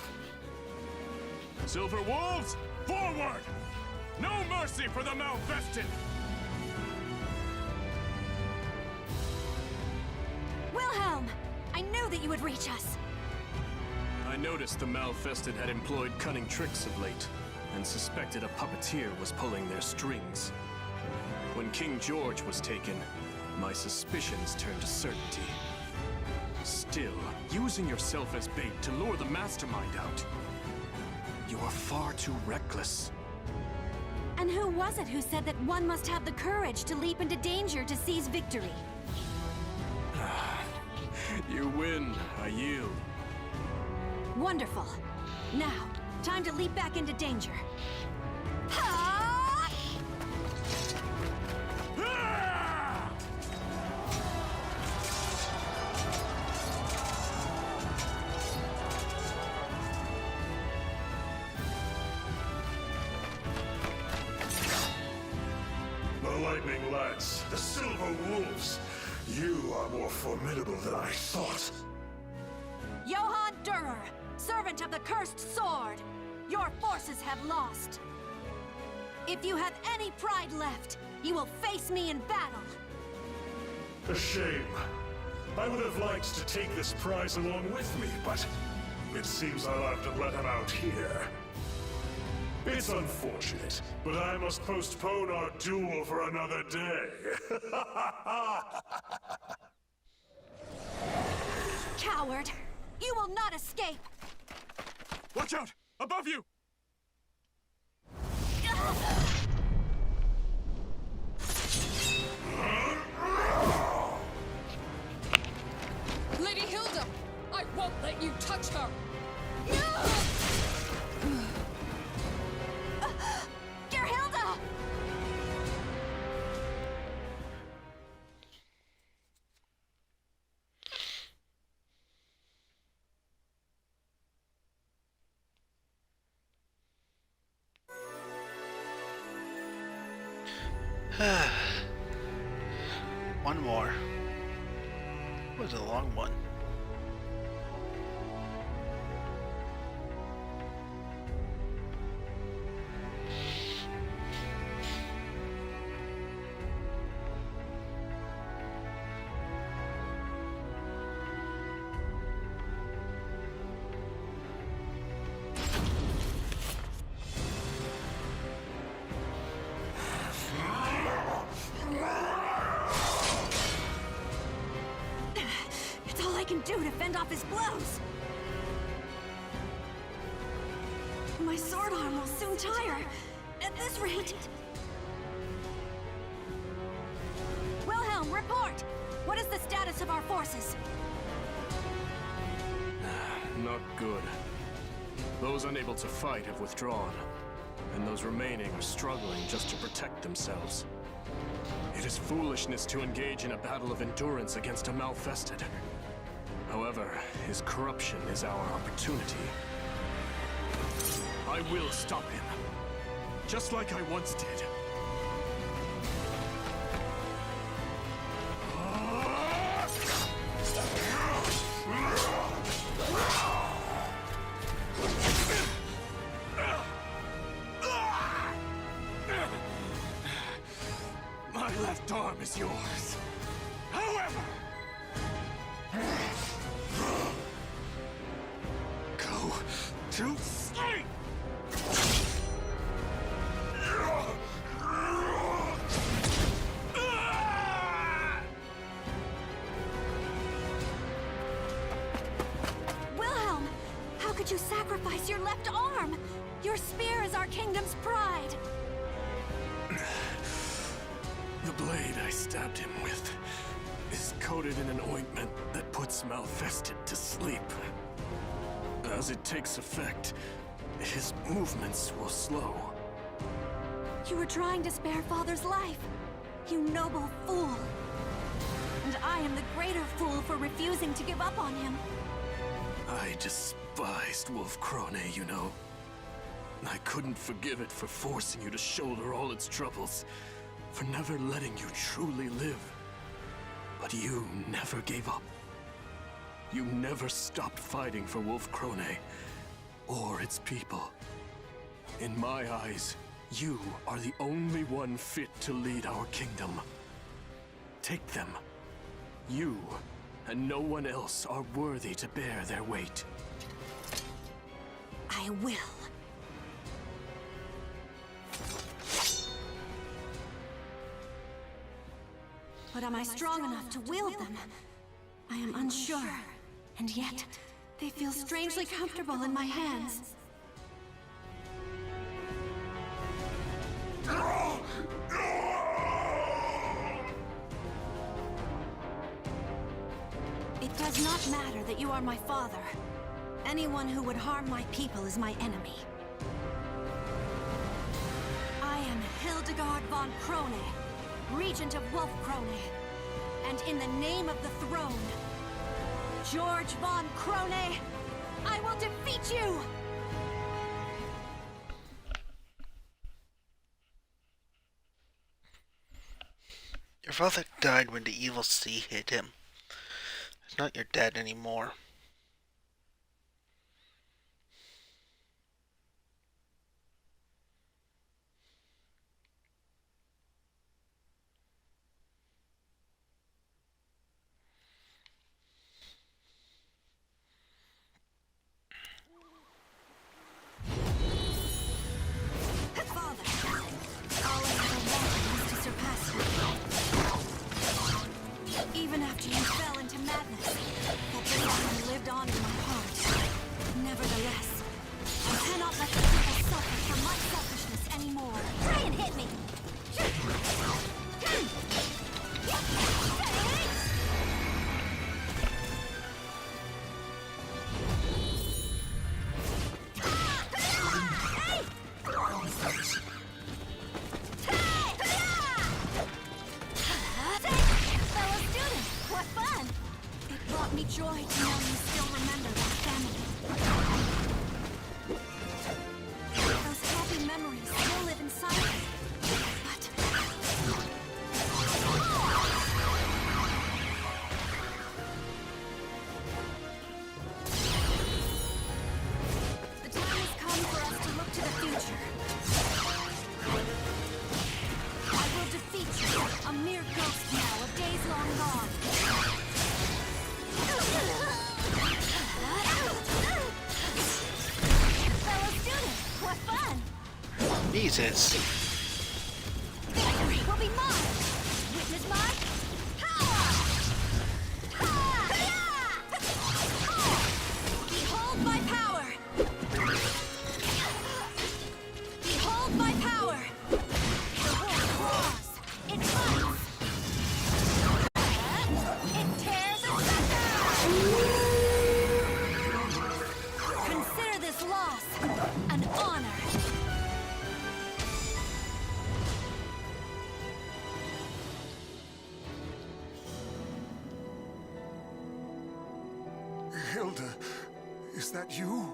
Silver Wolves, forward! No mercy for the Malfested! Wilhelm! I knew that you would reach us! I noticed the Malfested had employed cunning tricks of late, and suspected a puppeteer was pulling their strings. When King George was taken, my suspicions turned to certainty. Still, using yourself as bait to lure the mastermind out, you are far too reckless. And who was it who said that one must have the courage to leap into danger to seize victory? You win, I yield. Wonderful. Now, time to leap back into danger. Ha! The Lightning Lads, the Silver Wolves. You are more formidable than I thought. Johann Durer, servant of the Cursed Sword, your forces have lost. If you have any pride left, you will face me in battle. A shame. I would have liked to take this prize along with me, but it seems I'll have to let him out here. It's unfortunate, but I must postpone our duel for another day. Coward! You will not escape! Watch out! Above you! Lady Hilda! I won't let you touch her! Gerhilda! One more. It was a long one. It's all I can do to fend off his blows. My sword arm will soon tire. At this rate... Wilhelm, report! What is the status of our forces? Not good. Those unable to fight have withdrawn, and those remaining are struggling just to protect themselves. It is foolishness to engage in a battle of endurance against a Malfested. However, his corruption is our opportunity. I will stop him, just like I once did. My left arm is yours. However, go to sleep! Wilhelm! How could you sacrifice your left arm? Your spear is our kingdom's pride. The blade I stabbed him with is coated in an ointment that puts Malfested to sleep. As it takes effect, his movements will slow. You were trying to spare Father's life, you noble fool. And I am the greater fool for refusing to give up on him. I despised Wolf Krone, you know. I couldn't forgive it for forcing you to shoulder all its troubles, for never letting you truly live. But you never gave up. You never stopped fighting for Wolf Krone, or its people. In my eyes, you are the only one fit to lead our kingdom. Take them. You and no one else are worthy to bear their weight. I will. But am I strong enough to wield them? I am unsure. And yet, they feel strangely comfortable in my hands. It does not matter that you are my father. Anyone who would harm my people is my enemy. I am Hildegard von Krone, Regent of Wolf Krone. And in the name of the throne, George von Krone, I will defeat you! Your father died when the evil sea hit him. He's not your dad anymore. Even after you fell into madness, that dream lived on in my heart. Nevertheless, I cannot let the people suffer for my selfishness anymore. Try and hit me! Me joy to know you still remember that family. Those happy memories still live inside me. But... the time has come for us to look to the future. I will defeat you, a mere ghost now of days long gone. Fellow students, what fun! Jesus. Victory will be mine! Witness my power! Behold my power! Behold my power! The wolf roars! It fights! It tears asunder! Consider this loss an honor! Hilda, is that you?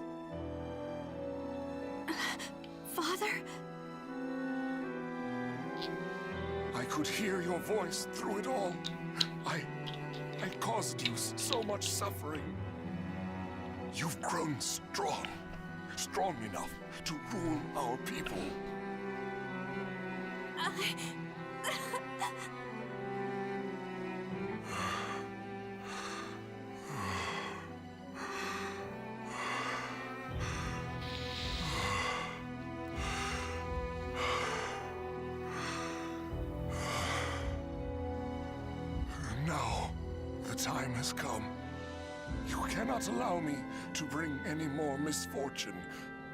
Father? I could hear your voice through it all. I caused you so much suffering. You've grown strong. Strong enough to rule our people. Now, the time has come. You cannot allow me to bring any more misfortune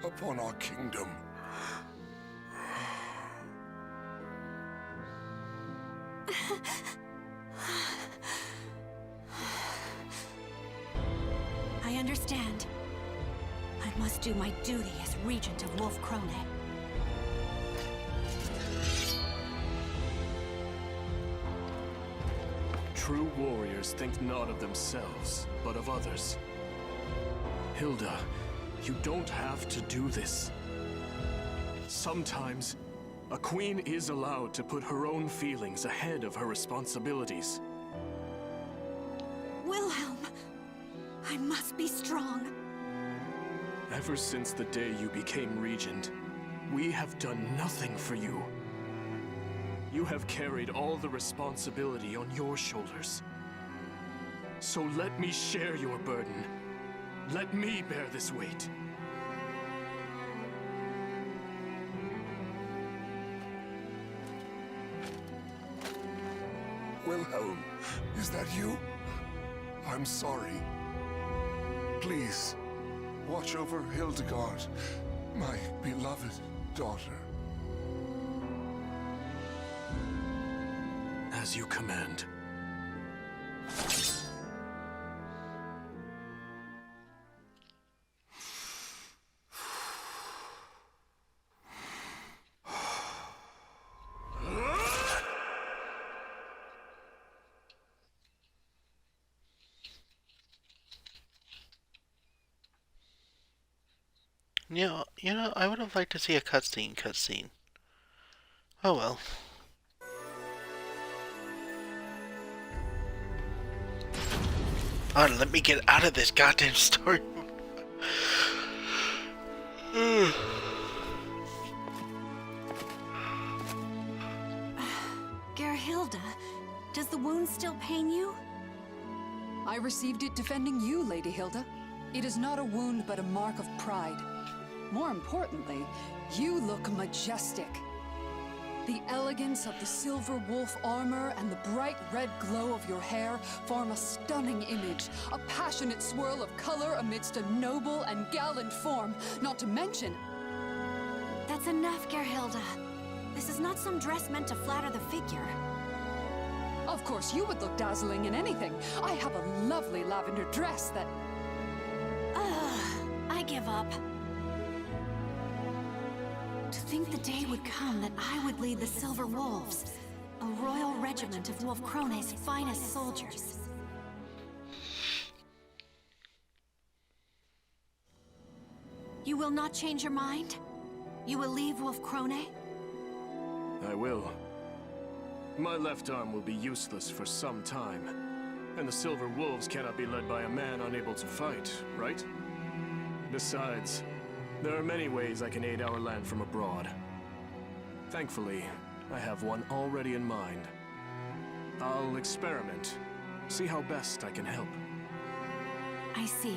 upon our kingdom. I understand. I must do my duty as regent of Wolf Krone. True warriors think not of themselves, but of others. Hilda, you don't have to do this. Sometimes, a queen is allowed to put her own feelings ahead of her responsibilities. Wilhelm, I must be strong. Ever since the day you became regent, we have done nothing for you. You have carried all the responsibility on your shoulders. So let me share your burden. Let me bear this weight. Wilhelm, is that you? I'm sorry. Please, watch over Hildegard, my beloved daughter. As you command. I would have liked to see a cutscene. Oh well. Oh, let me get out of this goddamn story. Gerhilda, does the wound still pain you? I received it defending you, Lady Hilda. It is not a wound, but a mark of pride. More importantly, you look majestic. The elegance of the silver wolf armor and the bright red glow of your hair form a stunning image, a passionate swirl of color amidst a noble and gallant form, not to mention... That's enough, Gerhilda. This is not some dress meant to flatter the figure. Of course, you would look dazzling in anything. I have a lovely lavender dress that... I give up. To think the day would come that I would lead the Silver Wolves, a royal regiment of Wolf Krone's finest soldiers. You will not change your mind? You will leave Wolf Krone? I will. My left arm will be useless for some time. And the Silver Wolves cannot be led by a man unable to fight, right? Besides, there are many ways I can aid our land from abroad. Thankfully, I have one already in mind. I'll experiment, see how best I can help. I see.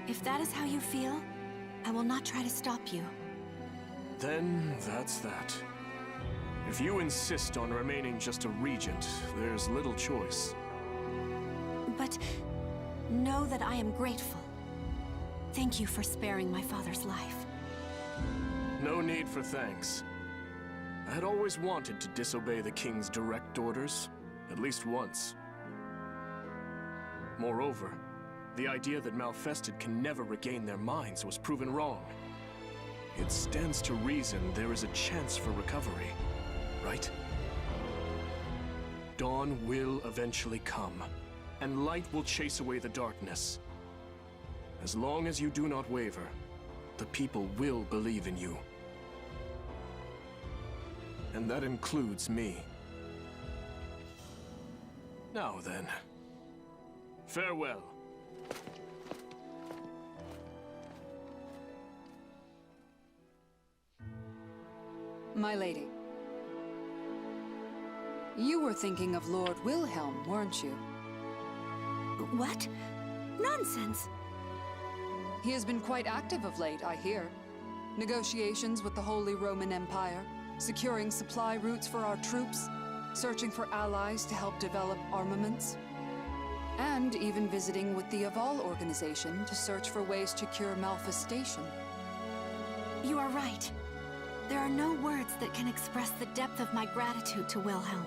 If that is how you feel, I will not try to stop you. Then that's that. If you insist on remaining just a regent, there's little choice. But know that I am grateful. Thank you for sparing my father's life. No need for thanks. I had always wanted to disobey the king's direct orders, at least once. Moreover, the idea that Malfested can never regain their minds was proven wrong. It stands to reason there is a chance for recovery, right? Dawn will eventually come, and light will chase away the darkness. As long as you do not waver, the people will believe in you. And that includes me. Now then, farewell. My lady. You were thinking of Lord Wilhelm, weren't you? What? Nonsense! He has been quite active of late, I hear. Negotiations with the Holy Roman Empire, securing supply routes for our troops, searching for allies to help develop armaments, and even visiting with the Aval organization to search for ways to cure malfestation. You are right. There are no words that can express the depth of my gratitude to Wilhelm.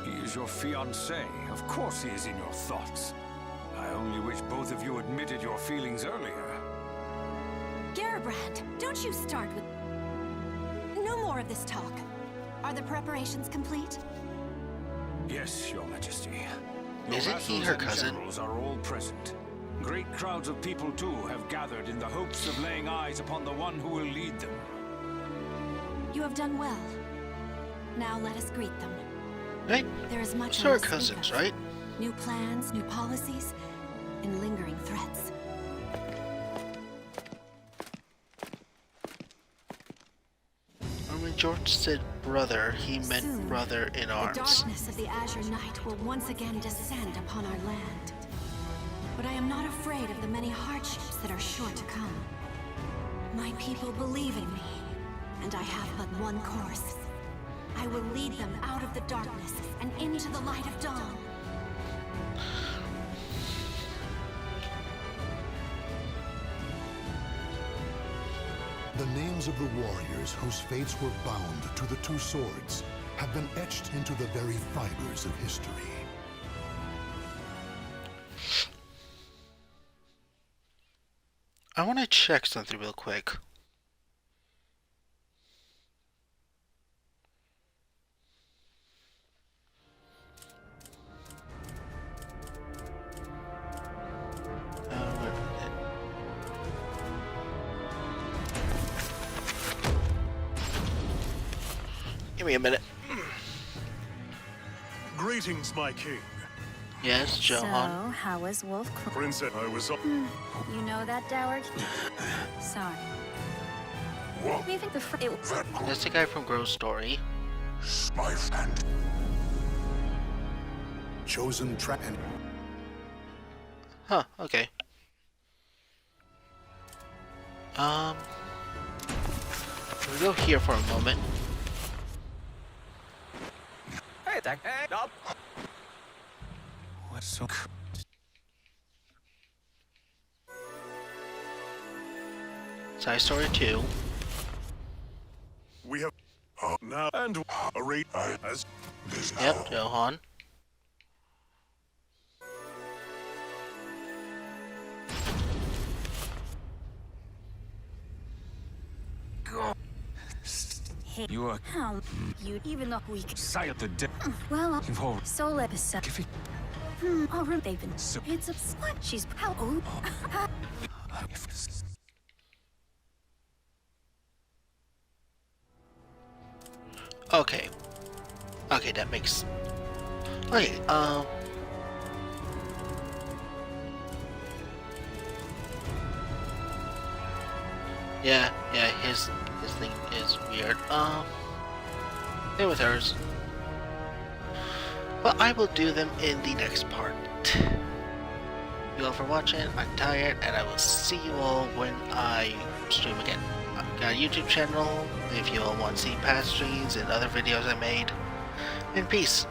He is your fiancé. Of course he is in your thoughts. only wish both of you admitted your feelings earlier. Garabrand, don't you start with... No more of this talk. Are the preparations complete? Yes, Your Majesty. Your Isn't he vassals her and cousin? generals are all present. Great crowds of people, too, have gathered in the hopes of laying eyes upon the one who will lead them. You have done well. Now let us greet them. Right? There is much So on are the speak cousins, of. right? New plans, new policies, and lingering threats. When George said brother, he meant Soon, brother in the arms. darkness of the Azure Night will once again descend upon our land. But I am not afraid of the many hardships that are sure to come. My people believe in me, and I have but one course. I will lead them out of the darkness and into the light of dawn. The names of the warriors whose fates were bound to the two swords have been etched into the very fibers of history. I want to check something real quick. Give me a minute. Greetings, my king. Yes, Johan. So, how was Wolf? Princess, I was up. You know that, Doward? Sorry. What? Do you think the That's the guy from Grove's Story. My friend. Chosen track and Huh, okay. We'll go here for a moment. Hey, up. What's so? Side Story 2. We have now and a rate as this Yep, Johan. Hey, You are how you even know we can. sight the dead. Well, Involved. so let us. All right, they've been. It's a what? She's how? Oh. Okay. Okay, that makes... Okay, yeah, his thing is weird. Same with hers. But I will do them in the next part. Thank you all for watching. I'm tired, and I will see you all when I stream again. I've got a YouTube channel if you all want to see past streams and other videos I made. And peace.